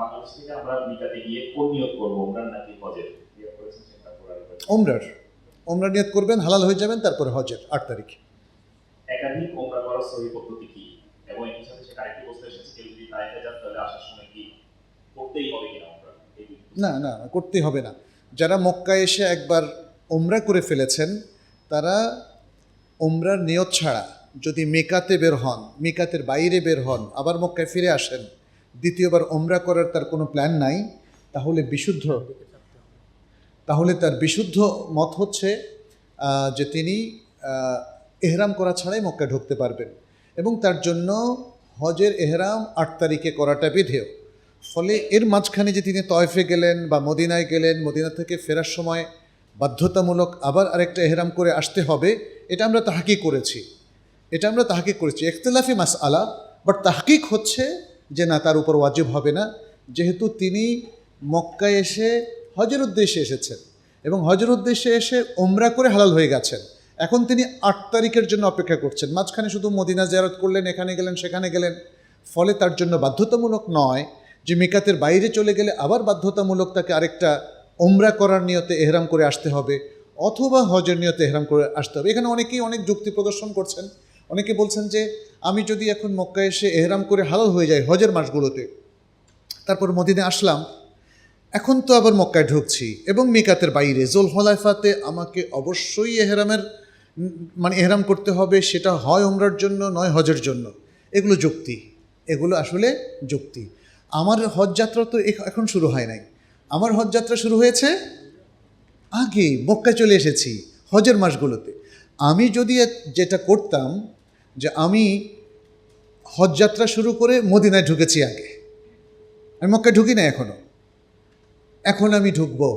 বাংলাদেশ থেকে আমরা মিকাতে গিয়ে কোন নিয়ত করবো, ওমরার নাকি হজের? নিয়ত করেছেন সেটা করার ওমরার নিয়ত করবেন, হালাল হয়ে যাবেন, তারপরে হজের 8 তারিখ। একাধিক ওমরা করার সহি পদ্ধতি কি, এবং একই সাথে সে আরেকটি প্রশ্ন এসেছে, কেউ যদি তাইফে যান তাহলে আসার সময় কি করতেই হবে কিনা ওমরা? না না, করতেই হবে না। যারা মক্কায় এসে একবার ওমরা করে ফেলেছেন তারা ওমরার নিয়ত ছাড়া যদি মিকাতে বের হন, মিকাতের বাইরে বের হন, আবার মক্কায় ফিরে আসেন, দ্বিতীয়বার ওমরা করার তার কোনো প্ল্যান নাই, তাহলে তার বিশুদ্ধ মত হচ্ছে যে তিনি এহরাম করা ছাড়াই মক্কায় ঢুকতে পারবেন, এবং তার জন্য হজের এহরাম 8 তারিখে করাটা বিধেয়। ফলে এর মাঝখানে যে তিনি তয়েফে গেলেন বা মদিনায় গেলেন, মদিনা থেকে ফেরার সময় বাধ্যতামূলক আবার আরেকটা এহরাম করে আসতে হবে, এটা আমরা তাহকিক করেছি, ইখতিলাফি মাসআলা, বাট তাহকিক হচ্ছে যে না, তার উপর ওয়াজিব হবে না, যেহেতু তিনি মক্কায় এসে হজের উদ্দেশ্যে এসেছেন এবং হজের উদ্দেশ্যে এসে ওমরা করে হালাল হয়ে গেছেন। এখন তিনি 8 তারিখের জন্য অপেক্ষা করছেন, মাঝখানে শুধু মদিনা জিয়ারত করলেন, এখানে গেলেন সেখানে গেলেন, ফলে তার জন্য বাধ্যতামূলক নয় যে মিকাতের বাইরে চলে গেলে আবার বাধ্যতামূলক তাকে আরেকটা ওমরা করার নিয়তে এহরাম করে আসতে হবে, অথবা হজের নিয়তে এহরাম করে আসতে হবে। এখানে অনেকেই অনেক যুক্তি প্রদর্শন করছেন। অনেকে বলছেন যে আমি যদি এখন মক্কায় এসে এহরাম করে হালাল হয়ে যাই হজের মাসগুলোতে, তারপর মদিনা আসলাম, এখন তো আবার মক্কায় ঢুকছি এবং মিকাতের বাইরে জুলহুলাইফাতে আমাকে অবশ্যই এহরাম করতে হবে, সেটা হয় ওমরার জন্য নয় হজের জন্য। এগুলো আসলে যুক্তি। আমার হজ যাত্রা তো এখন শুরু হয় নাই, আমার হজ যাত্রা শুরু হয়েছে আগে, মক্কায় চলে এসেছি হজের মাসগুলোতে। আমি যদি যেটা করতাম যে আমি হজ যাত্রা শুরু করে মদিনায় ঢুকেছি আগে, আমি মক্কায় ঢুকি না এখন আমি ঢুকবো,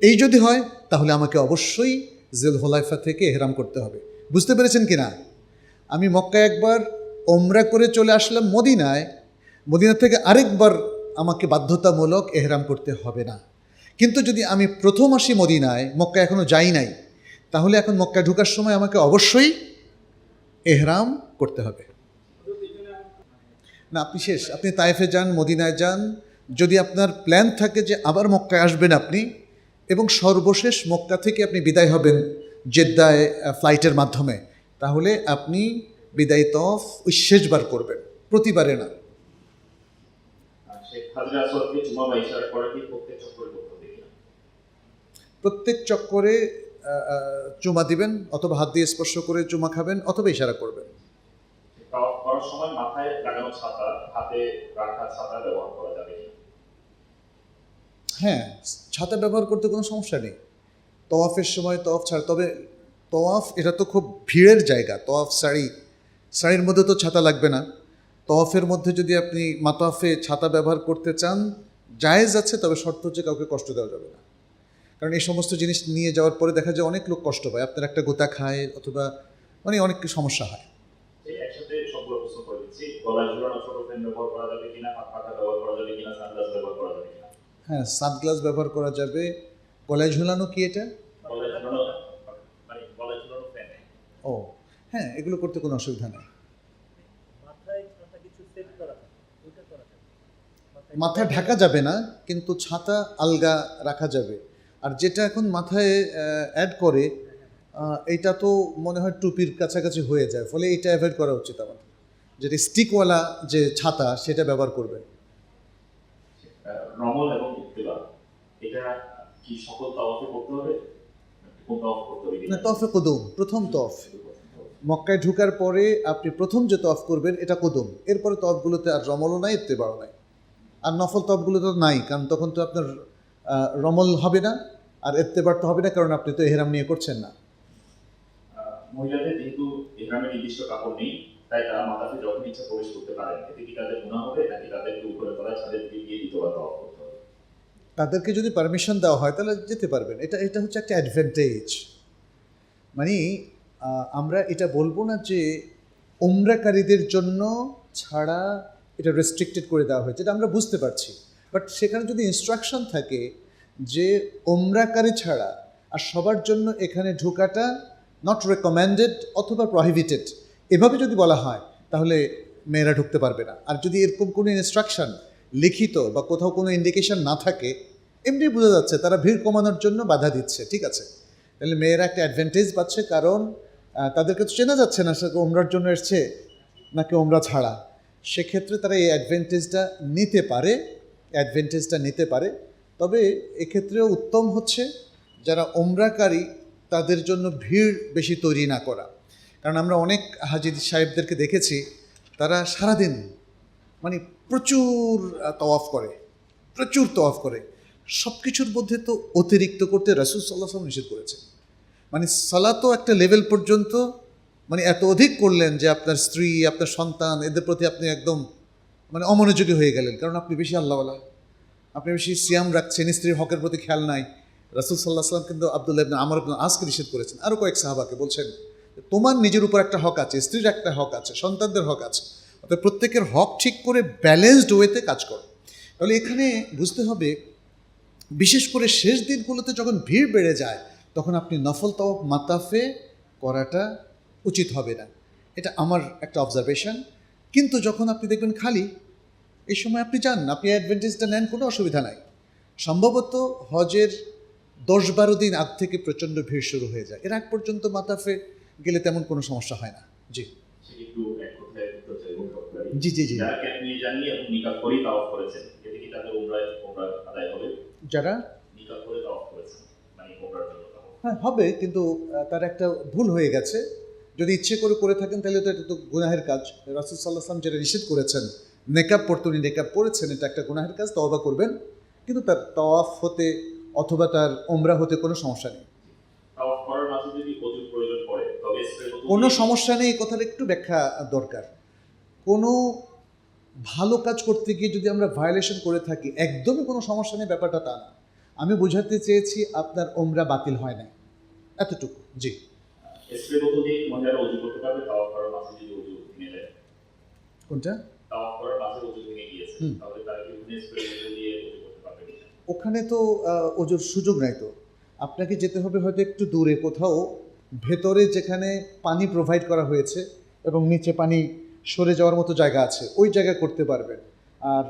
এই যদি হয় তাহলে আমাকে অবশ্যই জুলহুলাইফা থেকে এহরাম করতে হবে। বুঝতে পেরেছেন কি না? আমি মক্কায় একবার ওমরা করে চলে আসলাম মদিনা থেকে আরেকবার আমাকে বাধ্যতামূলক এহরাম করতে হবে না। কিন্তু যদি আমি প্রথম আসি মদিনায়, মক্কায় এখনও যাই নাই, তাহলে এখন মক্কায় ঢোকার সময় আমাকে অবশ্যই এহরাম করতে হবে। না, আপনি তায়েফে যান, মদিনায় যান, যদি আপনার প্ল্যান থাকে যে আবার মক্কায় আসবেন আপনি, এবং সর্বশেষ মক্কা থেকে আপনি বিদায় হবেন জেদ্দায় ফ্লাইটের মাধ্যমে, তাহলে আপনি বিদায় তওয়াফ ওই শেষবার করবেন, প্রতিবারে না। প্রত্যেক চক্করে চুমা দিবেন, অথবা হাত দিয়ে স্পর্শ করে চুমা খাবেন, অথবা ইশারা করবেন। করার সময় মাথায় লাগানো ছাতা, হাতে রাখা ছাতা ব্যবহার করা যাবে? হ্যাঁ, ছাতা ব্যবহার করতে কোনো সমস্যা নেই তওয়াফের সময়, তওয়াফ ছাড়া। তবে তওয়াফ এটা তো খুব ভিড়ের জায়গা, তওয়াফ শাড়ির মধ্যে তো ছাতা লাগবে না। তওয়াফের মধ্যে যদি আপনি মাতাফে ছাতা ব্যবহার করতে চান জায়েজ আছে, তবে শর্ত হচ্ছে কাউকে কষ্ট দেওয়া যাবে না, কারণ এই সমস্ত জিনিস নিয়ে যাওয়ার পরে দেখা যায় অনেক লোক কষ্ট পায়, আপনার একটা গোতা খায় অথবা অনেক সমস্যা হয়। একসাথে সবগুলো প্রশ্ন করে দিচ্ছি, গলায় ঝুলানো ছোট পেন ব্যবহার করা যাবে কিনা, হাত পাখা ব্যবহার করা যাবে কিনা, সানগ্লাস ব্যবহার করা যাবে কিনা? হ্যাঁ, সানগ্লাস ব্যবহার করা যাবে। গলায় ঝুলানো কি এটা? গলায় ঝুলানো পেন। ও হ্যাঁ, এগুলো করতে কোনো অসুবিধা নেই। মাথা ঢাকা যাবে না, কিন্তু ছাতা আলগা রাখা যাবে। আর যেটা এখন মাথায় অ্যাড করে এইটা তো মনে হয় টুপির কাছাকাছি হয়ে যায়, ফলে এটা অ্যাভয়েড করা উচিত আমাদের। যেটা স্টিকওয়ালা যে ছাতা সেটা ব্যবহার করবেন। রমল এবং ইত্তিবা, এটা কি সকল তাওয়াফে করতে হবে? কোন তাওয়াফে করতে হবে? না, তওয়াফে কুদুম, প্রথম তওয়াফ। মক্কায় ঢুকার পরে আপনি প্রথম যে তওয়াফ করবেন এটা কুদুম। এরপরে তওয়াফগুলোতে আর রমলও নাই, ইত্তিবাও নাই, আর নফল তওয়াফগুলো তো নাই, কারণ তখন তো আপনার রমল হবে না আর ইত্তিবার তো হবে না, কারণ আপনি তো ইহরাম নিয়ে করছেন না। মহিলাদের যেহেতু ইহরামের নির্দিষ্ট কাপড় নেই, তাই তারা মাতাফে যখন ইচ্ছা প্রবেশ করতে পারেন। এতে কি তাদের গুনাহ হবে নাকি তাদেরকে উপরে তলায় ছাদের দিকে গিয়ে দ্বিতীয়বার তাওয়াফ করতে হবে? তাদেরকে যদি পারমিশন দেওয়া হয় তাহলে যেতে পারবেন। এটা হচ্ছে একটা অ্যাডভান্টেজ। মানে আমরা এটা বলবো না যে উমরাকারীদের জন্য ছাড়া এটা রেস্ট্রিক্টেড করে দেওয়া হয়েছে, এটা আমরা বুঝতে পারছি। বাট সেখানে যদি ইনস্ট্রাকশন থাকে যে উমরাকারী ছাড়া আর সবার জন্য এখানে ঢোকাটা নট রেকমেন্ডেড অথবা প্রহিবিটেড, এভাবে যদি বলা হয় তাহলে মেয়েরা ঢুকতে পারবে না। আর যদি এরকম কোনো ইনস্ট্রাকশন লিখিত বা কোথাও কোনো ইন্ডিকেশন না থাকে, এমনি বোঝা যাচ্ছে তারা ভিড় কমানোর জন্য বাধা দিচ্ছে, ঠিক আছে, তাহলে মেয়েরা একটা অ্যাডভান্টেজ পাচ্ছে। কারণ তাদেরকে তো চেনা যাচ্ছে না সে ওমরার জন্য এসছে নাকি ওমরা ছাড়া। সেক্ষেত্রে তারা এই অ্যাডভান্টেজটা নিতে পারে। তবে এক্ষেত্রেও উত্তম হচ্ছে যারা ওমরাকারী তাদের জন্য ভিড় বেশি তৈরি না করা। কারণ আমরা অনেক হাজি সাহেবদেরকে দেখেছি তারা সারাদিন মানে প্রচুর তওয়াফ করে। সব কিছুর মধ্যে তো অতিরিক্ত করতে রাসূল সাল্লাল্লাহু আলাইহি ওয়াসাল্লাম নিষেধ করেছে। মানে সালাতও একটা লেভেল পর্যন্ত মানে এত অধিক করলেন যে আপনার স্ত্রী, আপনার সন্তান, এদের প্রতি আপনি একদম মানে অমনোযোগী হয়ে গেলেন। কারণ আপনি বেশি আল্লাহওয়ালা, আপনি বেশি সিয়াম রাখছেন, স্ত্রীর হকের প্রতি খেয়াল নাই। রাসূল সাল্লাল্লাহু আলাইহি ওয়াসাল্লাম কিন্তু আব্দুল্লাহ ইবনে আমর ইবনে আসকে নিষেধ করেছেন। আরও কয়েক সাহাবাকে বলছেন তোমার নিজের উপর একটা হক আছে, স্ত্রীর একটা হক আছে, সন্তানদের হক আছে, অর্থাৎ প্রত্যেকের হক ঠিক করে ব্যালেন্সড ওয়েতে কাজ করো। তাহলে এখানে বুঝতে হবে বিশেষ করে শেষ দিনগুলোতে যখন ভিড় বেড়ে যায় তখন আপনি নফল তাওয়াফ মাতাফে করাটা উচিত হবে না। এটা আমার একটা অবজারভেশন। কিন্তু যখন আপনি দেখবেন খালি, এই সময় আপনি যান, আপনি অ্যাডভান্টেজটা নেন, কোনো অসুবিধা নাই। সম্ভবত হজের 10-12 দিন আগ থেকে প্রচণ্ড ভিড় শুরু হয়ে যায়, এর আগ পর্যন্ত মাতাফে গেলে তেমন কোনো সমস্যা হয় না। জি একটু এক কথায় উত্তর চাইবো সরকারি। জি জি জি যারা আপনি জানিয়ে এবং নিকাহ করে তাওয়াফ করেছেন, এতে কি তাদের উমরা আদায় হবে? যারা নিকাহ করে তাওয়াফ করেছেন মানে উমরার জন্য তাওয়াফ। হ্যাঁ হবে, কিন্তু তার একটা ভুল হয়ে গেছে। যদি ইচ্ছে করে থাকেন তাহলে তো এটা তো গুনাহের কাজ। রাসূল সাল্লাল্লাহু আলাইহি ওয়াসাল্লাম যেটা নিষেধ করেছেন নেকাব পড়তে, উনি নেকাব পড়েছেন, এটা একটা গুনাহের কাজ, তওবা করবেন। কিন্তু তার তাওয়াফ হতে অথবা তার উমরা হতে কোনো সমস্যা নেই। তাওয়াফ করার মাঝে যদি ওযুর প্রয়োজন পড়ে তবে কোনো সমস্যা নেই, এই কথার একটু ব্যাখ্যা দরকার। কোনো ভালো কাজ করতে গিয়ে যদি আমরা ভায়োলেশন করে থাকি, একদমই কোনো সমস্যা নেই ব্যাপারটা তা না। আমি বোঝাতে চেয়েছি আপনার উমরা বাতিল হয় না, এতটুকু। জি স্প্রে বোতল দিয়ে মহিলারা ওযু করতে পারবে তাওয়াফ করার মাঝে যদি ওযু ভেঙে যায়? কোনটা? তাওয়াফ করার মাঝে ওযু ভেঙে গিয়েছে তাহলে তারা কি স্প্রে বোতল দিয়ে ওযু করতে পারবে কিনা? ওখানে তো ওজোর সুযোগ নাই। তো আপনাকে যেতে হবে হয়তো একটু দূরে কোথাও, ভেতরে যেখানে পানি প্রোভাইড করা হয়েছে এবং নিচে পানি সরে যাওয়ার মতো জায়গা আছে, ওই জায়গা করতে পারবেন। আর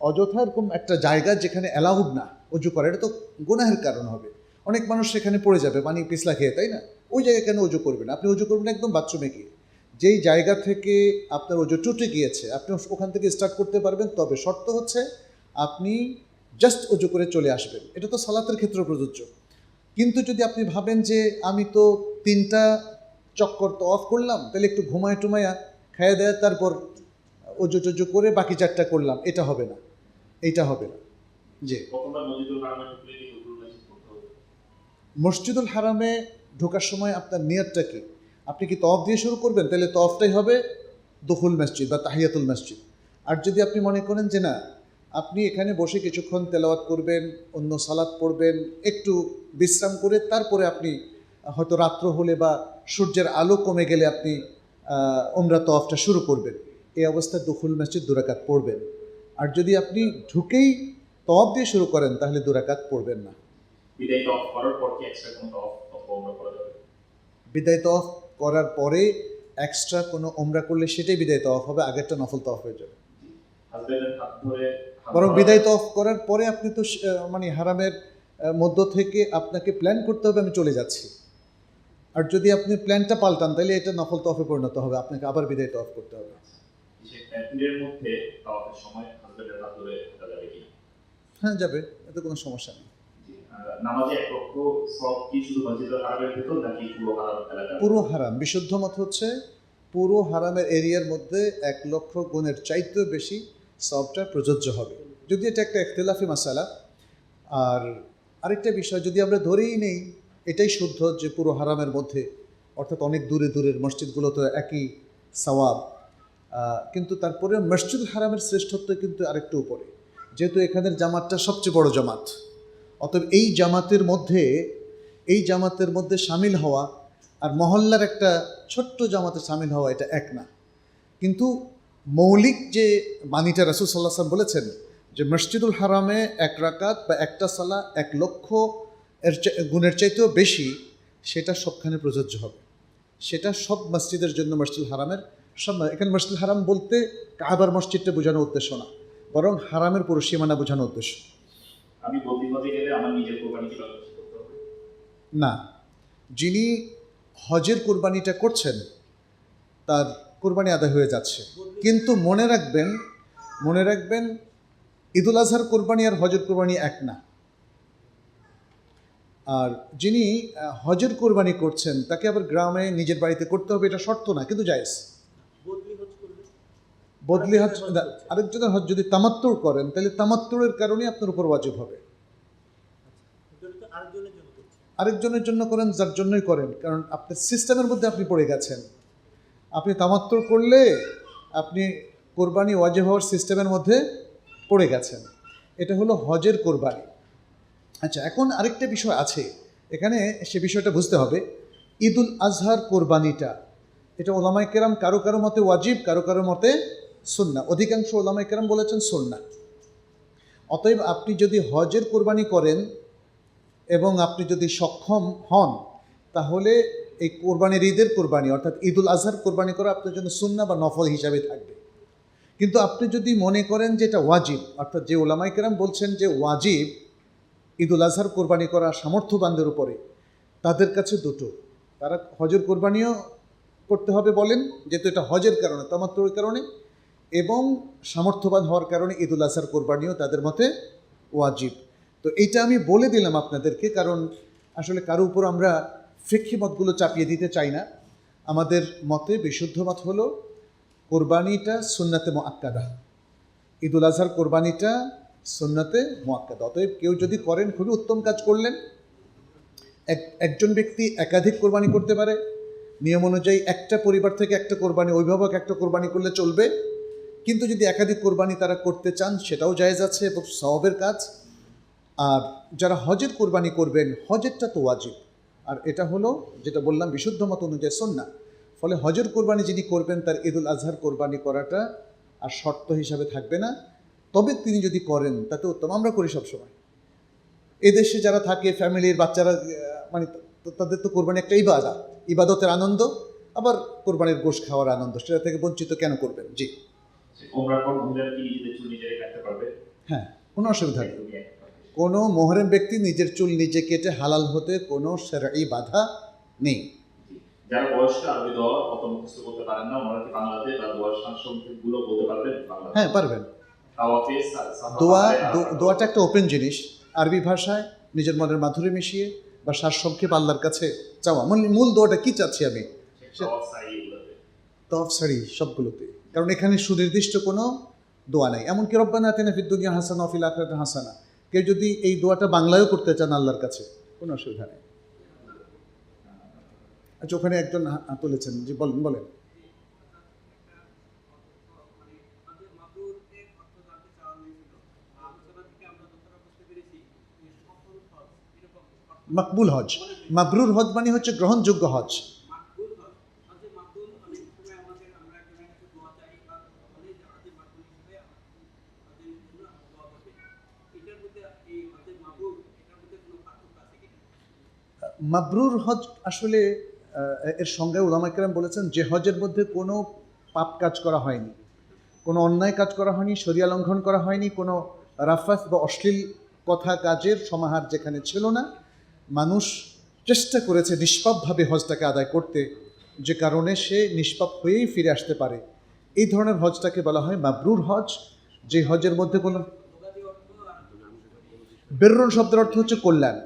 অযথা এরকম একটা জায়গা যেখানে অ্যালাউড না অজু করা, এটা তো গুনাহের কারণ হবে। অনেক মানুষ সেখানে পড়ে যাবে পানি পিছলা খেয়ে, তাই না? ওই জায়গায় কেন অজু করবেন? আপনি অজু করবেন একদম বাথরুমে গিয়ে। যেই জায়গা থেকে আপনার অজু টুটে গিয়েছে আপনি ওখান থেকে স্টার্ট করতে পারবেন। তবে শর্ত হচ্ছে আপনি জাস্ট অজু করে চলে আসবেন। এটা তো সালাতের ক্ষেত্রে প্রযোজ্য। কিন্তু যদি আপনি ভাবেন যে আমি তো 3টা চক্কর তো অফ করলাম, তাহলে একটু টুমায়া খাইয়ে দেয় তারপর অজু টজু করে বাকি 4টা করলাম, এটা হবে না, এইটা হবে না। জি মসজিদুল হারামে ঢোকার সময় আপনার নিয়তটা কি? আপনি কি তওয়াফ দিয়ে শুরু করবেন? তাহলে তওয়াফটাই হবে দুখুল মসজিদ বা তাহিয়াতুল মসজিদ। আর যদি আপনি মনে করেন যে না, আপনি এখানে বসে কিছুক্ষণ তেলাওয়াত করবেন, অন্য সালাত পড়বেন, একটু বিশ্রাম করে তারপরে আপনি হয়তো রাত্র হলে বা সূর্যের আলো কমে গেলে আপনি উমরা তওয়াফটা শুরু করবেন, এই অবস্থায় দুখুল মসজিদ 2 রাকাত পড়বেন। আর যদি আপনি ঢুকেই তওয়াফ দিয়ে শুরু করেন তাহলে 2 রাকাত পড়বেন না। বিদায় তওয়াফ করার পর কি এক্সট্রা কোনো তওয়াফ অথবা উমরা করা যাবে? বিদায় তওয়াফ করার পরে এক্সট্রা কোনো উমরা করলে সেটাই বিদায় তওয়াফ হবে, আগেরটা নফল তওয়াফ হয়ে যাবে। হাজবেন্ডের হাত ধরে বরং বিদায় তওয়াফ করার পরে আপনি তো মানে হারামের মধ্য থেকে আপনাকে প্ল্যান করতে হবে আমি চলে যাচ্ছি। আর যদি আপনি প্ল্যানটা পাল্টান তাহলে এটা নফল তওয়াফে পরিণত হবে, আপনাকে আবার বিদায় তওয়াফ করতে হবে। এর মধ্যে তাওয়াফের সময় হাজবেন্ডের হাত ধরে হাঁটা যাবে কি? হ্যাঁ যাবে, এতে কোনো সমস্যা নেই। নামাজে এক রক্ত সব কি শুধু মসজিদুল হারামের ভিতর নাকি পুরো হারাম এলাকা? পুরো হারাম। বিশুদ্ধ মত হচ্ছে পুরো হারামের এরিয়ার মধ্যে 1 লক্ষ গুণের চাইতেও বেশি সবটা প্রযোজ্য হবে, যদি এটা একটা ইখতিলাফি মাসালা। আর আরেকটা বিষয়, যদি আমরা ধরেই নেই এটাই শুদ্ধ যে পুরো হারামের মধ্যে, অর্থাৎ অনেক দূরের মসজিদগুলো তো একই সওয়াব, কিন্তু তারপরে মসজিদুল হারামের শ্রেষ্ঠত্ব কিন্তু আরেকটু উপরে, যেহেতু এখানের জামাতটা সবচেয়ে বড় জামাত। অতএব এই জামাতের মধ্যে সামিল হওয়া আর মহল্লার একটা ছোট্ট জামাতে সামিল হওয়া এটা এক না। কিন্তু মৌলিক যে বাণীটা রাসূল সাল্লাল্লাহু আলাইহি ওয়াসাল্লাম বলেছেন যে মসজিদুল হারামে 1 রাকাত বা একটা সালাহ 1 লক্ষ গুণের চাইতেও বেশি, সেটা সবখানে প্রযোজ্য হবে। সেটা সব মসজিদের জন্য মসজিদুল হারামের সব। এখানে মসজিদুল হারাম বলতে কাবার মসজিদটা বোঝানোর উদ্দেশ্য না, বরং হারামের পুরো সীমানা বোঝানোর উদ্দেশ্য। আমি বদলি হতে গেলে আমার নিজের কোরবানি কি করতে হবে? না, যিনি হজের কোরবানিটা করছেন তার কোরবানি আদায় হয়ে যাচ্ছে, কিন্তু মনে রাখবেন ঈদুল আজহার কোরবানি আর হজের কোরবানি এক না। আর যিনি হজের কোরবানি করছেন তাকে আবার গ্রামে নিজের বাড়িতে করতে হবে, এটা শর্ত না, কিন্তু জায়েজ। বদলি হজ আরেকজনের হজ যদি তামাত্তুর করেন তাহলে তামাত্তুরের কারণে আপনার উপর ওয়াজিব হবে। আরেকজনের জন্য করেন, যার জন্যই করেন, কারণ আপনার সিস্টেমের মধ্যে আপনি পড়ে গেছেন। আপনি তামাত্তুর করলে আপনি কোরবানি ওয়াজিব হওয়ার সিস্টেমের মধ্যে পড়ে গেছেন। এটা হলো হজের কোরবানি। আচ্ছা, এখন আরেকটা বিষয় আছে এখানে, সে বিষয়টা বুঝতে হবে। ঈদুল আজহার কোরবানিটা এটা ওলামায়ে কেরাম কারো কারো মতে ওয়াজিব, কারো কারো মতে সুন্নাহ। অধিকাংশ ওলামায়ে কেরাম বলেছেন সুন্নাহ। অতএব আপনি যদি হজের কোরবানি করেন এবং আপনি যদি সক্ষম হন, তাহলে এই কোরবানির ঈদের কোরবানি অর্থাৎ ঈদুল আজহার কোরবানি করা আপনার জন্য সুন্নাহ বা নফল হিসাবে থাকবে। কিন্তু আপনি যদি মনে করেন যে এটা ওয়াজিব, অর্থাৎ যে ওলামায়ে কেরাম বলছেন যে ওয়াজিব ঈদুল আজহার কোরবানি করা সামর্থ্যবানদের উপরে, তাদের কাছে দুটো, তারা হজের কোরবানিও করতে হবে বলেন, যেহেতু এটা হজের কারণে, তামাত্তুর কারণে, এবং সামর্থ্যবান হওয়ার কারণে ঈদুল আজহার কোরবানিও তাদের মতে ওয়াজিব। তো এইটা আমি বলে দিলাম আপনাদেরকে, কারণ আসলে কারো উপর আমরা ফিকহি মতগুলো চাপিয়ে দিতে চাই না। আমাদের মতে বিশুদ্ধ মত হলো কোরবানিটা সুন্নাতে মুআক্কাদা, ঈদুল আজহার কোরবানিটা সুন্নাতে মুআক্কাদা। অতএব কেউ যদি করেন খুবই উত্তম কাজ করলেন। একজন ব্যক্তি একাধিক কোরবানি করতে পারে, নিয়ম অনুযায়ী একটা পরিবার থেকে একটা কোরবানি, অভিভাবক একটা কোরবানি করলে চলবে। কিন্তু যদি একাধিক কোরবানি তারা করতে চান সেটাও জায়েজ আছে এবং সওয়াবের কাজ। আর যারা হজের কোরবানি করবেন, হজেরটা তো ওয়াজিব, আর এটা হলো যেটা বললাম বিশুদ্ধ মত অনুযায়ী সুন্নাহ। ফলে হজের কোরবানি যিনি করবেন তার ঈদুল আজহার কোরবানি করাটা আর শর্ত হিসাবে থাকবে না, তবে তিনি যদি করেন তাতে উত্তম। আমরা করি সবসময়। এদেশে যারা থাকে ফ্যামিলির বাচ্চারা, মানে তাদের তো কোরবানি একটা ইবাদতের আনন্দ, আবার কোরবানির গোশত খাওয়ার আনন্দ, সেটা থেকে বঞ্চিত কেন করবেন? জি, হ্যাঁ, কোনো অসুবিধা নেই। কোনো মুহরিম ব্যক্তি নিজের চুল নিজে কেটে হালাল হতে কোনো শরঈ বাধা নেই। যারা বয়স্ক আরবি দোয়া অত মুখস্থ করতে পারেন না, ওনারা কি বাংলাতে তার দোয়ার সংক্ষেপগুলো বলতে পারবেন? হ্যাঁ, পারবেন। দোয়াটা একটা ওপেন জিনিস, আরবি ভাষায় নিজের মনের মাধুরী মিশিয়ে বা সারসংক্ষেপ আল্লাহর কাছে চাওয়া। মূল দোয়াটা কি চাচ্ছি আমি, তওয়াফ সারি সবগুলোতে, কারণ এখানে সুনির্দিষ্ট কোনো দোয়া নাই। এমনকি রব্বানা আতিনা ফিদ দুনিয়া হাসানা ওয়া ফিল আখিরাতি হাসানা, কেউ যদি এই দোয়াটা বাংলায়ও করতে চান আল্লাহর কাছে, কোনো অসুবিধা নেই। আচ্ছা, ওখানে একজন তুলেছেন, জি বলেন। মকবুল হজ, মাবরুর হজ মানে হচ্ছে গ্রহণযোগ্য হজ। মাবরুর হজ আসলে এর সংজ্ঞায় উলামায়ে কেরাম বলেছেন যে হজের মধ্যে কোনো পাপ কাজ করা হয়নি, কোনো অন্যায় কাজ করা হয়নি, শরিয়া লঙ্ঘন করা হয়নি, কোনো রাফাত বা অশ্লীল কথা কাজের সমাহার যেখানে ছিল না, মানুষ চেষ্টা করেছে নিষ্পাপভাবে হজটাকে আদায় করতে, যে কারণে সে নিষ্পাপ হয়েই ফিরে আসতে পারে। এই ধরনের হজটাকে বলা হয় মাবরুর হজ। যে হজের মধ্যে কোনো বেররুন শব্দের অর্থ হচ্ছে কল্যাণ,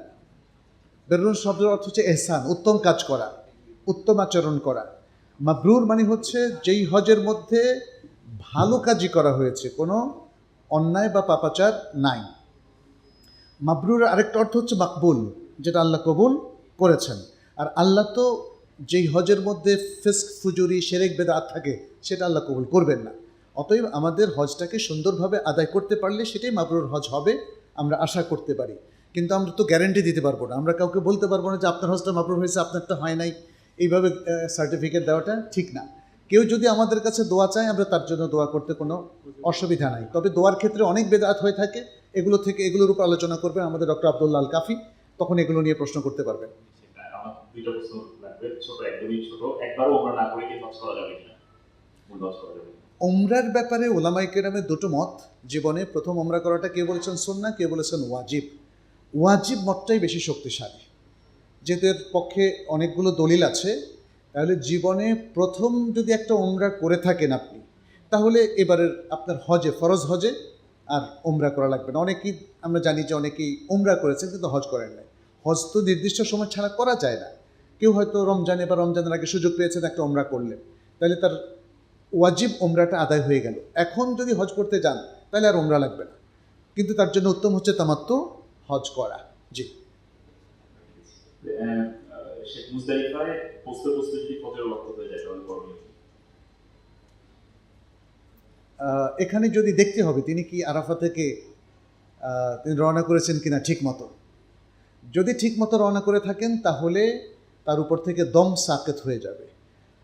বেররুন শব্দের অর্থ হচ্ছে এহসান, উত্তম কাজ করা, উত্তম আচরণ করা। মাবরুর মানে হচ্ছে যেই হজের মধ্যে ভালো কাজই করা হয়েছে, কোনো অন্যায় বা পাপাচার নাই। মাবরুরের আরেকটা অর্থ হচ্ছে মাকবুল, যেটা আল্লাহ কবুল করেছেন। আর আল্লাহ তো যেই হজের মধ্যে ফিস্ক ফুজুরি শিরক বেদাত থাকে সেটা আল্লাহ কবুল করবেন না। অতএব আমাদের হজটাকে সুন্দরভাবে আদায় করতে পারলে সেটাই মাবরুর হজ হবে, আমরা আশা করতে পারি। কিন্তু আমরা তো গ্যারান্টি দিতে পারবো না, আমরা কাউকে বলতে পারবো না যে আপনার হজটা মাবরুর হয়েছে আপনারটা হয় নাই, এইভাবে সার্টিফিকেট দেওয়াটা ঠিক না। কেউ যদি আমাদের কাছে দোয়া চায় আমরা তার জন্য দোয়া করতে কোনো অসুবিধা নাই। তবে দোয়ার ক্ষেত্রে অনেক বেদাত হয়ে থাকে, এগুলোর উপর আলোচনা করবেন আমাদের ডক্টর আব্দুল্লাহ আল কাফি, তখন এগুলো নিয়ে প্রশ্ন করতে পারবেন। আমার দুইটা প্রশ্ন লাগবে, ছোট, একদমই ছোট। একবারও ওমরা না করে কি হজ করা যাবে কিনা? মূল হজ করা যাবে কিনা? উমরার ব্যাপারে ওলামায়ে কেরামের দুটো মত। জীবনে প্রথম উমরা করাটা কে বলেছেন সুন্নাহ, কে বলেছেন ওয়াজিব। ওয়াজিব মতটাই বেশি শক্তিশালী, যেহেতু এর পক্ষে অনেকগুলো দলিল আছে। তাহলে জীবনে প্রথম যদি একটা উমরা করে থাকেন আপনি, তাহলে এবারের আপনার হজে, ফরজ হজে আর উমরা করা লাগবে না। অনেকেই আমরা জানি যে অনেকেই উমরা করেছেন কিন্তু হজ করেন নাই। হজ তো নির্দিষ্ট সময় ছাড়া করা যায় না। কেউ হয়তো রমজানে বা রমজানের আগে সুযোগ পেয়েছেন একটা উমরা করলেন, তাহলে তার ওয়াজিব উমরাটা আদায় হয়ে গেল। এখন যদি হজ করতে যান তাহলে আর উমরা লাগবে না, কিন্তু তার জন্য উত্তম হচ্ছে তামাত্তু হজ করা। জি, মুজদালিফায় পৌঁছতে পৌঁছতে যদি ফজরের ওয়াক্ত হয়ে যায় তাহলে করণীয় কি? এখানে যদি দেখতে হবে তিনি কি আরাফা থেকে তিনি রওনা করেছেন কিনা ঠিক মতো। যদি ঠিক মতো রওনা করে থাকেন তাহলে তার উপর থেকে দম সাকেত হয়ে যাবে।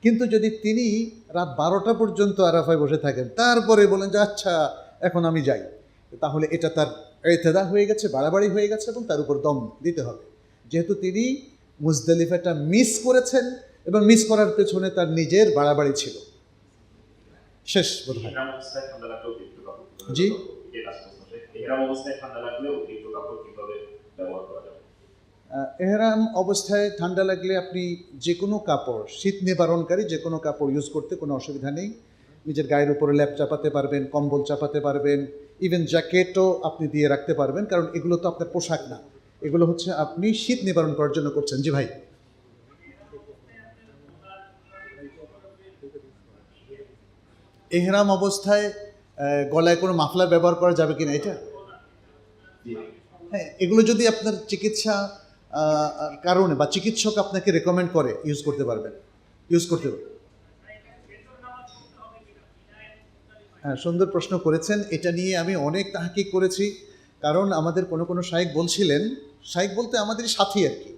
কিন্তু যদি তিনি রাত 12টা পর্যন্ত আরাফায় বসে থাকেন, তারপরে বলেন যে আচ্ছা এখন আমি যাই, তাহলে এটা তার ইতিদা হয়ে গেছে, বাড়াবাড়ি হয়ে গেছে এবং তার উপর দম দিতে হবে, যেহেতু তিনি মুজদালিফাটা মিস করেছেন এবং মিস করার পেছনে তার নিজের বাড়াবাড়ি ছিল। শেষ বোধহয়। ইহরাম অবস্থায় ঠান্ডা লাগলেও একটু কাপড় কিভাবে জি? এই লাস্ট প্রশ্ন। ইহরাম অবস্থায় ঠান্ডা লাগলেও একটু কাপড় কিভাবে ব্যবহার করা যাবে? এহরাম অবস্থায় ঠান্ডা লাগলে আপনি যে কোনো কাপড়, শীত নিবারণকারী যে কোনো কাপড় ইউজ করতে কোনো অসুবিধা নেই। নিজের গায়ের উপরে ল্যাপ চাপাতে পারবেন, কম্বল চাপাতে পারবেন, ইভেন জ্যাকেটও আপনি দিয়ে রাখতে পারবেন, কারণ এগুলো তো আপনার পোশাক না, এগুলো হচ্ছে আপনি শীত নিবারণ করার জন্য করছেন। জি ভাই। এহরাম অবস্থায় গলায় কোনো মাফলার ব্যবহার করা যাবে কিনা এটা? হ্যাঁ, এগুলো যদি আপনার চিকিৎসা কারণে বা চিকিৎসক আপনাকে রেকমেন্ড করে ইউজ করতে পারবেন, ইউজ করতে পারবেন। হ্যাঁ, সুন্দর প্রশ্ন করেছেন। এটা নিয়ে আমি অনেক তাহকিক করেছি, কারণ আমাদের কোনো শায়েখ বলছিলেন, শায়েখ বলতে আমাদের সাথী আর কি,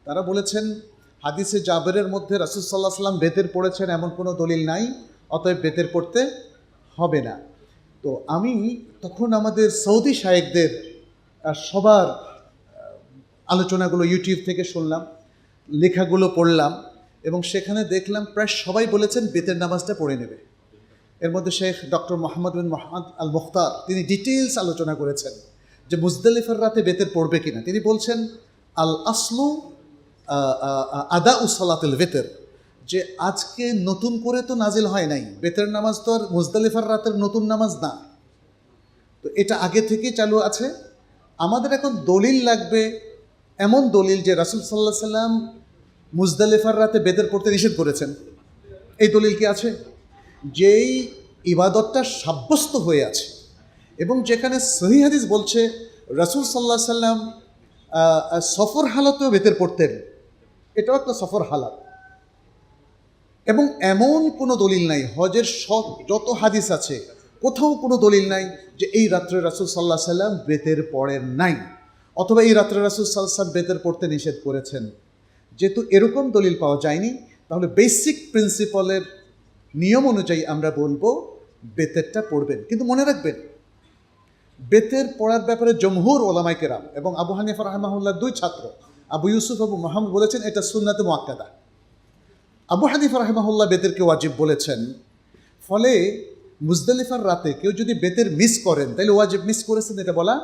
তারা বলেছেন হাদিসে জাবেরের মধ্যে রাসূল সাল্লাল্লাহু আলাইহি ওয়াসাল্লাম বেতের পড়েছেন এমন কোনো দলিল নাই, অতএব বেতের পড়তে হবে না। তো আমি তখন আমাদের সৌদি শায়েখদের সবার আলোচনাগুলো ইউটিউব থেকে শুনলাম, লেখাগুলো পড়লাম এবং সেখানে দেখলাম প্রায় সবাই বলেছেন বেতের নামাজটা পড়ে নেবে। এর মধ্যে শেখ ডক্টর মোহাম্মদ বিন মোহাম্মদ আল মুখতার তিনি ডিটেইলস আলোচনা করেছেন যে মুজদালিফার রাতে বেতের পড়বে কিনা। তিনি বলছেন আল আসলু আদা উসলাতুল বেতের, যে আজকে নতুন করে তো নাজিল হয় নাই, বেতের নামাজ তো আর মুজদালিফার রাতের নতুন নামাজ না, তো এটা আগে থেকেই চালু আছে। আমাদের এখন দলিল লাগবে, এমন দলিল যে রাসূল সাল্লাল্লাহু আলাইহি সাল্লাম মুজদালিফার রাতে বেতের পড়তে নিষেধ করেছেন, এই দলিল কি আছে? যেই ইবাদতটা সাব্যস্ত হয়ে আছে এবং যেখানে সহিহ হাদিস বলছে রাসূল সাল্লাল্লাহু আলাইহি সাল্লাম সফর হালতেও বেতের পড়তেন, এটাও একটা সফর হালাত। এবং এমন কোনো দলিল নাই, হজের যত হাদিস আছে কোথাও কোনো দলিল নাই যে এই রাত্রে রাসূল সাল্লাল্লাহু আলাইহি সাল্লাম বেতের পড়েন নাই, অথবা এই রাত্রে রাসূল সাল্লাল্লাহু আলাইহি সাল্লাম বেতের পড়তে নিষেধ করেছেন। যেহেতু এরকম দলিল পাওয়া যায়নি, তাহলে বেসিক প্রিন্সিপালের নিয়ম অনুযায়ী আমরা বলবো বেতেরটা পড়বেন। কিন্তু মনে রাখবেন, বেতের পড়ার ব্যাপারে জমহুর ওলামায়ে কেরাম এবং আবু হানিফা রাহিমাহুল্লাহ দুই ছাত্র আবু ইউসুফ আবু মুহাম্মদ বলেছেন এটা সুন্নাতে মুআক্কাদা। আবু হানিফা রাহিমাহুল্লাহ বেতেরকে ওয়াজিব বলেছেন। ফলে মুজদালিফার রাতে কেউ যদি বেতের মিস করেন তাহলে ওয়াজিব মিস করেছেন এটা বলা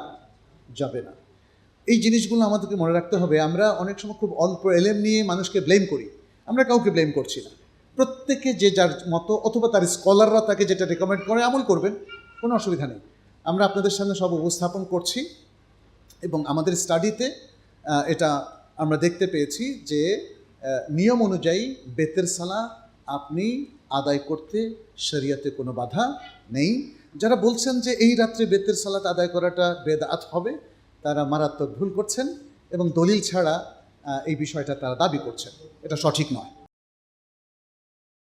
যাবে না। এই জিনিসগুলো আমাদেরকে মনে রাখতে হবে। আমরা অনেক সময় খুব অল্প এলেম নিয়ে মানুষকে ব্লেম করি, আমরা কাউকে ব্লেম করছি না। প্রত্যেকে যে যার মতো অথবা তার স্কলাররা তাকে যেটা রেকমেন্ড করে আমল করবেন, কোনো অসুবিধা নেই। আমরা আপনাদের সামনে সব উপস্থাপন করছি এবং আমাদের স্টাডিতে এটা আমরা দেখতে পেয়েছি যে নিয়ম অনুযায়ী বেতের সালা আপনি আদায় করতে শরিয়তে কোনো বাধা নেই। যারা বলছেন যে এই রাত্রে বেতের সালাত আদায় করাটা বেদাত হবে, তারা মারাত্মক ভুল করছেন এবং দলিল ছাড়া এই বিষয়টা তারা দাবি করছেন, এটা সঠিক নয়।